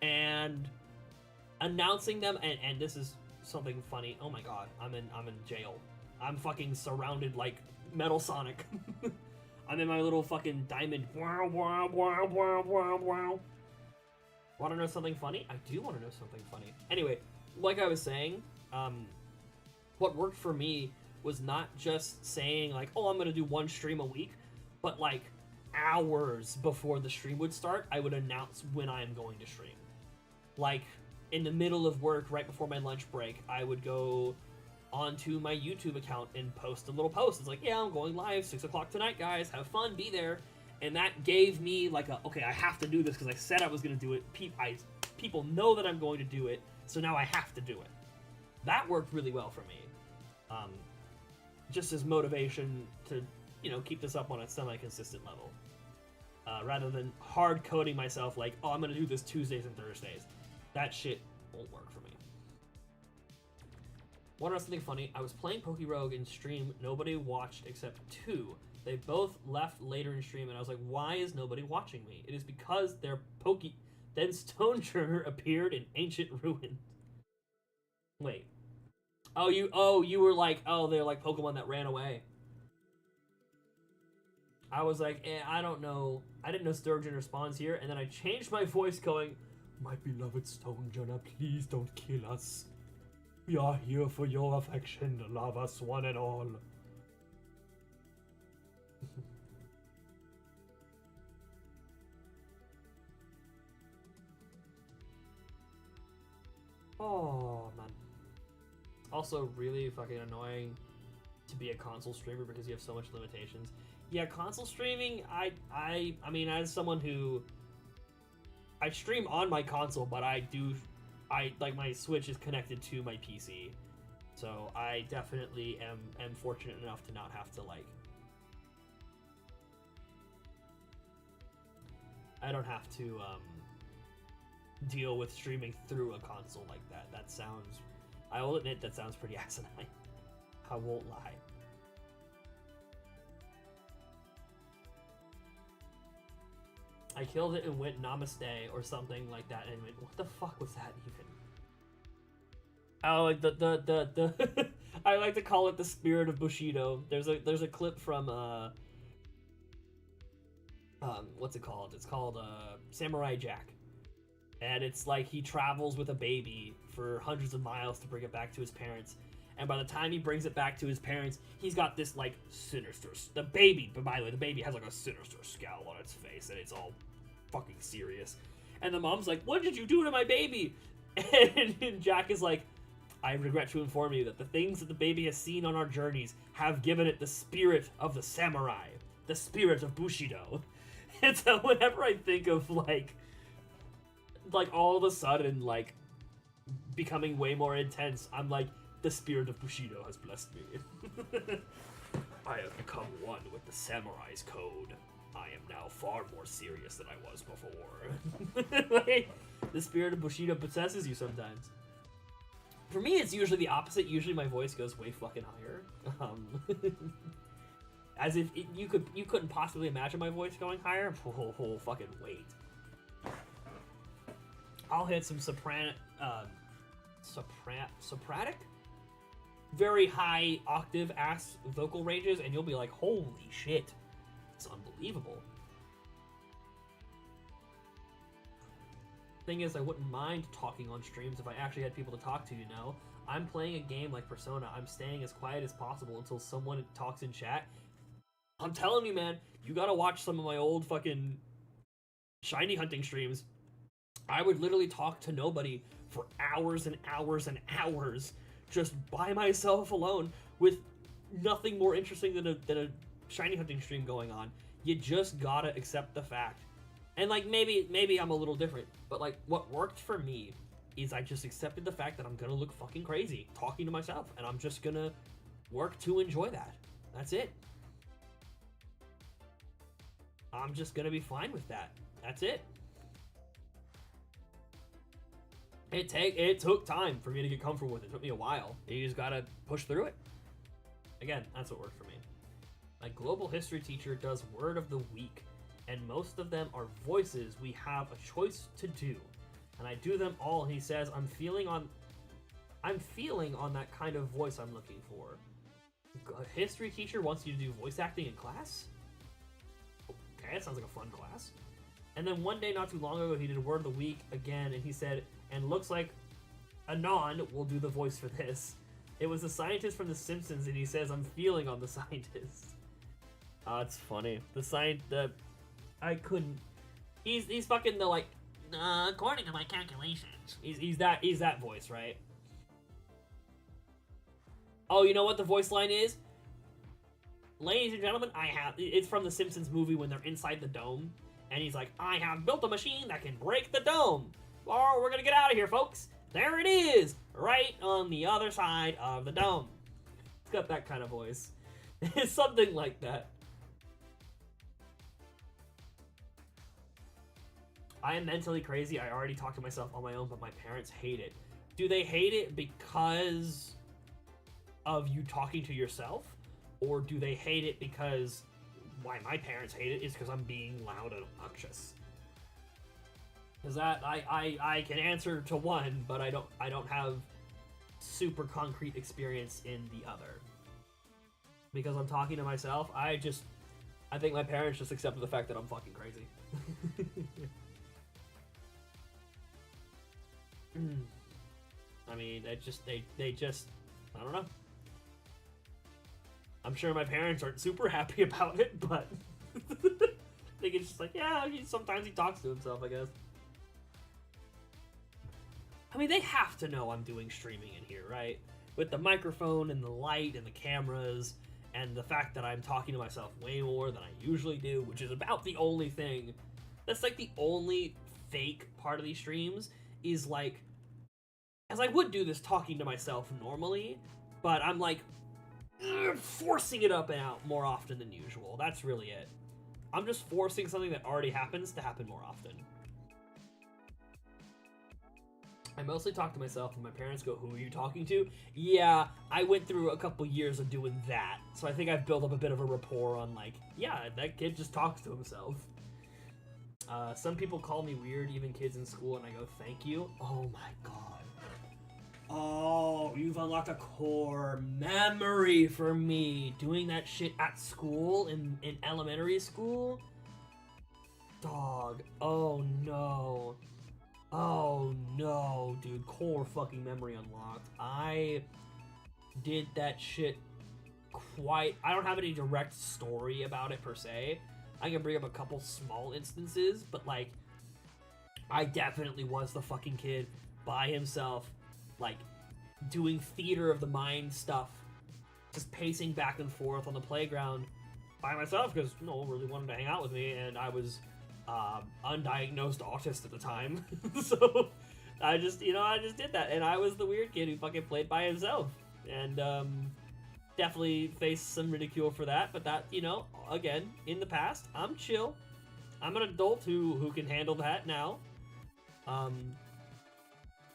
and announcing them. And this is something funny. Oh my god, I'm in jail. I'm fucking surrounded like Metal Sonic. I'm in my little fucking diamond. Wow, wow, wow, wow, wow, wow. Want to know something funny? I do want to know something funny. Anyway, like I was saying, what worked for me was not just saying like, oh, I'm gonna do one stream a week, but like hours before the stream would start, I would announce when I'm going to stream. Like in the middle of work, right before my lunch break, I would go onto my YouTube account and post a little post. It's like, yeah, I'm going live 6 o'clock tonight, guys. Have fun, be there. And that gave me like a, okay, I have to do this because I said I was going to do it. People know that I'm going to do it, so now I have to do it. That worked really well for me. Just as motivation to, you know, keep this up on a semi-consistent level. Rather than hard coding myself like, oh, I'm going to do this Tuesdays and Thursdays. That shit won't work for me. One other something funny, I was playing Pokerogue in stream, nobody watched except 2. They both left later in stream, and I was like, why is nobody watching me? It is because their then Stonechurner appeared in Ancient Ruin. Wait. Oh, you were like, oh, they're like Pokemon that ran away. I was like, I don't know. I didn't know Stonechurner spawns here, and then I changed my voice going, my beloved Stonechurner, please don't kill us. We are here for your affection, love us one and all. Oh, man. Also, really fucking annoying to be a console streamer because you have so much limitations. Yeah, console streaming, I mean, as someone who... I stream on my console, but like, my Switch is connected to my PC. So I definitely am fortunate enough to not have to, like... I don't have to, deal with streaming through a console like that. That sounds... I will admit that sounds pretty asinine. I won't lie. I killed it and went namaste or something like that and went, what the fuck was that even? Oh, like the I like to call it the spirit of Bushido. There's a clip from what's it called? It's called Samurai Jack. And it's like he travels with a baby for hundreds of miles to bring it back to his parents. And by the time he brings it back to his parents, he's got this, like, sinister... The baby, but by the way, the baby has, like, a sinister scowl on its face, and it's all fucking serious. And the mom's like, what did you do to my baby? And Jack is like, I regret to inform you that the things that the baby has seen on our journeys have given it the spirit of the samurai. The spirit of Bushido. And so whenever I think of, like all of a sudden, like, becoming way more intense, I'm like, the spirit of Bushido has blessed me. I have become one with the samurai's code. I am now far more serious than I was before. Like, the spirit of Bushido possesses you sometimes. For me, it's usually the opposite. Usually my voice goes way fucking higher. As if you couldn't possibly imagine my voice going higher. Oh, fucking wait. I'll hit some sopratic? Very high octave ass vocal ranges, and you'll be like, holy shit, it's unbelievable. Thing is, I wouldn't mind talking on streams if I actually had people to talk to, you know? I'm playing a game like Persona, I'm staying as quiet as possible until someone talks in chat. I'm telling you, man, you gotta watch some of my old fucking shiny hunting streams. I would literally talk to nobody for hours and hours and hours, just by myself alone, with nothing more interesting than a shiny hunting stream going on. You just gotta accept the fact. And like, maybe I'm a little different, but like, what worked for me is I just accepted the fact that I'm gonna look fucking crazy talking to myself, and I'm just gonna work to enjoy that. That's it. I'm just gonna be fine with that. That's it. It took time for me to get comfortable with it. It took me a while. You just gotta push through it. Again, that's what worked for me. My global history teacher does word of the week, and most of them are voices we have a choice to do. And I do them all, and he says, I'm feeling on that kind of voice I'm looking for. A history teacher wants you to do voice acting in class? Okay, that sounds like a fun class. And then one day not too long ago, he did word of the week again, and he said, and looks like Anon will do the voice for this. It was the scientist from The Simpsons, and he says, "I'm feeling on the scientist." It's funny. I couldn't. He's fucking the like. According to my calculations, he's that voice, right? Oh, you know what the voice line is? Ladies and gentlemen, it's from the Simpsons movie when they're inside the dome, and he's like, "I have built a machine that can break the dome. Oh, we're gonna get out of here, folks. There it is, right on the other side of the dome." It's got that kind of voice. It's something like that. I am mentally crazy. I already talked to myself on my own, but my parents hate it. Do they hate it because of you talking to yourself? Or do they hate it because why my parents hate it is because I'm being loud and obnoxious? Because that I can answer to one, but I don't have super concrete experience in the other. Because I'm talking to myself, I think my parents just accepted the fact that I'm fucking crazy. I mean, they just, I don't know. I'm sure my parents aren't super happy about it, but I think it's just like, yeah, sometimes he talks to himself, I guess. I mean, they have to know I'm doing streaming in here, right? With the microphone and the light and the cameras and the fact that I'm talking to myself way more than I usually do, which is about the only thing. That's like the only fake part of these streams is like, as I would do this talking to myself normally, but I'm like forcing it up and out more often than usual. That's really it. I'm just forcing something that already happens to happen more often. I mostly talk to myself, and my parents go, "Who are you talking to?" Yeah, I went through a couple years of doing that, so I think I've built up a bit of a rapport on like, yeah, that kid just talks to himself. Some people call me weird, even kids in school, and I go, "Thank you." Oh my god. Oh, you've unlocked a core memory for me. Doing that shit at school, in elementary school? Dog. Oh no. Oh no, dude. Core fucking memory unlocked. I did that shit I don't have any direct story about it per se. I can bring up a couple small instances, but like, I definitely was the fucking kid by himself, like, doing theater of the mind stuff, just pacing back and forth on the playground by myself because no one really wanted to hang out with me, and I was undiagnosed autist at the time. So I just did that, and I was the weird kid who fucking played by himself, and definitely faced some ridicule for that, but that, again, in the past, I'm chill. I'm an adult who can handle that now.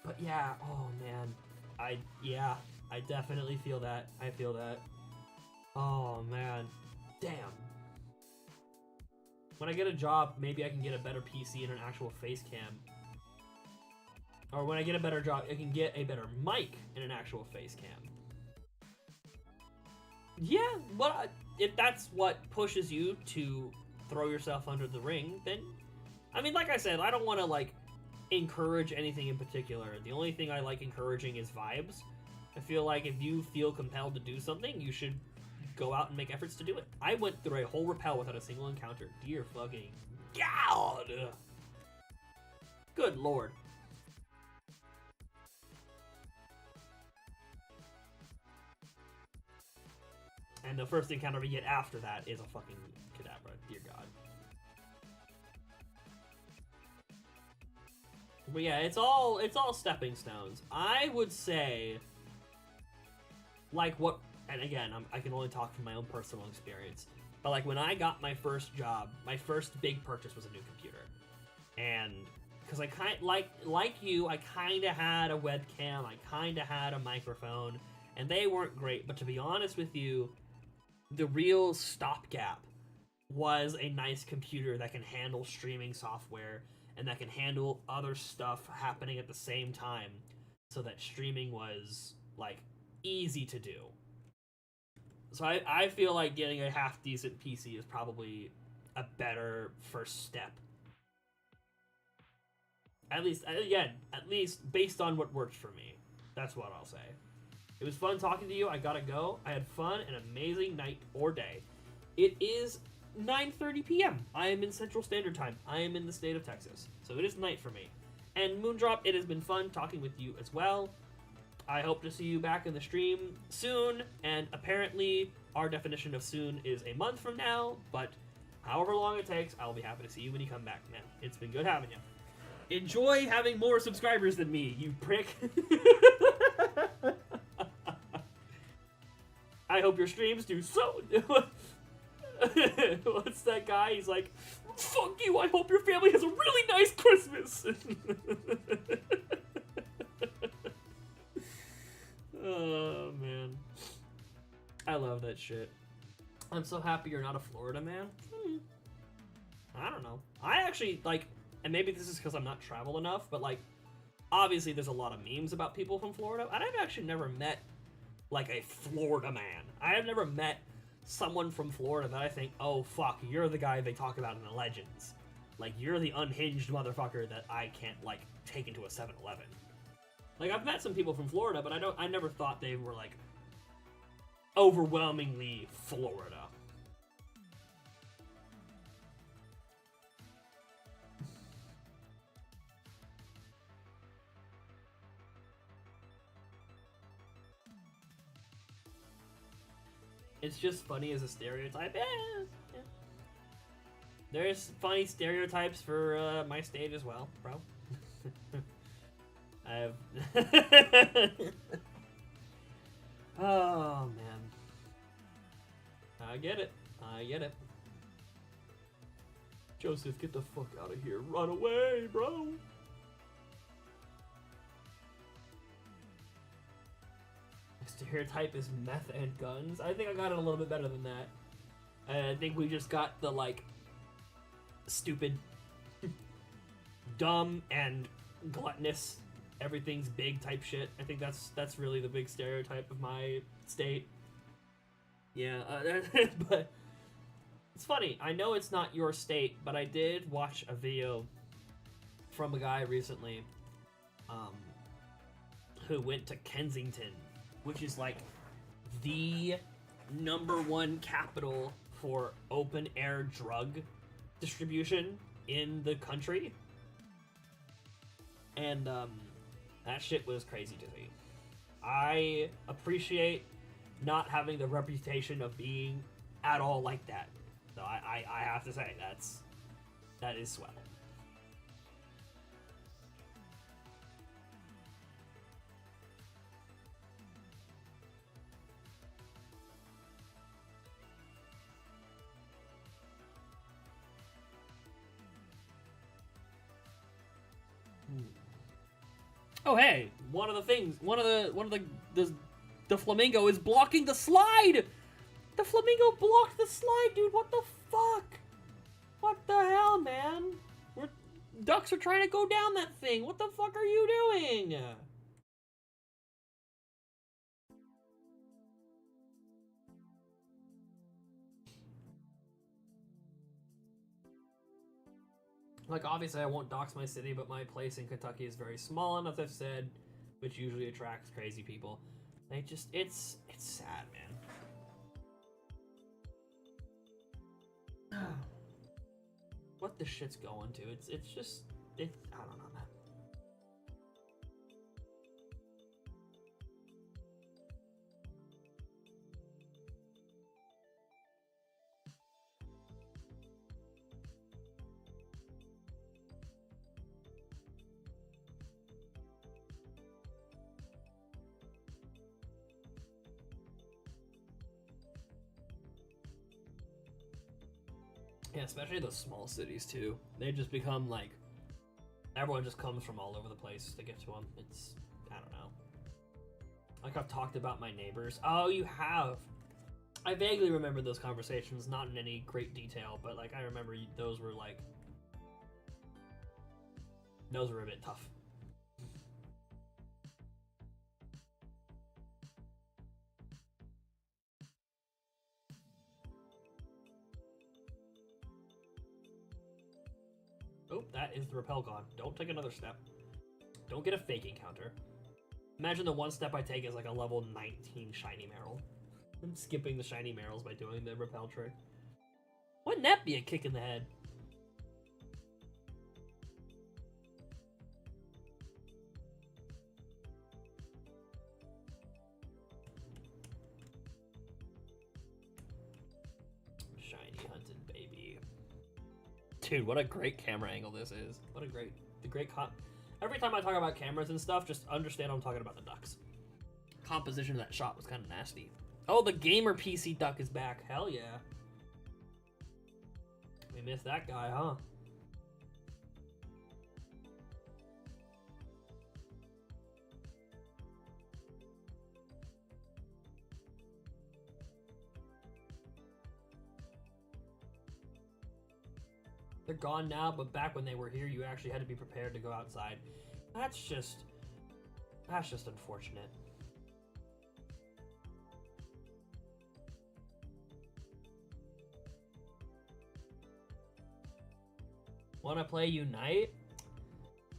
But yeah, oh man, I definitely feel that. I feel that. Oh man, damn. When I get a job, maybe I can get a better PC and an actual face cam. Or when I get a better job, I can get a better mic and an actual face cam. Yeah, well, if that's what pushes you to throw yourself under the ring, then, I mean, like I said, I don't want to, like, encourage anything in particular. The only thing I like encouraging is vibes. I feel like if you feel compelled to do something, you should go out and make efforts to do it. I went through a whole rappel without a single encounter. Dear fucking God! Good lord. And the first encounter we get after that is a fucking Kadabra. Dear God. But yeah, it's all stepping stones. I would say, like, what, and again, I can only talk from my own personal experience, but like when I got my first job, my first big purchase was a new computer, and because I like you, I kind of had a webcam, I kind of had a microphone, and they weren't great. But to be honest with you, the real stopgap was a nice computer that can handle streaming software and that can handle other stuff happening at the same time, so that streaming was, like, easy to do. So I feel like getting a half-decent PC is probably a better first step. At least, again, based on what worked for me. That's what I'll say. It was fun talking to you. I gotta go. I had fun, an amazing night or day. It is 9:30 p.m. I am in Central Standard Time. I am in the state of Texas. So it is night for me. And Moondrop, it has been fun talking with you as well. I hope to see you back in the stream soon. And apparently, our definition of soon is a month from now. But however long it takes, I'll be happy to see you when you come back, man. It's been good having you. Enjoy having more subscribers than me, you prick. I hope your streams do so. What's that guy? He's like, fuck you, I hope your family has a really nice Christmas. Oh, man. I love that shit. I'm so happy you're not a Florida man. I don't know. I actually, like, and maybe this is because I'm not traveled enough, but, like, obviously there's a lot of memes about people from Florida, and I've actually never met, like, a Florida man. I have never met someone from Florida that I think, oh, fuck, you're the guy they talk about in the Legends. Like, you're the unhinged motherfucker that I can't, like, take into a 7-Eleven. Like, I've met some people from Florida, but I never thought they were, like, overwhelmingly Florida. It's just funny as a stereotype. Yeah. There's funny stereotypes for my state as well, bro. I have... Oh, man. I get it. I get it. Joseph, get the fuck out of here. Run away, bro. Stereotype is meth and guns. I think I got it a little bit better than that. I think we just got the, like, stupid, dumb, and gluttonous, everything's big type shit. I think that's really the big stereotype of my state. Yeah, but it's funny. I know it's not your state, but I did watch a video from a guy recently who went to Kensington, which is like the #1 capital for open air drug distribution in the country. And that shit was crazy to me. I appreciate not having the reputation of being at all like that. So I have to say, that is swell. Oh hey, one of the flamingo is blocking the slide. The flamingo blocked the slide, dude. What the fuck? What the hell, man? Ducks are trying to go down that thing. What the fuck are you doing? Like, obviously I won't dox my city, but my place in Kentucky is very small, and as I've said, which usually attracts crazy people. They just, it's sad, man. What the shit's going to? It's just, I don't know, man. Yeah, especially those small cities, too. They just become, like, everyone just comes from all over the place to get to them. It's, I don't know. Like, I've talked about my neighbors. Oh, you have? I vaguely remember those conversations, not in any great detail, but, like, I remember those were, like, those were a bit tough. Oh, that is the repel gone. Don't take another step. Don't get a fake encounter. Imagine the one step I take is like a level 19 shiny Marill. I'm skipping the shiny Marills by doing the repel trick. Wouldn't that be a kick in the head? Shiny hunting, baby. Dude, what a great camera angle this is. What a great, every time I talk about cameras and stuff, just understand I'm talking about the ducks. Composition of that shot was kind of nasty. Oh, the gamer PC duck is back. Hell yeah. We missed that guy, huh? They're gone now, but back when they were here, you actually had to be prepared to go outside. That's just unfortunate. Want to play Unite?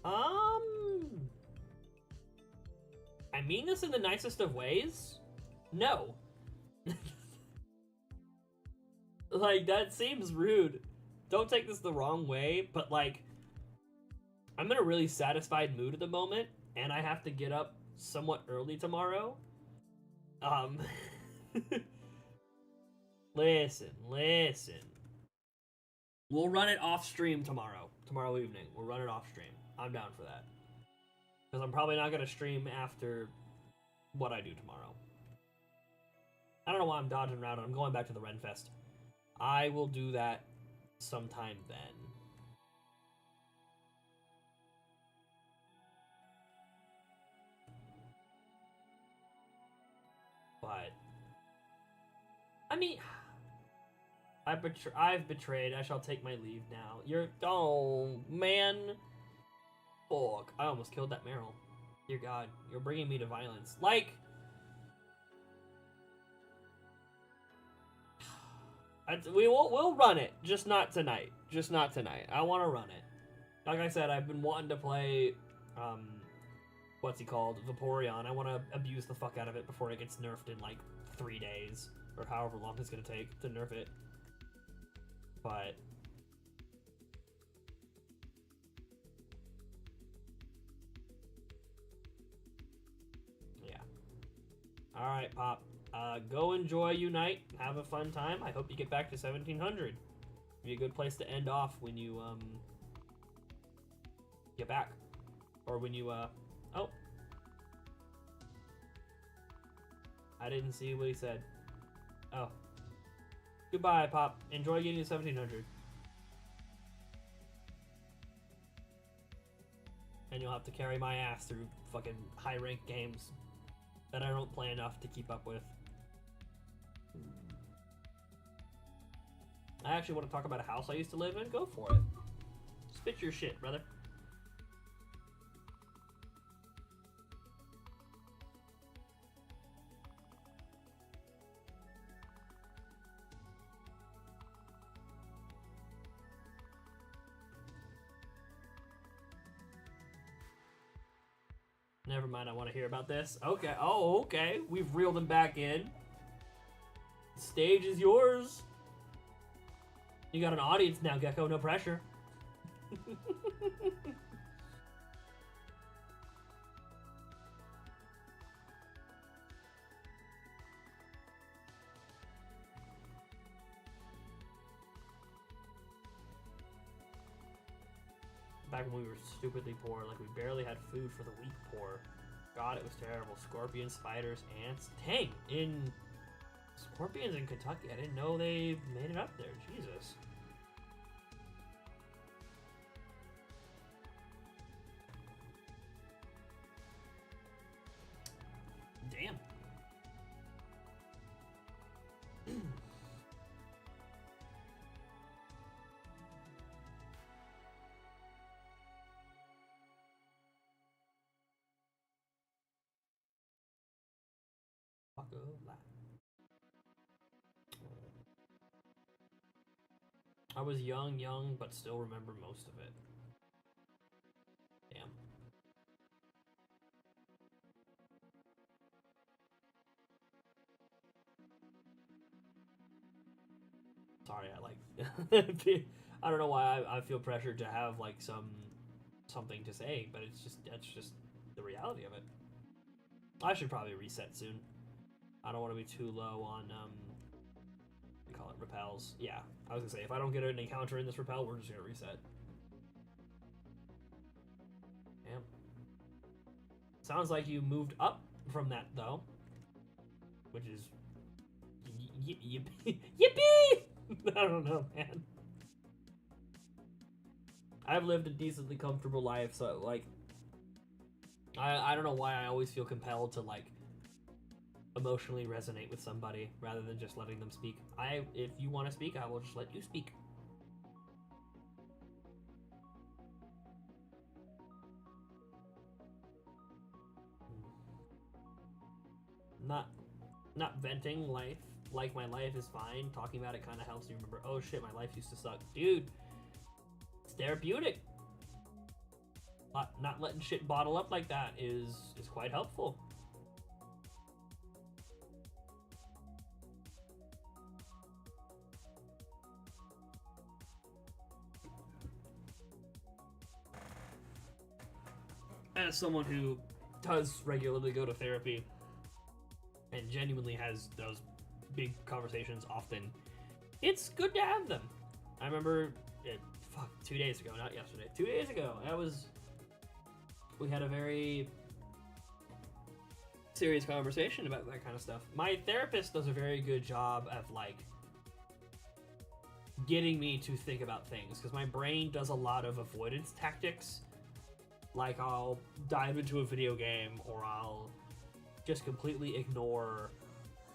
I mean this in the nicest of ways. No. Like, that seems rude. Don't take this the wrong way, but like, I'm in a really satisfied mood at the moment, and I have to get up somewhat early tomorrow. Listen. We'll run it off stream tomorrow evening. We'll run it off stream. I'm down for that. Because I'm probably not going to stream after what I do tomorrow. I don't know why I'm dodging around. I'm going back to the Renfest. I will do that sometime then. But I mean, I've betrayed. I shall take my leave now. Oh man, fuck! I almost killed that Marill. Dear God, you're bringing me to violence. Like, we'll run it, just not tonight. Just not tonight. I want to run it. Like I said, I've been wanting to play, what's he called? Vaporeon. I want to abuse the fuck out of it before it gets nerfed in like 3 days, or however long it's gonna take to nerf it. But yeah. All right, Pop. Go enjoy Unite. Have a fun time. I hope you get back to 1700. Be a good place to end off when you get back, or when you oh, I didn't see what he said. Oh, goodbye, Pop. Enjoy getting to 1700. And you'll have to carry my ass through fucking high ranked games that I don't play enough to keep up with. I actually want to talk about a house I used to live in. Go for it. Spit your shit, brother. Never mind, I want to hear about this. Okay, oh, okay. We've reeled him back in. The stage is yours. You got an audience now, Gecko, no pressure. Back when we were stupidly poor, like we barely had food for the week poor. God, it was terrible. Scorpions, spiders, ants. Dang, in scorpions in Kentucky. I didn't know they made it up there. Jesus. Damn. I was young, but still remember most of it. Damn. sorry, I I don't know why I feel pressured to have like something to say, but that's just the reality of it. I should probably reset soon. I don't want to be too low on we call it repels. Yeah, I was gonna say if I don't get an encounter in this repel, we're just gonna reset. Yeah. Sounds like you moved up from that though, which is yippee! I don't know, man. I've lived a decently comfortable life, so like I don't know why I always feel compelled to like emotionally resonate with somebody rather than just letting them speak. If you want to speak, I will just let you speak. Not venting life like my life is fine. Talking about it kind of helps me remember, oh shit, my life used to suck. Dude, it's therapeutic. Not letting shit bottle up like that is quite helpful. As someone who does regularly go to therapy and genuinely has those big conversations often, it's good to have them. I remember, 2 days ago, not yesterday. 2 days ago, we had a very serious conversation about that kind of stuff. My therapist does a very good job of like getting me to think about things because my brain does a lot of avoidance tactics. Like I'll dive into a video game or I'll just completely ignore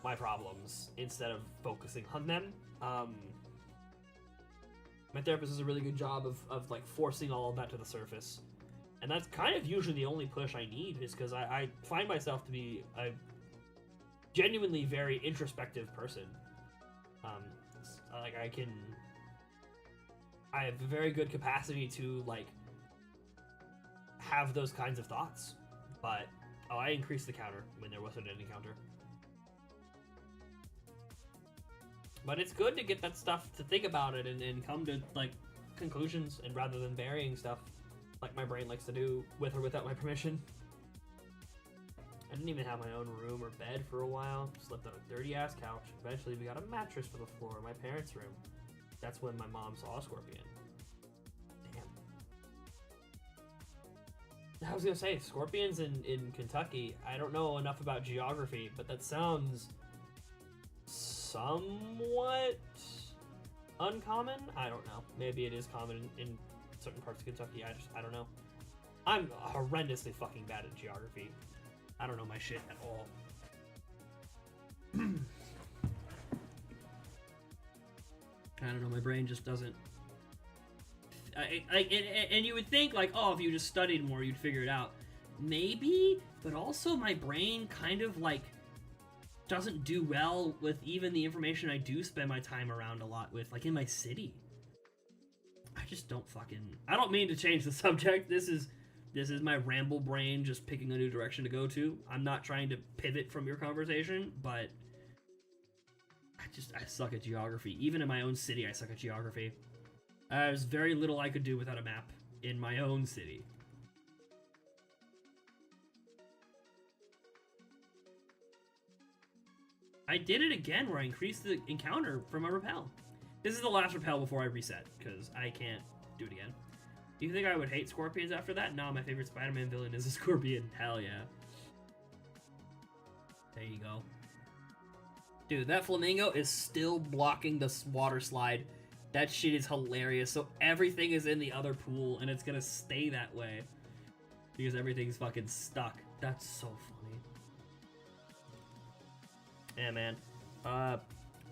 my problems instead of focusing on them. My therapist does a really good job of like forcing all of that to the surface. And that's kind of usually the only push I need is because I find myself to be a genuinely very introspective person. Like I have a very good capacity to like have those kinds of thoughts, but I increased the counter when there wasn't an encounter. But it's good to get that stuff to think about it and come to like conclusions and rather than burying stuff like my brain likes to do with or without my permission. I didn't even have my own room or bed for a while. Slept on a dirty ass couch. Eventually we got a mattress for the floor in my parents' room. That's when my mom saw a scorpion. I was gonna say, scorpions in Kentucky, I don't know enough about geography, but that sounds somewhat uncommon? I don't know. Maybe it is common in certain parts of Kentucky. I don't know. I'm horrendously fucking bad at geography. I don't know my shit at all. I don't know, my brain just doesn't... And you would think, like, oh, if you just studied more, you'd figure it out. Maybe, but also my brain kind of, like, doesn't do well with even the information I do spend my time around a lot with, like, in my city. I just don't fucking... I don't mean to change the subject. This is my ramble brain just picking a new direction to go to. I'm not trying to pivot from your conversation, but... I suck at geography. Even in my own city, I suck at geography. There's very little I could do without a map in my own city. I did it again where I increased the encounter from a repel. This is the last repel before I reset, because I can't do it again. Do you think I would hate scorpions after that? No, my favorite Spider-Man villain is a scorpion. Hell yeah. There you go. Dude, that flamingo is still blocking the water slide. That shit is hilarious. So everything is in the other pool, and it's gonna stay that way. Because everything's fucking stuck. That's so funny. Yeah, man. I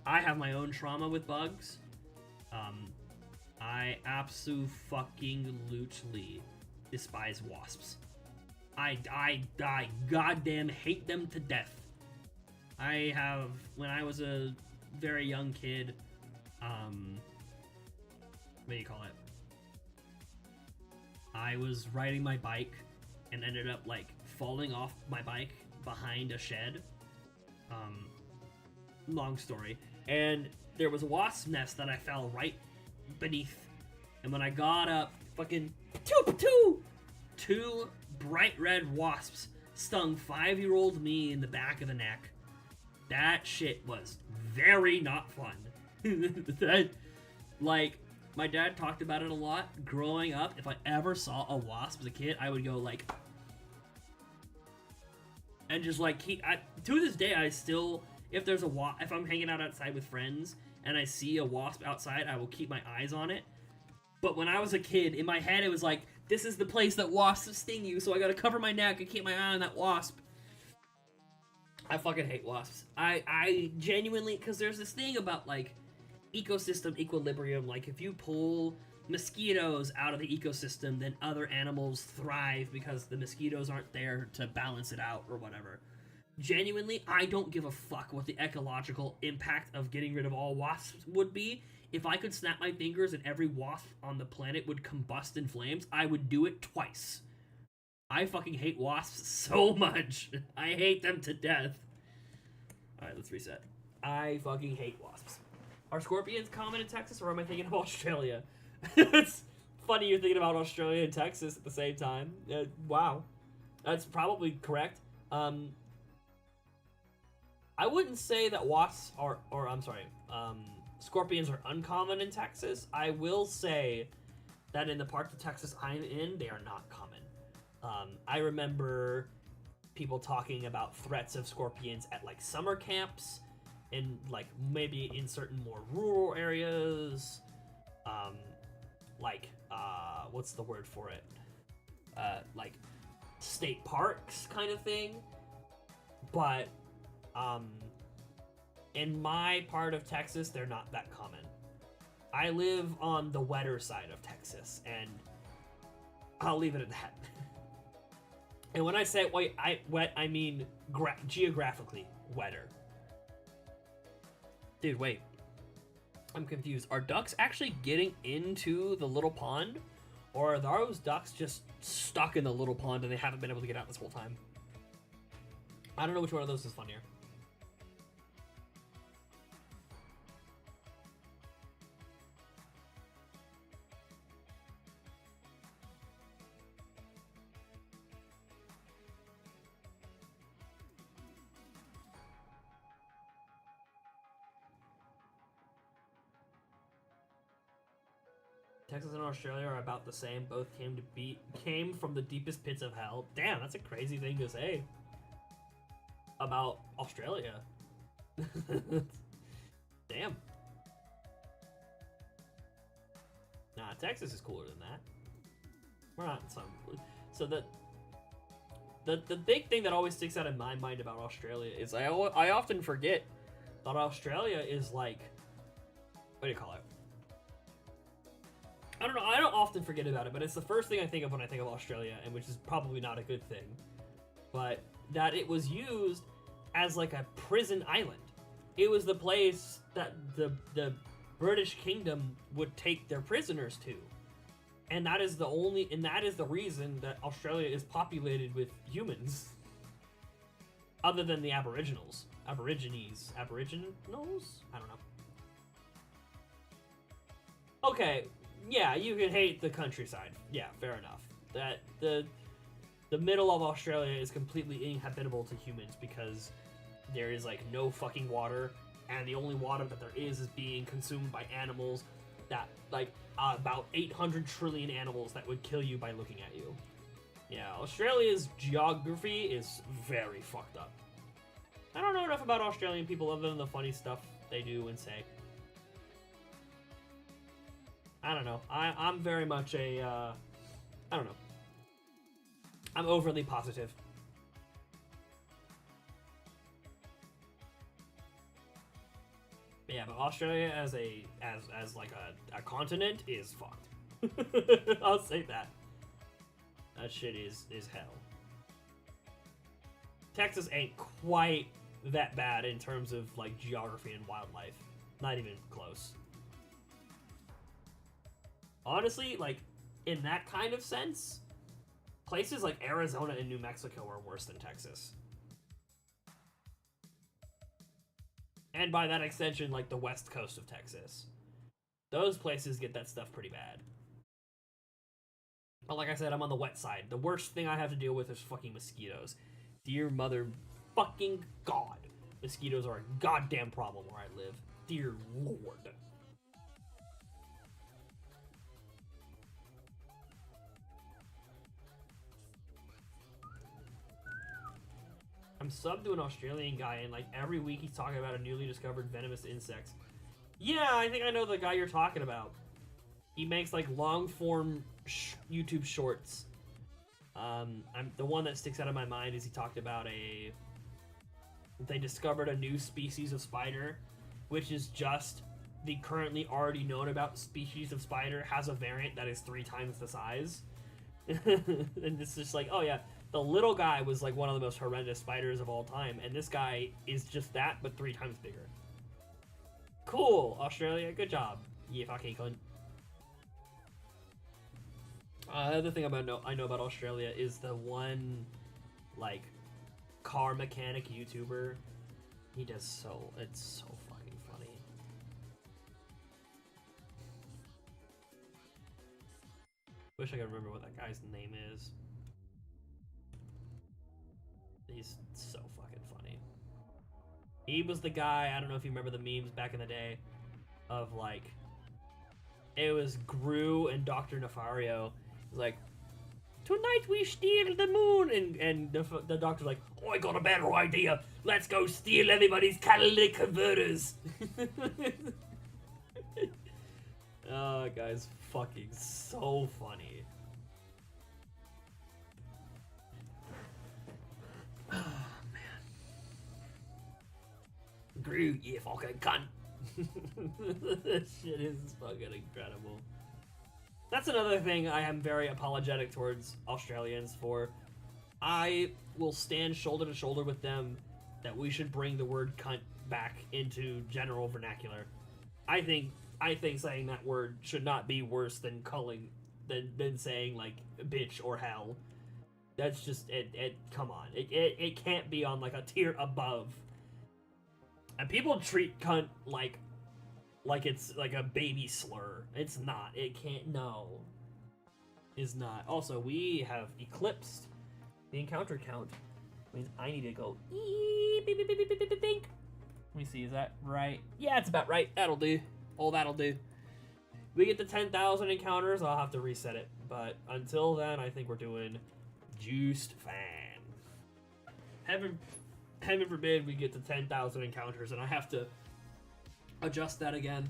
have my own trauma with bugs. I abso-fucking-lutely despise wasps. I goddamn hate them to death. I have, when I was a very young kid, what do you call it? I was riding my bike and ended up, like, falling off my bike behind a shed. Long story. and there was a wasp nest that I fell right beneath. And when I got up, fucking two bright red wasps stung 5-year-old me in the back of the neck. That shit was very not fun. That, like, my dad talked about it a lot. Growing up, if I ever saw a wasp as a kid, I would go like, and just like to this day, I still, if there's a if I'm hanging out outside with friends and I see a wasp outside, I will keep my eyes on it. But when I was a kid, in my head, it was like, this is the place that wasps sting you, so I gotta cover my neck and keep my eye on that wasp. I fucking hate wasps. I genuinely, because there's this thing about, like, ecosystem equilibrium. Like, if you pull mosquitoes out of the ecosystem, then other animals thrive because the mosquitoes aren't there to balance it out or whatever. Genuinely, I don't give a fuck what the ecological impact of getting rid of all wasps would be. If I could snap my fingers and every wasp on the planet would combust in flames, I would do it twice. I fucking hate wasps so much. I hate them to death. Alright, let's reset. I fucking hate wasps. Are scorpions common in Texas, or am I thinking of Australia? It's funny you're thinking about Australia and Texas at the same time. Wow. That's probably correct. I wouldn't say that wasps are, scorpions are uncommon in Texas. I will say that in the parts of Texas I'm in, they are not common. I remember people talking about threats of scorpions at, like, summer camps and, like, maybe in certain more rural areas. What's the word for it? Like, state parks kind of thing. But, in my part of Texas, they're not that common. I live on the wetter side of Texas, and I'll leave it at that. And when I say wet, I mean geographically wetter. Dude, wait. I'm confused. Are ducks actually getting into the little pond? Or are those ducks just stuck in the little pond and they haven't been able to get out this whole time? I don't know which one of those is funnier. Texas and Australia are about the same. Both came from the deepest pits of hell. Damn, that's a crazy thing to say about Australia. Damn. Nah, Texas is cooler than that. We're not in some. So the big thing that always sticks out in my mind about Australia is I often forget that Australia is like, what do you call it? I don't know, I don't often forget about it, but it's the first thing I think of when I think of Australia, and which is probably not a good thing. But that it was used as like a prison island. It was the place that the British Kingdom would take their prisoners to. And that is the reason that Australia is populated with humans. Other than the Aboriginals. Aboriginals? I don't know. Okay, yeah, you can hate the countryside. Yeah, fair enough. That the middle of Australia is completely inhabitable to humans because there is like no fucking water, and the only water that there is being consumed by animals that like about 800 trillion animals that would kill you by looking at you. Yeah, Australia's geography is very fucked up. I don't know enough about Australian people other than the funny stuff they do and say. I don't know. I'm very much a, I don't know. I'm overly positive. Yeah, but Australia as like a continent is fucked. I'll say that. That shit is hell. Texas ain't quite that bad in terms of like geography and wildlife. Not even close. Honestly, like, in that kind of sense, places like Arizona and New Mexico are worse than Texas. And by that extension, like the west coast of Texas. Those places get that stuff pretty bad. But like I said, I'm on the wet side. The worst thing I have to deal with is fucking mosquitoes. Dear mother fucking God. Mosquitoes are a goddamn problem where I live. Dear Lord. I'm subbed to an Australian guy, and like every week he's talking about a newly discovered venomous insect. Yeah, I think I know the guy you're talking about. He makes like long form YouTube shorts. The one that sticks out of my mind is he talked about they discovered a new species of spider, which is just the currently already known about species of spider has a variant that is 3 times the size. And it's just like, oh yeah, the little guy was like one of the most horrendous spiders of all time, and this guy is just that, but 3 times bigger. Cool, Australia, good job. You fucking cunt. The other thing I know about Australia is the one, like, car mechanic YouTuber. It's so fucking funny. Wish I could remember what that guy's name is. He's so fucking funny. He was the guy, I don't know if you remember the memes back in the day, of like, it was Gru and Dr. Nefario. It was like, tonight we steal the moon, and the doctor's like, oh, I got a better idea. Let's go steal everybody's catalytic converters. Oh, guy's fucking so funny. Oh, man. Gru, you fucking cunt. This shit is fucking incredible. That's another thing I am very apologetic towards Australians for. I will stand shoulder to shoulder with them that we should bring the word cunt back into general vernacular. I think saying that word should not be worse than than saying like bitch or hell. That's just it come on. It can't be on like a tier above. And people treat cunt like it's like a baby slur. It's not. It can't. No. Is not. Also, we have eclipsed the encounter count. Means I need to go. Let me see. Is that right? Yeah, it's about right. That'll do. Oh, that'll do. We get to 10,000 encounters. I'll have to reset it. But until then, I think we're doing juiced fan. Heaven forbid we get to 10,000 encounters, and I have to adjust that again.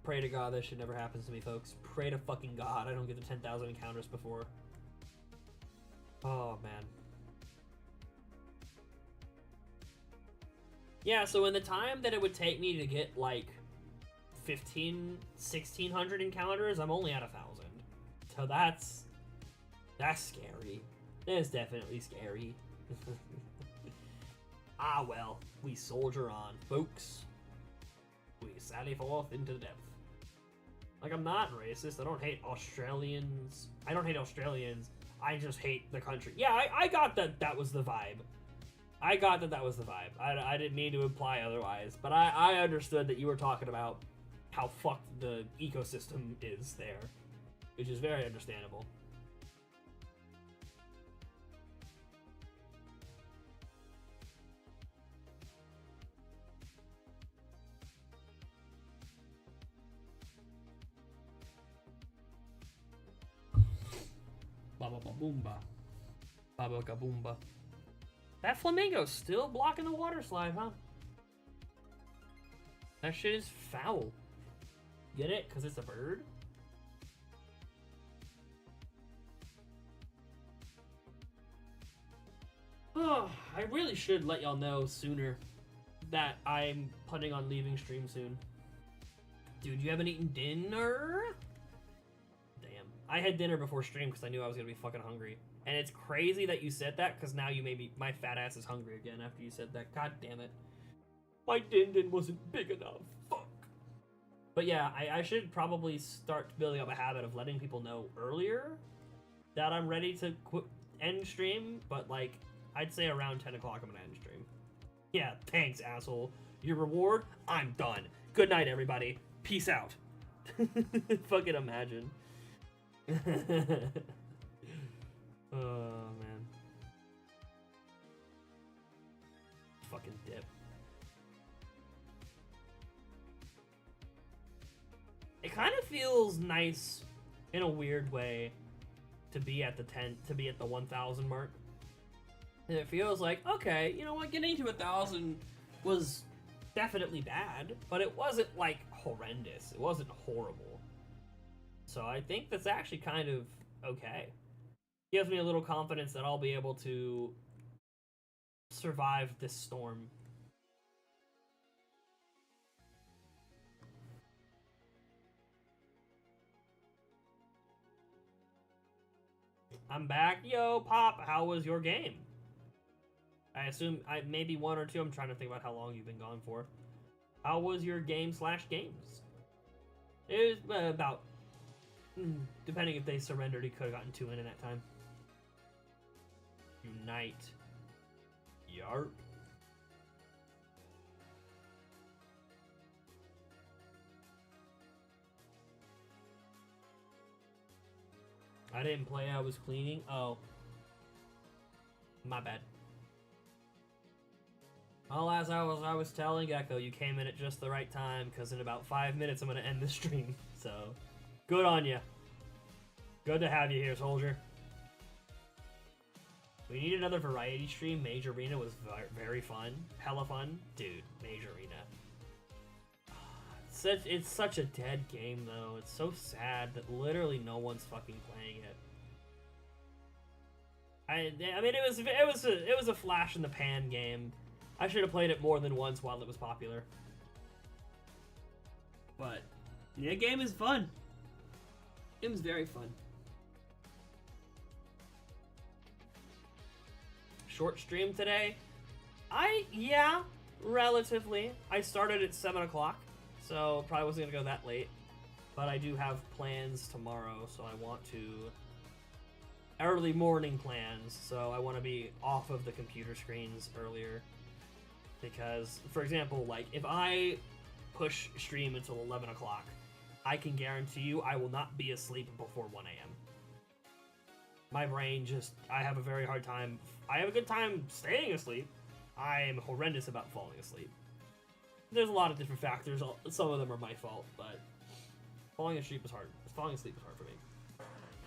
Pray to God that shit never happens to me, folks. Pray to fucking God I don't get to 10,000 encounters before. Oh, man. Yeah, so in the time that it would take me to get, like, 1,600 encounters, I'm only at 1,000. So that's scary. That's definitely scary. Ah, well, we soldier on, folks. We sally forth into the depth. Like, I'm not racist. I don't hate Australians. I don't hate Australians. I just hate the country. Yeah, I got that was the vibe. I got that was the vibe. I didn't mean to imply otherwise, but I understood that you were talking about how fucked the ecosystem is there, which is very understandable. Baba boomba. Baba kaboomba. That flamingo's still blocking the water slide, huh? That shit is foul. Get it? Because it's a bird? Oh, I really should let y'all know sooner that I'm planning on leaving stream soon. Dude, you haven't eaten dinner? Damn. I had dinner before stream because I knew I was going to be fucking hungry. And it's crazy that you said that, because now you made me, my fat ass is hungry again after you said that. God damn it. My din wasn't big enough. Fuck. But yeah, I should probably start building up a habit of letting people know earlier that I'm ready to end stream. But like, I'd say around 10 o'clock I'm going to end stream. Yeah, thanks, asshole. Your reward? I'm done. Good night, everybody. Peace out. Fucking imagine. Oh, man. Fucking dip. It kind of feels nice in a weird way to be at the 1,000 mark. And it feels like, okay, you know what, getting to 1,000 was definitely bad, but it wasn't like horrendous. It wasn't horrible. So I think that's actually kind of okay. Gives me a little confidence that I'll be able to survive this storm. I'm back. Yo, Pop, how was your game? I assume maybe 1 or 2. I'm trying to think about how long you've been gone for. How was your game/games? It was about, depending if they surrendered, he could have gotten 2 in that time. Unite. Yarp. I didn't play, I was cleaning. Oh. My bad. Well, as I was telling Echo, you came in at just the right time, because in about 5 minutes I'm going to end the stream. So, good on you. Good to have you here, soldier. We need another variety stream. Mage Arena was very fun. Hella fun. Dude, Mage Arena. It's such a dead game, though. It's so sad that literally no one's fucking playing it. I mean, it was a flash in the pan game. I should have played it more than once while it was popular. But the game is fun. It was very fun. Short stream today. Yeah, relatively. I started at 7 o'clock, so probably wasn't gonna go that late. But I do have plans tomorrow, so I want to early morning plans. So I want to be off of the computer screens earlier. Because, for example, like, if I push stream until 11 o'clock, I can guarantee you I will not be asleep before 1 a.m. My brain just, I have a very hard time. I have a good time staying asleep. I am horrendous about falling asleep. There's a lot of different factors. Some of them are my fault, but falling asleep is hard. Falling asleep is hard for me.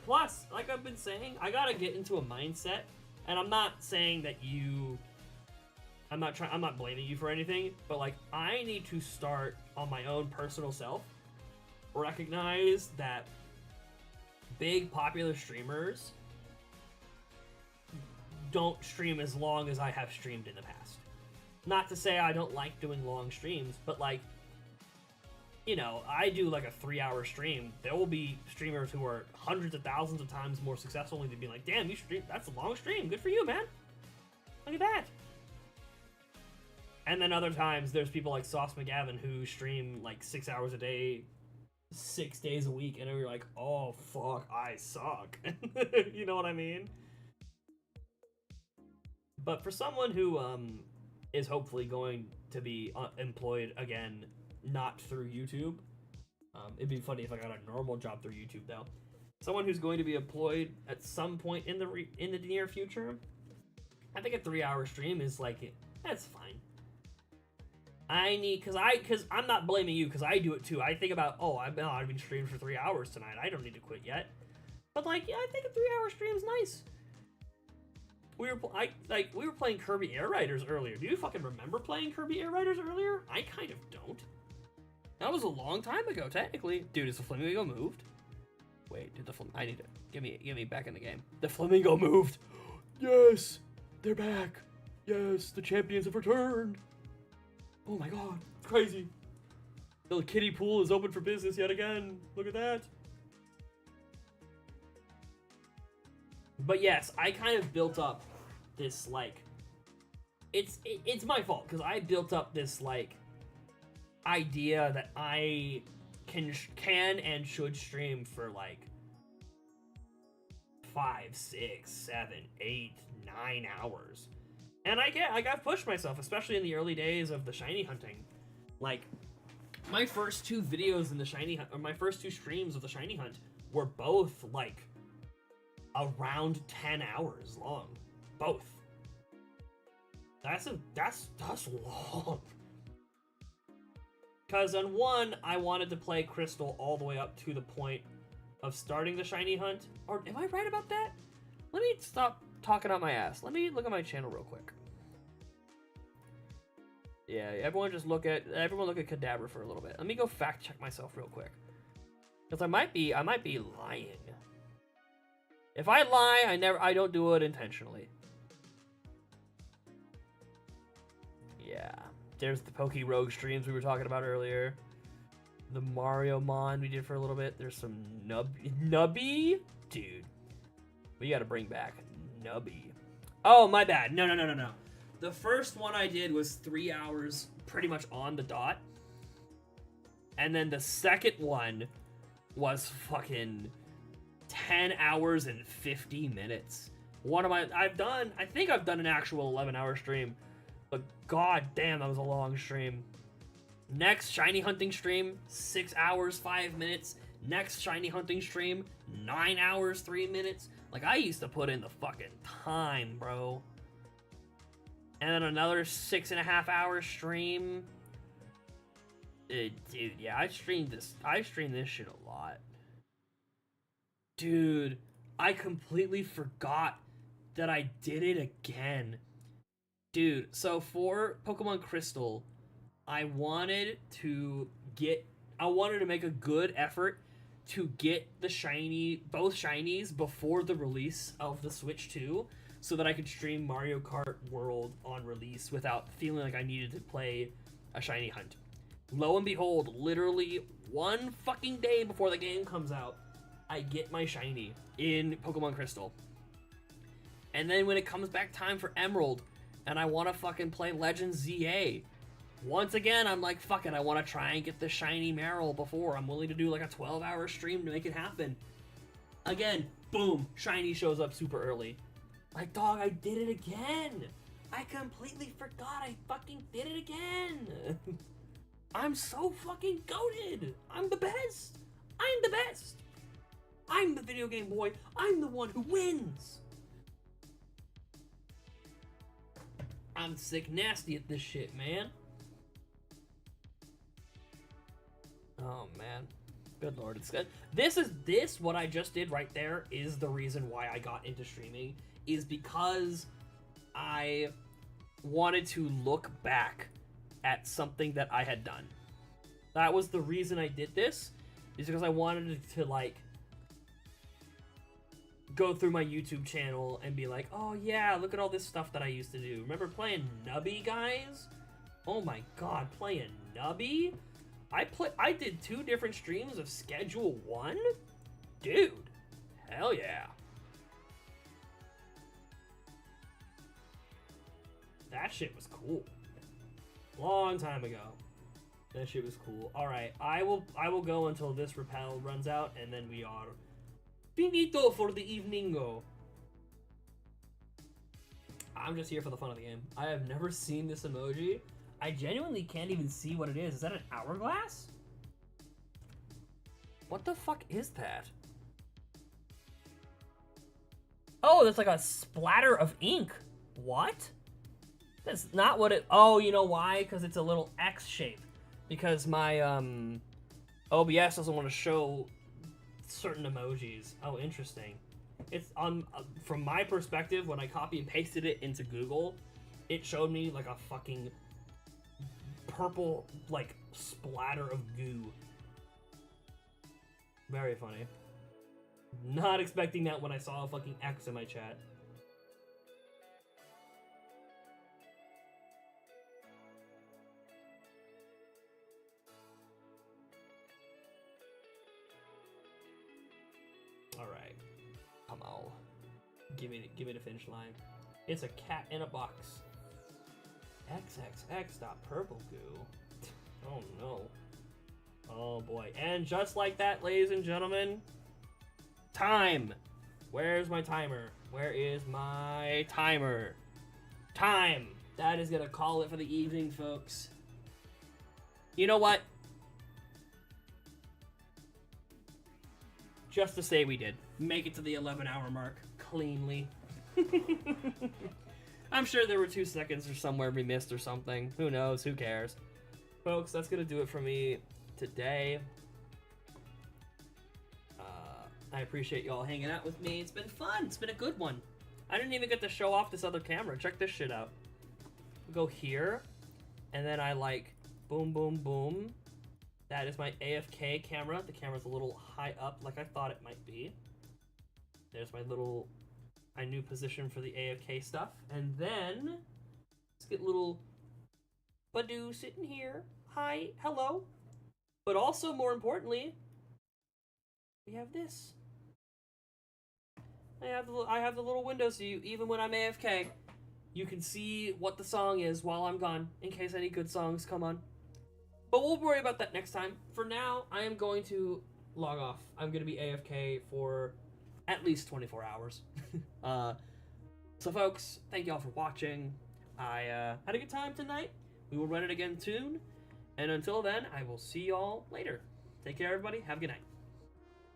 Plus, like I've been saying, I gotta get into a mindset, and I'm not saying that you... I'm not blaming you for anything, but like, I need to start on my own personal self, recognize that big popular streamers don't stream as long as I have streamed in the past. Not to say I don't like doing long streams, but like, you know, I do like a 3-hour stream. There will be streamers who are hundreds of thousands of times more successful, and they'd be like, damn, you stream, that's a long stream, good for you, man. Look at that. And then other times, there's people like Sauce McGavin who stream like 6 hours a day, 6 days a week, and you're like, oh fuck, I suck. You know what I mean? But for someone who is hopefully going to be employed again, not through YouTube, it'd be funny if I got a normal job through YouTube though. Someone who's going to be employed at some point in the near future, I think a 3-hour stream is like, that's fine. Cause I'm not blaming you, cause I do it too. I think about, I've been streaming for 3 hours tonight. I don't need to quit yet. But like, yeah, I think a 3-hour stream is nice. We were playing Kirby Air Riders earlier. Do you fucking remember playing Kirby Air Riders earlier? I kind of don't. That was a long time ago, technically. Dude, is the flamingo moved? Wait, I need to get me back in the game. The flamingo moved. Yes, they're back. Yes, the champions have returned. Oh my god, it's crazy. The kiddie pool is open for business yet again. Look at that. But yes, I kind of built up this, like... It's my fault, because I built up this, like, idea that I can and should stream for, like, 5, 6, 7, 8, 9 hours. And I've pushed myself, especially in the early days of the shiny hunting. Like, my first 2 videos in the shiny hunt, or my first 2 streams of the shiny hunt, were both like around 10 hours long. Both. That's long. Because on one, I wanted to play Crystal all the way up to the point of starting the shiny hunt. Or am I right about that? Let me stop talking out my ass. Let me look at my channel real quick. Yeah, everyone look at Kadabra for a little bit. Let me go fact check myself real quick. Because I might be lying. If I lie, I don't do it intentionally. Yeah. There's the Poke Rogue streams we were talking about earlier. The Mario Mon we did for a little bit. There's some Nubby? Dude. We gotta bring back Nubby. Oh, my bad. No. The first one I did was 3 hours pretty much on the dot. And then the second one was fucking 10 hours and 50 minutes. I think I've done an actual 11-hour stream. But god damn, that was a long stream. Next shiny hunting stream, 6 hours, 5 minutes. Next shiny hunting stream, 9 hours, 3 minutes. Like, I used to put in the fucking time, bro. And then another 6.5 hour stream. Dude, yeah, I streamed this shit a lot. Dude, I completely forgot that I did it again. Dude, so for Pokemon Crystal, I wanted to make a good effort to get both shinies before the release of the Switch 2, so that I could stream Mario Kart World on release without feeling like I needed to play a shiny hunt. Lo and behold, literally one fucking day before the game comes out, I get my shiny in Pokemon Crystal. And then when it comes back time for Emerald, and I want to fucking play Legends ZA, once again, I'm like, fuck it, I want to try and get the shiny Marill before. I'm willing to do like a 12-hour stream to make it happen. Again, boom, shiny shows up super early. Like, dog, I did it again. I completely forgot I fucking did it again. I'm so fucking goated. I'm the best. I'm the best. I'm the video game boy. I'm the one who wins. I'm sick nasty at this shit, man. Oh, man. Good lord, it's good. This, what I just did right there, is the reason why I got into streaming, is because I wanted to look back at something that I had done. That was the reason I did this, is because I wanted to, like, go through my YouTube channel and be like, oh yeah, look at all this stuff that I used to do. Remember playing Nubby, guys? Oh my god, playing Nubby? I did 2 different streams of Schedule 1? Dude, hell yeah. That shit was cool. Long time ago. That shit was cool. Alright, I will go until this repel runs out, and then we are finito for the eveningo. I'm just here for the fun of the game. I have never seen this emoji. I genuinely can't even see what it is. Is that an hourglass? What the fuck is that? Oh, that's like a splatter of ink. What? That's not what it... Oh, you know why? Because it's a little X shape. Because my OBS doesn't want to show certain emojis. Oh, interesting. It's on from my perspective, when I copy and pasted it into Google, it showed me like a fucking purple like splatter of goo. Very funny. Not expecting that when I saw a fucking X in my chat. Alright. Come on. Give me the finish line. It's a cat in a box. XXX.purple goo. Oh no. Oh boy. And just like that, ladies and gentlemen, time. Where's my timer? Where is my timer? time. That is gonna call it for the evening, folks. You know what? Just to say we did. Make it to the 11-hour mark cleanly. I'm sure there were 2 seconds or somewhere we missed or something. Who knows? Who cares? Folks, that's gonna do it for me today. I appreciate y'all hanging out with me. It's been fun. It's been a good one. I didn't even get to show off this other camera. Check this shit out. Go here, and then I like boom, boom, boom. That is my AFK camera. The camera's a little high up like I thought it might be. There's my new position for the AFK stuff. And then, let's get little Badoo sitting here. Hi, hello. But also, more importantly, we have this. I have the little window so even when I'm AFK, you can see what the song is while I'm gone, in case any good songs come on. But we'll worry about that next time. For now, I am going to log off. I'm going to be AFK for at least 24 hours. So folks, thank y'all for watching. I had a good time tonight. We will run it again soon. And until then, I will see y'all later. Take care, everybody. Have a good night.